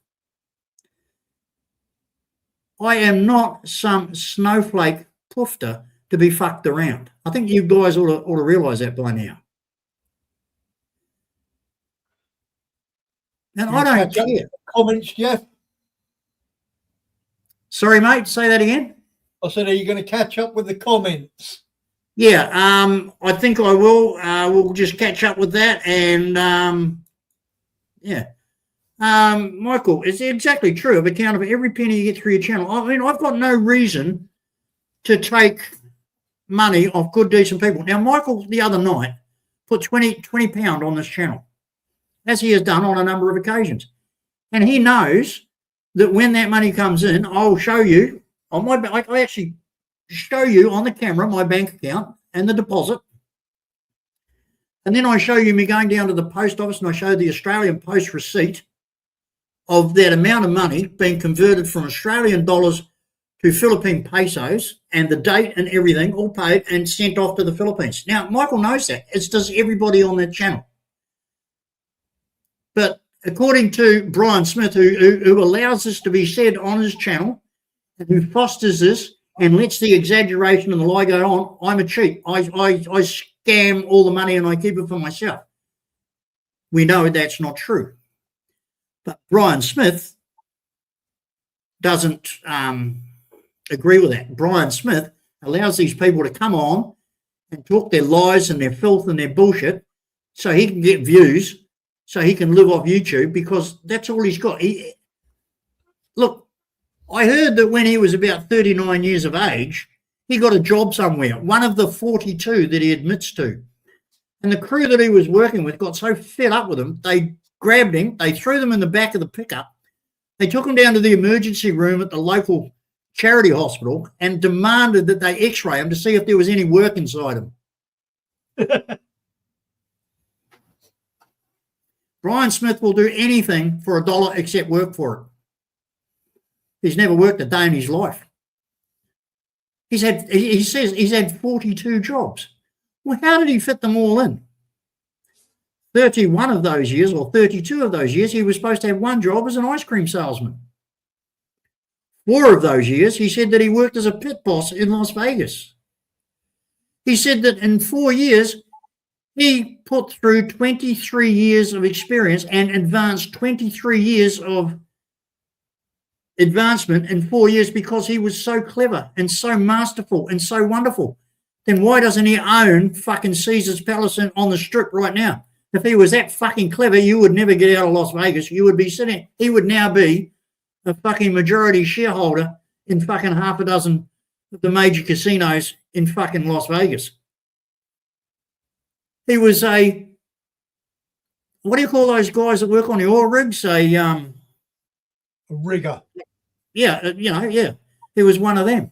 I am not some snowflake poofter to be fucked around. I think you guys ought to realise that by now. And I don't care. Comments, Jeff? Sorry, mate, say that again. I said, are you going to catch up with the comments? Yeah, I think I will. We'll just catch up with that. And, yeah. Michael, it's exactly true. I've accounted for every penny you get through your channel. I mean, I've got no reason to take money off good, decent people. Now, Michael, the other night, put £20 on this channel, as he has done on a number of occasions. And he knows that when that money comes in, I'll show you on my, I actually show you on the camera my bank account and the deposit. And then I show you me going down to the post office and I show the Australian Post receipt of that amount of money being converted from Australian dollars to Philippine pesos and the date and everything all paid and sent off to the Philippines. Now, Michael knows that, as does everybody on that channel. But according to Brian Smith, who allows this to be said on his channel and who fosters this and lets the exaggeration and the lie go on, I'm a cheat. I scam all the money and I keep it for myself. We know that's not true. But Brian Smith doesn't agree with that. Brian Smith allows these people to come on and talk their lies and their filth and their bullshit so he can get views, so he can live off YouTube, because that's all he's got. Look, I heard that when he was about 39 years of age, he got a job somewhere, one of the 42 that he admits to. And the crew that he was working with got so fed up with him, they grabbed him, they threw them in the back of the pickup, they took him down to the emergency room at the local charity hospital and demanded that they x-ray him to see if there was any work inside him. Brian Smith will do anything for $1 except work for it. He's never worked a day in his life. He says he's had 42 jobs. Well, how did he fit them all in? 31 of those years, or 32 of those years, he was supposed to have one job as an ice cream salesman. 4 of those years, he said that he worked as a pit boss in Las Vegas. He said that in 4 years, he put through 23 years of experience and advanced 23 years of advancement in 4 years because he was so clever and so masterful and so wonderful. Then why doesn't he own fucking Caesar's Palace on the Strip right now? If he was that fucking clever, you would never get out of Las Vegas. You would be sitting, he would now be a fucking majority shareholder in fucking half a dozen of the major casinos in fucking Las Vegas. He was a, what do you call those guys that work on the oil rigs? A rigger. Yeah, yeah. He was one of them.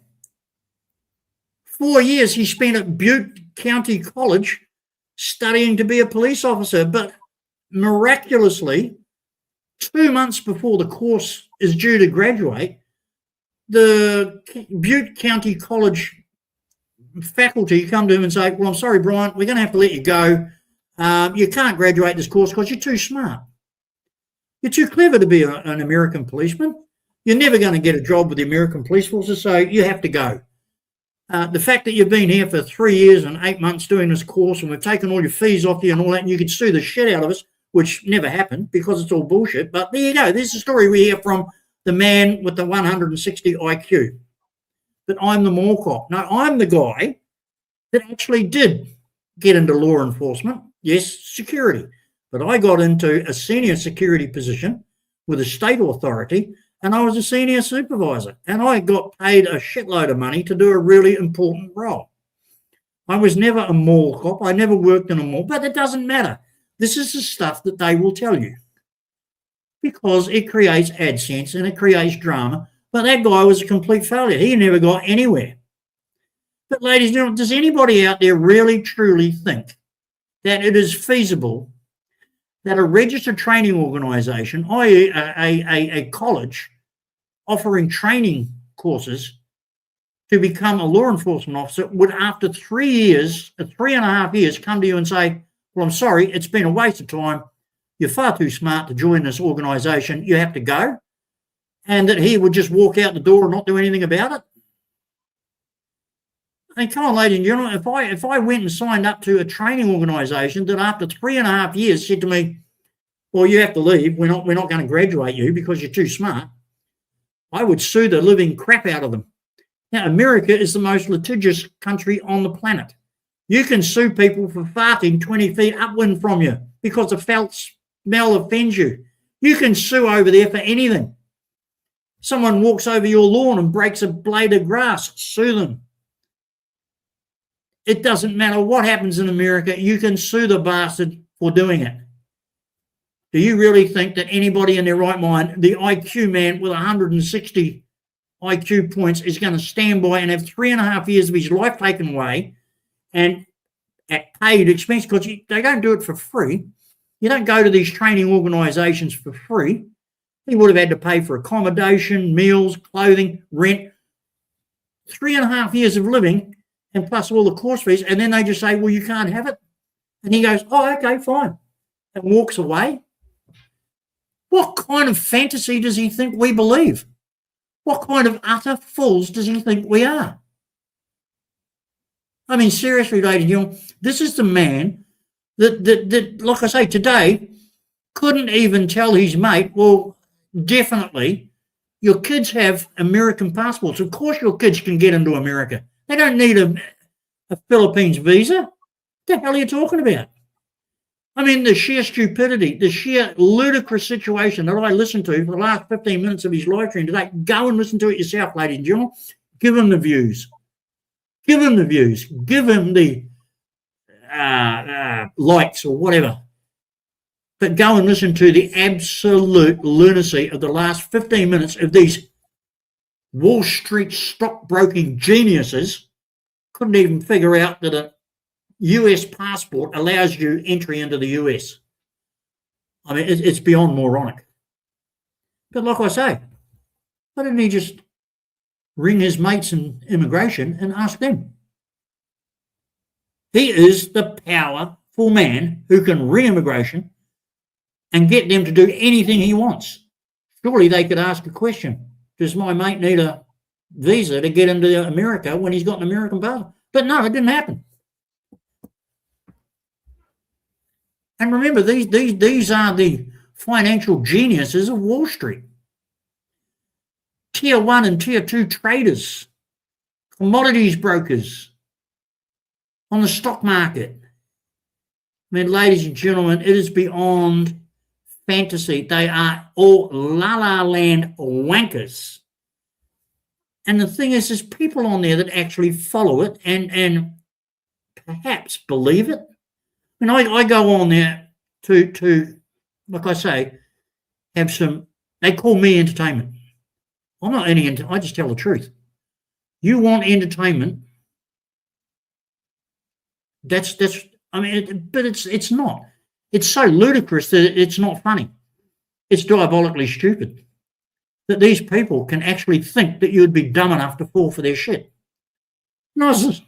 4 years he spent at Butte County College studying to be a police officer, but miraculously, 2 months before the course is due to graduate, the Butte County College faculty come to him and say, well, I'm sorry, Brian, we're going to have to let you go. You can't graduate this course because you're too smart. You're too clever to be an American policeman. You're never going to get a job with the American police forces, so you have to go. The fact that you've been here for 3 years and 8 months doing this course and we've taken all your fees off you and all that, and you could sue the shit out of us, which never happened because it's all bullshit. But there you go. There's the story we hear from the man with the 160 IQ. But I'm the mall cop. No, I'm the guy that actually did get into law enforcement. Yes, security. But I got into a senior security position with a state authority, and I was a senior supervisor, and I got paid a shitload of money to do a really important role. I was never a mall cop. I never worked in a mall, but it doesn't matter. This is the stuff that they will tell you because it creates AdSense and it creates drama. But that guy was a complete failure. He never got anywhere. But ladies and gentlemen, does anybody out there really truly think that it is feasible that a registered training organisation, i.e. a college, offering training courses to become a law enforcement officer would, after 3 years, 3.5 years, come to you and say, well, I'm sorry, it's been a waste of time. You're far too smart to join this organisation. You have to go. And that he would just walk out the door and not do anything about it? I mean, come on, ladies and gentlemen, if I went and signed up to a training organisation that after 3.5 years said to me, well, you have to leave, we're not going to graduate you because you're too smart, I would sue the living crap out of them. Now, America is the most litigious country on the planet. You can sue people for farting 20 feet upwind from you because the foul smell offends you. You can sue over there for anything. Someone walks over your lawn and breaks a blade of grass, sue them. It doesn't matter what happens in America, you can sue the bastard for doing it. Do you really think that anybody in their right mind, the IQ man with 160 IQ points, is going to stand by and have 3.5 years of his life taken away and at paid expense? Because they don't do it for free. You don't go to these training organisations for free. He would have had to pay for accommodation, meals, clothing, rent, 3.5 years of living, and plus all the course fees. And then they just say, well, you can't have it. And he goes, oh, okay, fine, and walks away. What kind of fantasy does he think we believe? What kind of utter fools does he think we are? I mean, seriously, ladies and gentlemen, this is the man that, like I say, today couldn't even tell his mate, well, definitely, your kids have American passports. Of course your kids can get into America. They don't need a Philippines visa. What the hell are you talking about? I mean, the sheer stupidity, the sheer ludicrous situation that I listened to for the last 15 minutes of his live stream today. Go and listen to it yourself, ladies and gentlemen. Give him the views. Give him the views. Give him the likes or whatever. But go and listen to the absolute lunacy of the last 15 minutes of these Wall Street stockbroking geniuses. Couldn't even figure out that a US passport allows you entry into the US. I mean, it's beyond moronic. But like I say, why didn't he just ring his mates in immigration and ask them? He is the powerful man who can ring immigration and get them to do anything he wants. Surely they could ask a question. Does my mate need a visa to get into America when he's got an American passport? But no, it didn't happen. And remember, these are the financial geniuses of Wall Street. Tier 1 and Tier 2 traders, commodities brokers on the stock market. I mean, ladies and gentlemen, it is beyond fantasy. They are all la-la land wankers. And the thing is, there's people on there that actually follow it and perhaps believe it. I mean, I go on there to, like I say, have some, they call me entertainment. I'm not any, I just tell the truth. You want entertainment, that's I mean, but it's not. It's so ludicrous that it's not funny. It's diabolically stupid that these people can actually think that you'd be dumb enough to fall for their shit. And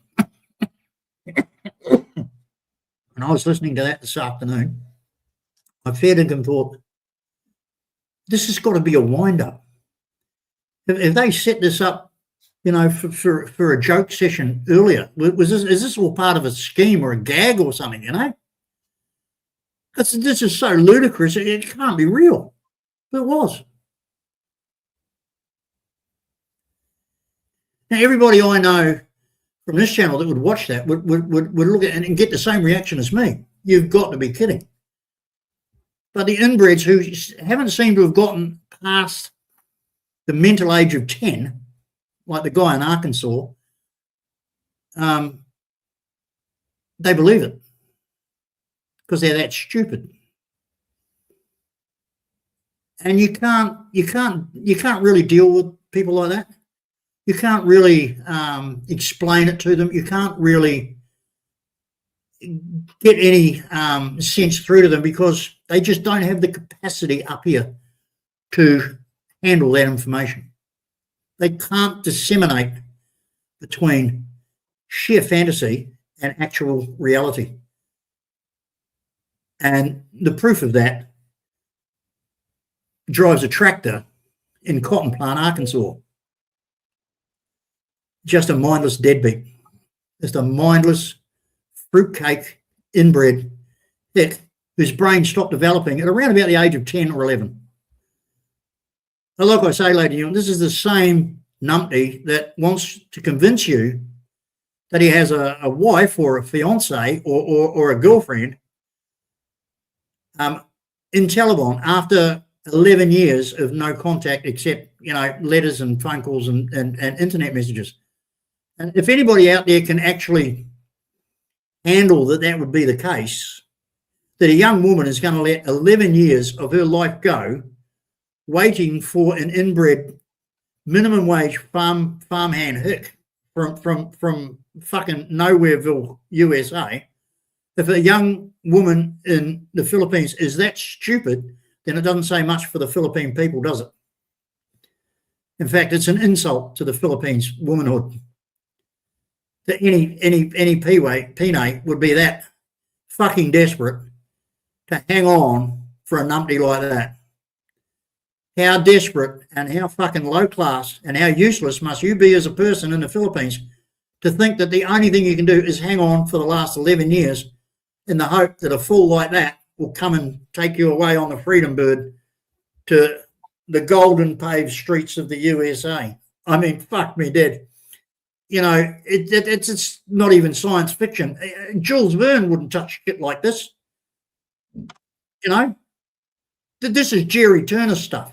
I was listening to that this afternoon. I fair dinkum thought, this has got to be a wind-up. If they set this up, you know, for a joke session earlier, is this all part of a scheme or a gag or something, you know? This is so ludicrous, it can't be real. But it was. Now, everybody I know from this channel that would watch that would look at it and get the same reaction as me. You've got to be kidding. But the inbreds who haven't seemed to have gotten past the mental age of 10, like the guy in Arkansas, they believe it. because they're that stupid. And you can't really deal with people like that. You can't really explain it to them. You can't really get any sense through to them because they just don't have the capacity up here to handle that information. They can't disseminate between sheer fantasy and actual reality. And the proof of that drives a tractor in Cotton Plant, Arkansas. Just a mindless deadbeat. Just a mindless fruitcake inbred hick whose brain stopped developing at around about the age of 10 or 11. But like I say, ladies and gentlemen, this is the same numpty that wants to convince you that he has a wife or a fiance or a girlfriend in Taliban after 11 years of no contact except, letters and phone calls and internet messages. And if anybody out there can actually handle that would be the case, that a young woman is going to let 11 years of her life go waiting for an inbred minimum wage farmhand hick from fucking Nowhereville, USA. If a young woman in the Philippines is that stupid, then it doesn't say much for the Philippine people, does it? In fact, it's an insult to the Philippines womanhood that any Pine would be that fucking desperate to hang on for a numpty like that. How desperate and how fucking low class and how useless must you be as a person in the Philippines to think that the only thing you can do is hang on for the last 11 years in the hope that a fool like that will come and take you away on the Freedom Bird to the golden paved streets of the USA. I mean, fuck me dead. It's not even science fiction. Jules Verne wouldn't touch shit like this. This is Jerry Turner stuff.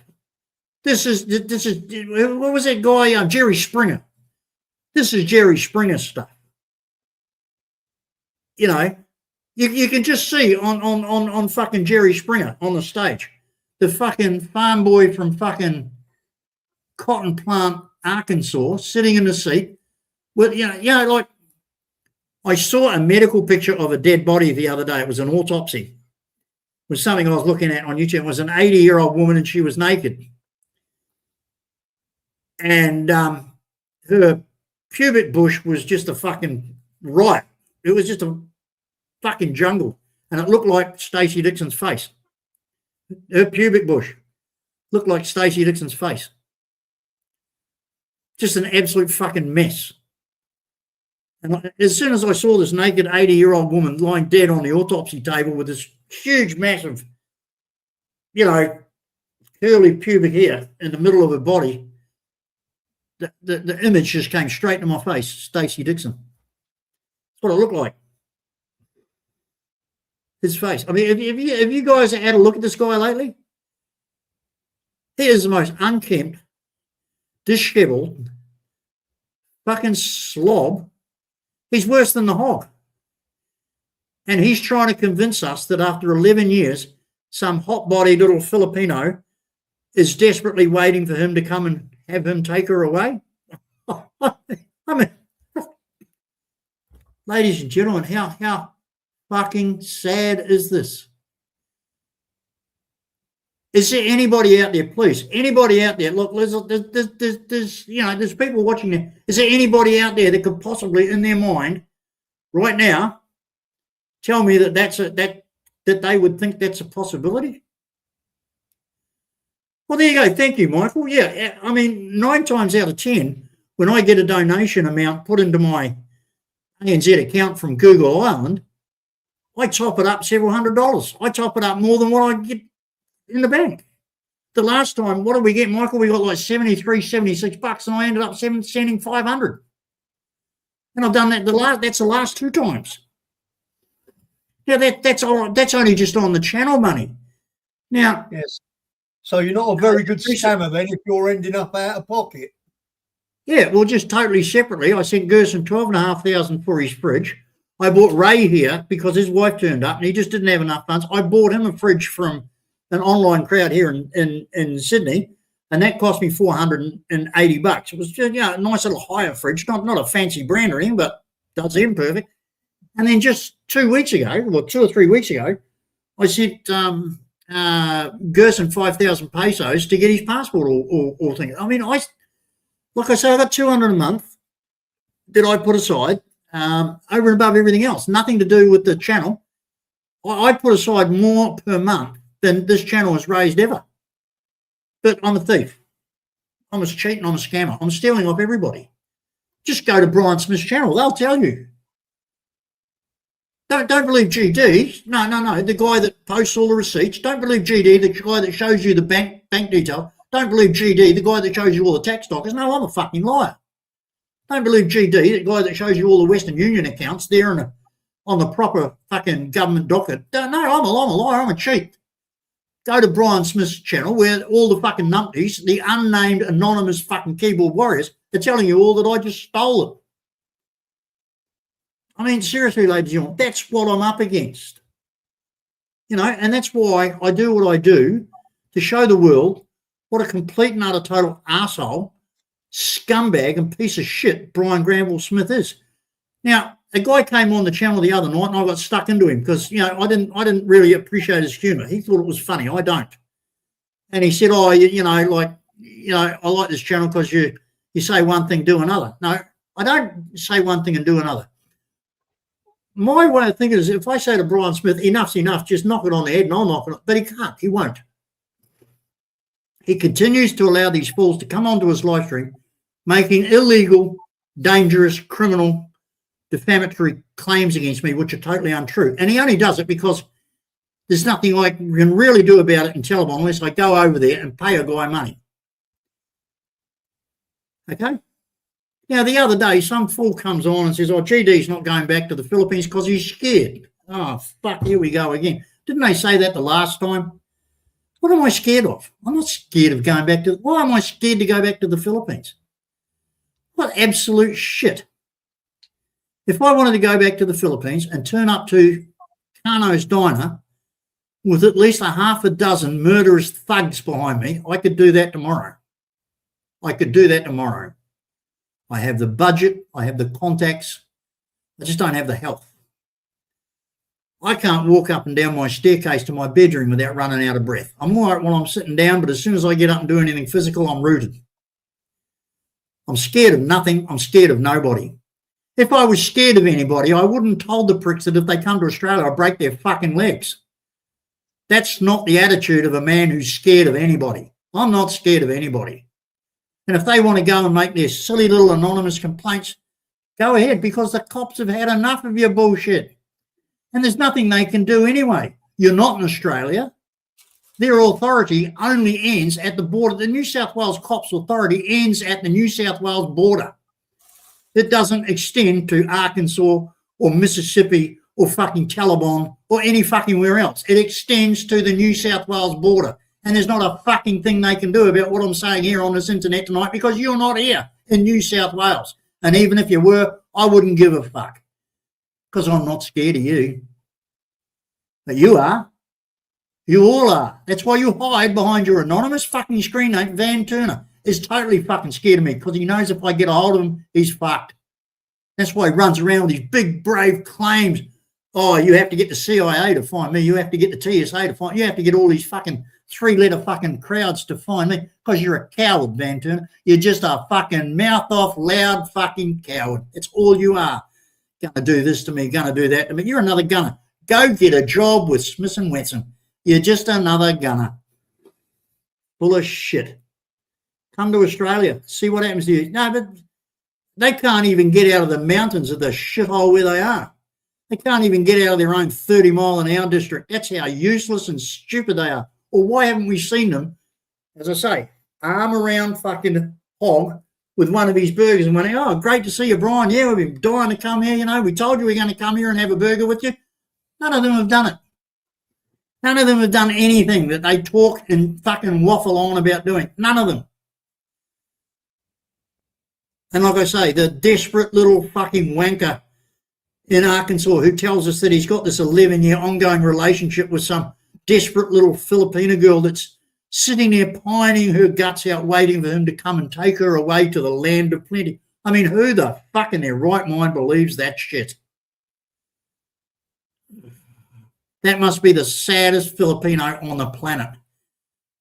This is what was that guy? Jerry Springer. This is Jerry Springer stuff. You can just see on fucking Jerry Springer on the stage, the fucking farm boy from fucking Cotton Plant, Arkansas, sitting in the seat with, like I saw a medical picture of a dead body the other day. It was an autopsy. It was something I was looking at on YouTube. It was an 80-year-old woman and she was naked. And her pubic bush was just a fucking riot. It was just a fucking jungle. And it looked like Stacey Dixon's face. Her pubic bush looked like Stacey Dixon's face. Just an absolute fucking mess. And as soon as I saw this naked 80-year-old woman lying dead on the autopsy table with this huge, massive, curly pubic hair in the middle of her body, the image just came straight to my face, Stacey Dixon. That's what it looked like. His face. I mean, have you guys had a look at this guy lately? He is the most unkempt, disheveled, fucking slob. He's worse than the hog. And he's trying to convince us that after 11 years, some hot-bodied little Filipino is desperately waiting for him to come and have him take her away. I mean, ladies and gentlemen, how fucking sad is this? Is there anybody out there, please? Anybody out there? Look, there's people watching there. Is there anybody out there that could possibly, in their mind, right now, tell me that that they would think that's a possibility? Well, there you go. Thank you, Michael. Yeah, I mean, 9 times out of 10, when I get a donation amount put into my ANZ account from Google Island, I top it up several $100s. I top it up more than what I get in the bank. The last time, what did we get, Michael? We got like 73, 76 bucks, and I ended up sending 500. And I've done that that's the last 2 times. Now that's only just on the channel money. Now, yes. So you're not a very good scammer then if you're ending up out of pocket. Yeah, well, just totally separately, I sent Gerson $12,500 for his fridge. I bought Ray here because his wife turned up and he just didn't have enough funds. I bought him a fridge from an online crowd here in Sydney, and that cost me $480. It was just, a nice little higher fridge, not a fancy brand or anything, but does him perfect. And then just 2 weeks ago, well, 2 or 3 weeks ago, I sent Gerson 5,000 pesos to get his passport all things. I mean, like I say, I got 200 a month that I put aside over and above everything else. Nothing to do with the channel. I put aside more per month than this channel has raised ever. But I'm a thief. I'm a cheat and I'm a scammer. I'm stealing off everybody. Just go to Brian Smith's channel. They'll tell you. Don't believe GD. No. The guy that posts all the receipts. Don't believe GD, the guy that shows you the bank detail. Don't believe GD, the guy that shows you all the tax dockers. No, I'm a fucking liar. Don't believe GD, the guy that shows you all the Western Union accounts there on the proper fucking government docket. No, I'm a liar. I'm a cheat. Go to Brian Smith's channel where all the fucking numpties, the unnamed anonymous fucking keyboard warriors, are telling you all that I just stole it. I mean, seriously, ladies and gentlemen, that's what I'm up against. And that's why I do what I do, to show the world what a complete and utter total arsehole, scumbag and piece of shit Brian Granville Smith is. Now, a guy came on the channel the other night and I got stuck into him because, I didn't really appreciate his humour. He thought it was funny. I don't. And he said, I like this channel because you say one thing, do another. No, I don't say one thing and do another. My way of thinking is if I say to Brian Smith, enough's enough, just knock it on the head and I'll knock it on. But he can't. He won't. He continues to allow these fools to come onto his live stream, making illegal, dangerous, criminal, defamatory claims against me, which are totally untrue. And he only does it because there's nothing I can really do about it in Telebon unless I go over there and pay a guy money. Okay? Now, the other day, some fool comes on and says, GD's not going back to the Philippines because he's scared. Oh, fuck, here we go again. Didn't they say that the last time? What am I scared of? I'm not scared of going back to... Why am I scared to go back to the Philippines? What absolute shit. If I wanted to go back to the Philippines and turn up to Carno's Diner with at least a half a dozen murderous thugs behind me, I could do that tomorrow. I have the budget. I have the contacts. I just don't have the health. I can't walk up and down my staircase to my bedroom without running out of breath. I'm all right while I'm sitting down, but as soon as I get up and do anything physical, I'm rooted. I'm scared of nothing. I'm scared of nobody. If I was scared of anybody, I wouldn't have told the pricks that if they come to Australia, I'll break their fucking legs. That's not the attitude of a man who's scared of anybody. I'm not scared of anybody. And if they want to go and make their silly little anonymous complaints, go ahead, because the cops have had enough of your bullshit. And there's nothing they can do anyway. You're not in Australia. Their authority only ends at the border. The New South Wales Cops Authority ends at the New South Wales border. It doesn't extend to Arkansas or Mississippi or fucking Telebon or any fucking where else. It extends to the New South Wales border. And there's not a fucking thing they can do about what I'm saying here on this internet tonight because you're not here in New South Wales. And even if you were, I wouldn't give a fuck because I'm not scared of you. But you are. You all are. That's why you hide behind your anonymous fucking screen name. Van Turner is totally fucking scared of me because he knows if I get a hold of him, he's fucked. That's why he runs around with these big, brave claims. Oh, you have to get the CIA to find me. You have to get the TSA to find me. You have to get all these fucking three-letter fucking crowds to find me because you're a coward, Van Turner. You're just a fucking mouth-off, loud fucking coward. That's all you are. Gonna do this to me, gonna do that to me. You're another gunner. Go get a job with Smith & Wesson. You're just another gunner. Full of shit. Come to Australia. See what happens to you. No, but they can't even get out of the mountains of the shithole where they are. They can't even get out of their own 30-mile-an-hour district. That's how useless and stupid they are. Or why haven't we seen them, as I say, arm around fucking Hogg with one of his burgers and went, oh, great to see you, Brian. Yeah, we've been dying to come here. We told you we're going to come here and have a burger with you. None of them have done it. None of them have done anything that they talk and fucking waffle on about doing. None of them. And like I say, the desperate little fucking wanker in Arkansas who tells us that he's got this 11-year ongoing relationship with some desperate little Filipina girl that's sitting there pining her guts out waiting for him to come and take her away to the land of plenty. I mean, who the fuck in their right mind believes that shit? That must be the saddest Filipino on the planet.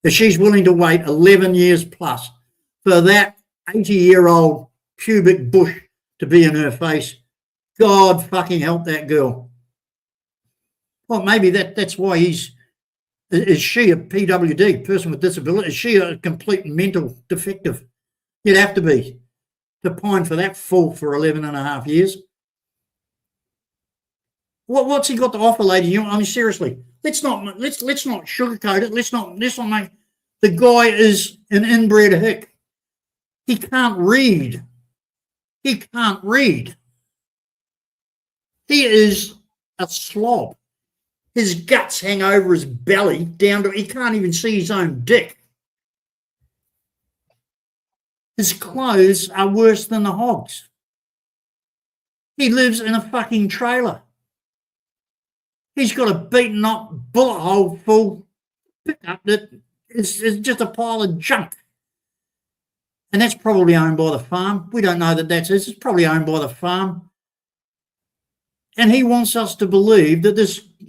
If she's willing to wait 11 years plus for that 80-year-old pubic bush to be in her face, God fucking help that girl. Well, maybe that's why is she a PWD, person with disability? Is she a complete mental defective? You'd have to be to pine for that fool for 11 and a half years. What's he got to offer, lady? I mean, seriously, let's not sugarcoat it. Let's not make the guy is an inbred hick. He can't read. He can't read. He is a slob. His guts hang over his belly down to he can't even see his own dick. His clothes are worse than the hogs. He lives in a fucking trailer. He's got a beaten up bullet hole full pickup that is just a pile of junk. And that's probably owned by the farm. We don't know that that's his. It's probably owned by the farm. And he wants us to believe that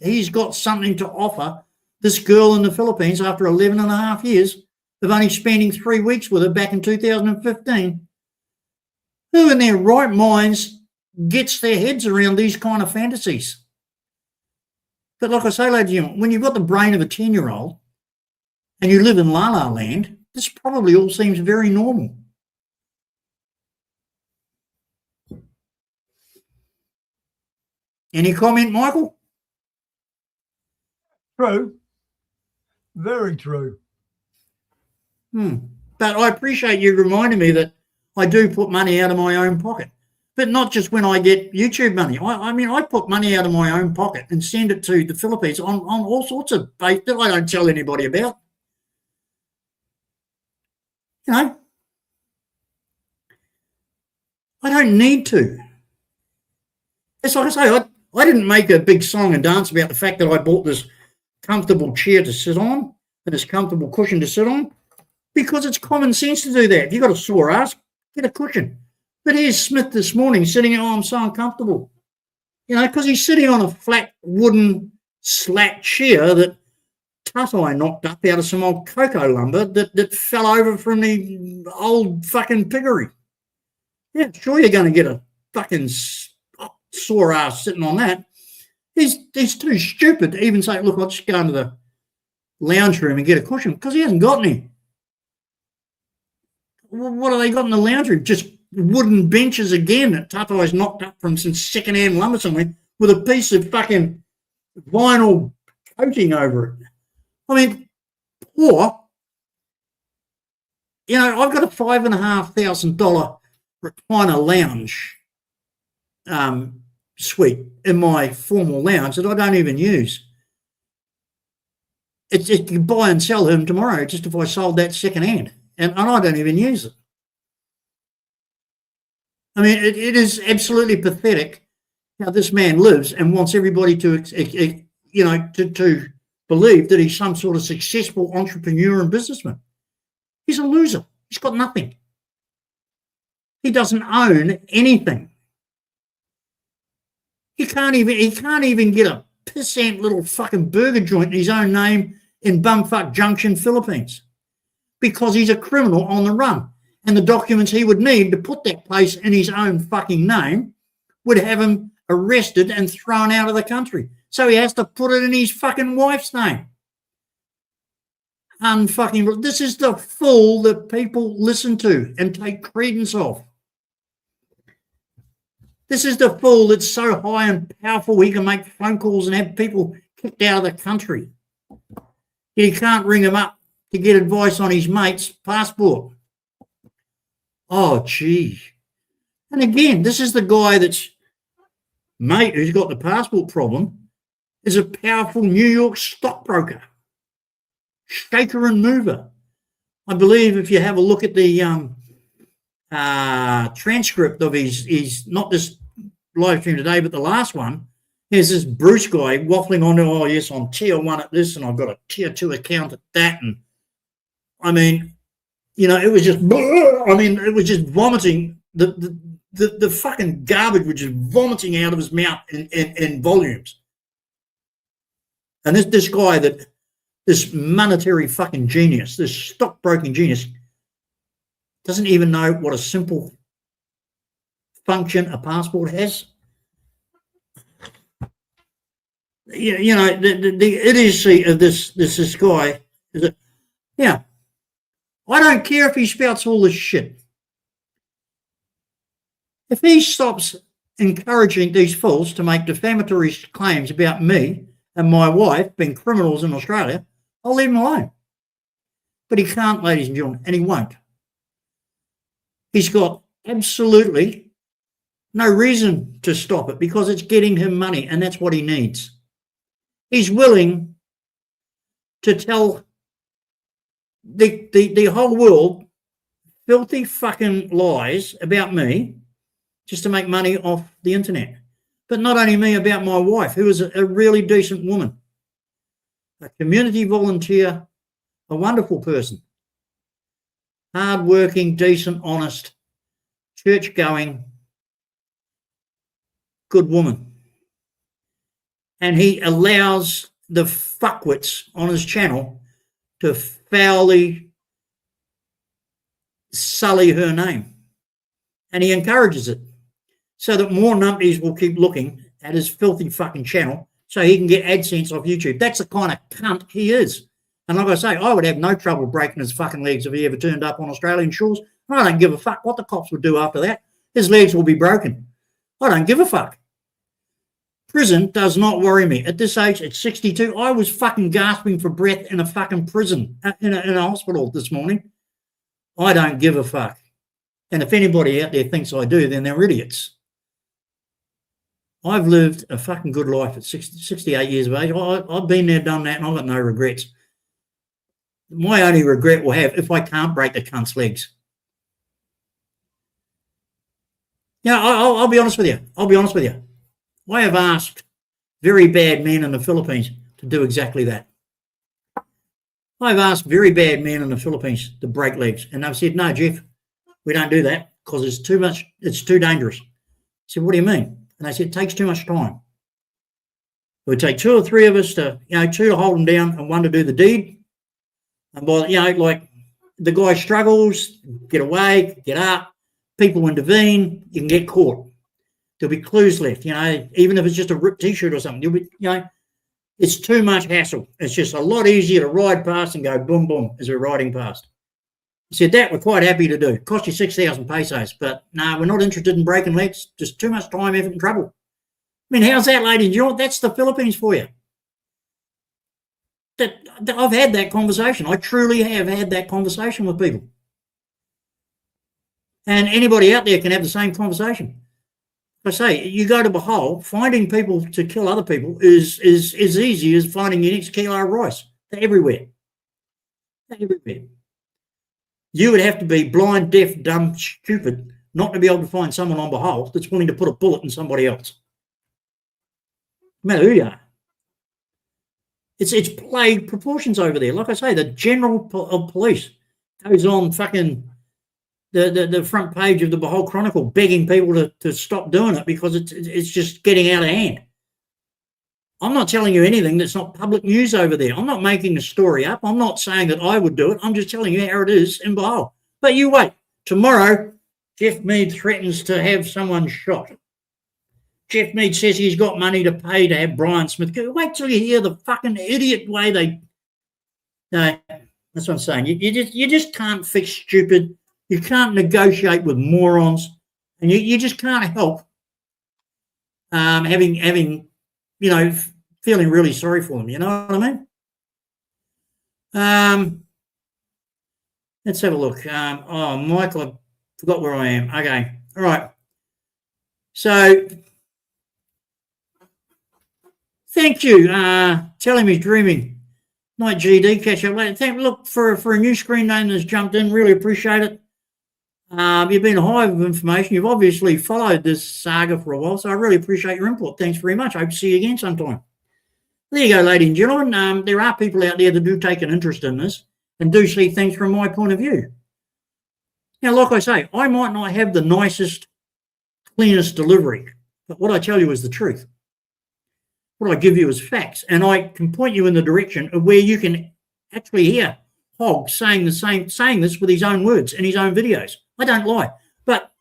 he's got something to offer this girl in the Philippines after 11 and a half years of only spending 3 weeks with her back in 2015. Who in their right minds gets their heads around these kind of fantasies? But like I say, ladies and gentlemen, when you've got the brain of a 10-year-old and you live in La La Land, this probably all seems very normal. Any comment, Michael? True. Very true. But I appreciate you reminding me that I do put money out of my own pocket. But not just when I get YouTube money. I mean, I put money out of my own pocket and send it to the Philippines on all sorts of bait that I don't tell anybody about. You know, I don't need to. It's like I say, I didn't make a big song and dance about the fact that I bought this comfortable chair to sit on and this comfortable cushion to sit on because it's common sense to do that. If you've got a sore ass, get a cushion. But here's Smith this morning sitting, I'm so uncomfortable. You know, because he's sitting on a flat wooden slat chair that Tutai knocked up out of some old cocoa lumber that fell over from the old fucking piggery. Yeah, sure you're going to get a fucking sore ass sitting on that. He's too stupid to even say, look, I'll just go into the lounge room and get a cushion because he hasn't got any. What have they got in the lounge room? Just wooden benches again that Tutai's knocked up from some second-hand lumber somewhere with a piece of fucking vinyl coating over it. I mean, or, you know, I've got a $5,500 recliner lounge suite in my formal lounge that I don't even use. It you buy and sell him tomorrow just if I sold that second-hand, and I don't even use it. I mean, it is absolutely pathetic how this man lives and wants everybody to, you know, to believe that he's some sort of successful entrepreneur and businessman. He's a loser. He's got nothing. He doesn't own anything. He can't even get a pissant little fucking burger joint in his own name in Bumfuck Junction, Philippines, because he's a criminal on the run. And the documents he would need to put that place in his own fucking name would have him arrested and thrown out of the country. So he has to put it in his fucking wife's name. Unfucking, this is the fool that people listen to and take credence of. This is the fool that's so high and powerful he can make phone calls and have people kicked out of the country. He can't ring him up to get advice on his mate's passport. Oh, gee. And again, this is the guy that's mate who's got the passport problem is a powerful New York stockbroker, shaker and mover. I believe if you have a look at the transcript of his not just live stream today, but the last one, there's this Bruce guy waffling on, oh, yes, I'm tier 1 at this and I've got a tier 2 account at that. And I mean, you know, it was just, I mean, it was just vomiting. The fucking garbage was just vomiting out of his mouth in volumes. And this guy this monetary fucking genius, this stockbroking genius, doesn't even know what a simple function a passport has. You know, the idiocy of this guy is that, yeah, I don't care if he spouts all this shit. If he stops encouraging these fools to make defamatory claims about me and my wife being criminals in Australia, I'll leave him alone. But he can't, ladies and gentlemen, and he won't. He's got absolutely no reason to stop it because it's getting him money and that's what he needs. He's willing to tell the whole world filthy fucking lies about me just to make money off the internet. But not only me, about my wife, who is a really decent woman, a community volunteer, a wonderful person, hard-working, decent, honest, church-going, good woman. And he allows the fuckwits on his channel to foully sully her name. And he encourages it so that more numpties will keep looking at his filthy fucking channel so he can get AdSense off YouTube. That's the kind of cunt he is. And like I say, I would have no trouble breaking his fucking legs if he ever turned up on Australian shores. I don't give a fuck what the cops would do after that. His legs will be broken. I don't give a fuck. Prison does not worry me. At this age, at 62, I was fucking gasping for breath in a fucking prison, in a hospital this morning. I don't give a fuck. And if anybody out there thinks I do, then they're idiots. I've lived a fucking good life at 68 years of age. I've been there, done that, and I've got no regrets. My only regret will have if I can't break the cunt's legs. Yeah, I'll be honest with you. I'll be honest with you. I have asked very bad men in the Philippines to do exactly that. I've asked very bad men in the Philippines to break legs, and they've said, no, Jeff, we don't do that because it's too much, it's too dangerous. I said, what do you mean? And they said, it takes too much time. It would take 2 or 3 of us to, you know, 2 to hold them down and 1 to do the deed. And by, you know, like the guy struggles, get away, get up, people intervene, you can get caught. There'll be clues left, you know, even if it's just a ripped T-shirt or something. You'll be, you know, it's too much hassle. It's just a lot easier to ride past and go boom, boom as we're riding past. He said, that we're quite happy to do. It cost you 6,000 pesos, but no, we're not interested in breaking legs. Just too much time, effort, and trouble. I mean, how's that, ladies and gentlemen? That's the Philippines for you. I've had that conversation. I truly have had that conversation with people. And anybody out there can have the same conversation. I say, you go to Bohol, finding people to kill other people is easy as finding your next kilo of rice. They're everywhere. They're everywhere. You would have to be blind, deaf, dumb, stupid not to be able to find someone on Bohol that's willing to put a bullet in somebody else. No matter who you are. It's plague proportions over there. Like I say, the general of police goes on fucking the front page of the Bohol Chronicle begging people to stop doing it because it's just getting out of hand. I'm not telling you anything that's not public news over there. I'm not making a story up. I'm not saying that I would do it. I'm just telling you how it is in Bohol. But you wait. Tomorrow, Jeff Mead threatens to have someone shot. Jeff Mead says he's got money to pay to have Brian Smith. Wait till you hear the fucking idiot way they... No, that's what I'm saying. You just can't fix stupid. You can't negotiate with morons. And you just can't help having you know, feeling really sorry for them. You know what I mean? Let's have a look. Oh, Michael, I forgot where I am. Okay. All right. So... Thank you. Telling me dreaming. Night GD, catch up later. Look, for a new screen name that's jumped in, really appreciate it. You've been a hive of information. You've obviously followed this saga for a while, so I really appreciate your input. Thanks very much. I hope to see you again sometime. There you go, ladies and gentlemen. There are people out there that do take an interest in this and do see things from my point of view. Now, like I say, I might not have the nicest, cleanest delivery, but what I tell you is the truth. What I give you is facts, and I can point you in the direction of where you can actually hear Hogg saying this with his own words in his own videos. I don't lie, but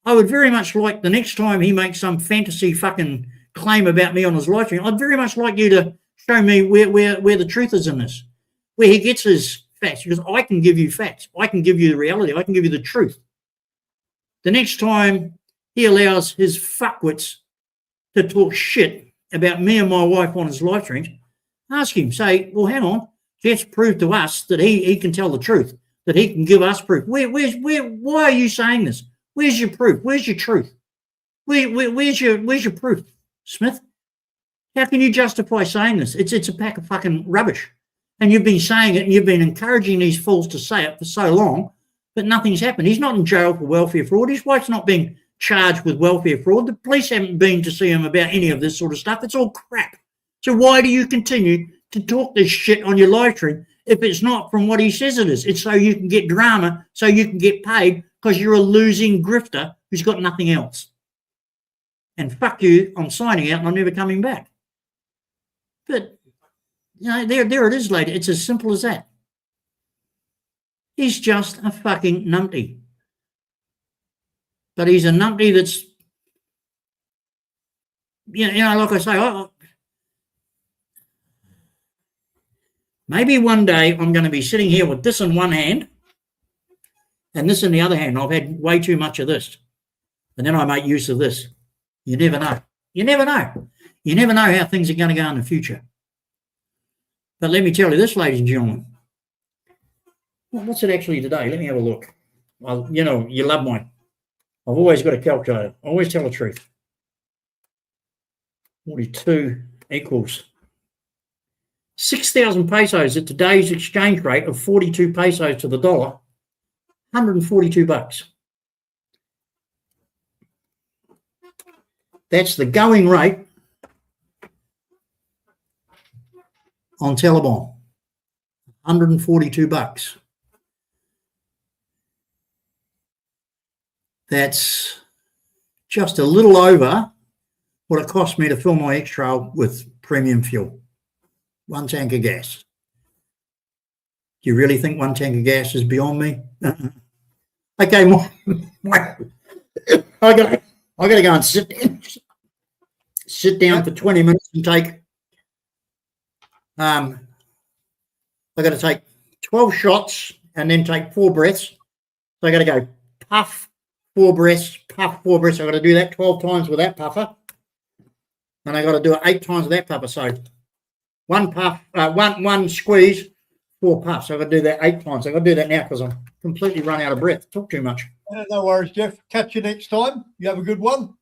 I would very much like the next time he makes some fantasy fucking claim about me on his live stream, I'd very much like you to show me where the truth is in this, where he gets his facts, because I can give you facts. I can give you the reality. I can give you the truth. The next time he allows his fuckwits to talk shit about me and my wife on his live streams, ask him, say, well, hang on, Jeff's proved to us that he can tell the truth, that he can give us proof. Why are you saying this? Where's your proof? Where's your truth? Where's your proof, Smith? How can you justify saying this? It's a pack of fucking rubbish. And you've been saying it and you've been encouraging these fools to say it for so long, but nothing's happened. He's not in jail for welfare fraud. His wife's not being charged with welfare fraud. The police haven't been to see him about any of this sort of stuff. It's all crap. So why do you continue to talk this shit on your live stream if it's not from what he says it is? It's so you can get drama, so you can get paid, because you're a losing grifter who's got nothing else. And fuck you, I'm signing out and I'm never coming back. But, you know, there it is, lady. It's as simple as that. He's just a fucking numpty. But he's a numpty that's, you know, like I say, maybe one day I'm going to be sitting here with this in one hand and this in the other hand. I've had way too much of this. And then I make use of this. You never know. You never know. You never know how things are going to go in the future. But let me tell you this, ladies and gentlemen. What's it actually today? Let me have a look. Well, you know, you love mine. I've always got a calculator. I always tell the truth. 42 equals 6,000 pesos at today's exchange rate of 42 pesos to the dollar, 142 bucks. That's the going rate on Telebon, 142 bucks. That's just a little over what it cost me to fill my X-Trail with premium fuel. 1 tank of gas. Do you really think 1 tank of gas is beyond me? Okay, I got to go and sit down for 20 minutes and take. I got to take 12 shots and then take 4 breaths. So I got to go puff 4 breaths, puff 4 breaths. I got to do that 12 times with that puffer, and I got to do it 8 times with that puffer. So 1 puff, one squeeze, 4 puffs. So I got to do that 8 times. I got to do that now because I'm completely run out of breath. Talk too much. No worries, Jeff. Catch you next time. You have a good one.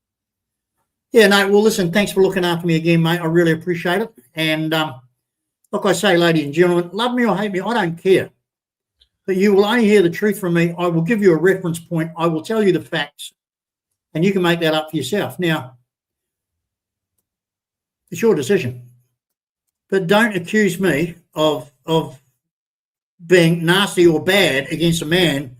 Yeah, no. Well, listen. Thanks for looking after me again, mate. I really appreciate it. And like I say, ladies and gentlemen, love me or hate me, I don't care. But you will only hear the truth from me. I will give you a reference point. I will tell you the facts, and you can make that up for yourself. Now, it's your decision. But don't accuse me of being nasty or bad against a man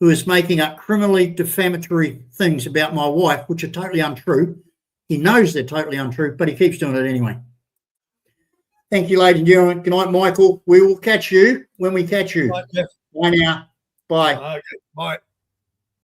who is making up criminally defamatory things about my wife, which are totally untrue. He knows they're totally untrue, but he keeps doing it anyway. Thank you, ladies and gentlemen. Good night, Michael. We will catch you when we catch you. Bye, Jeff. Bye now. Bye. Okay, bye.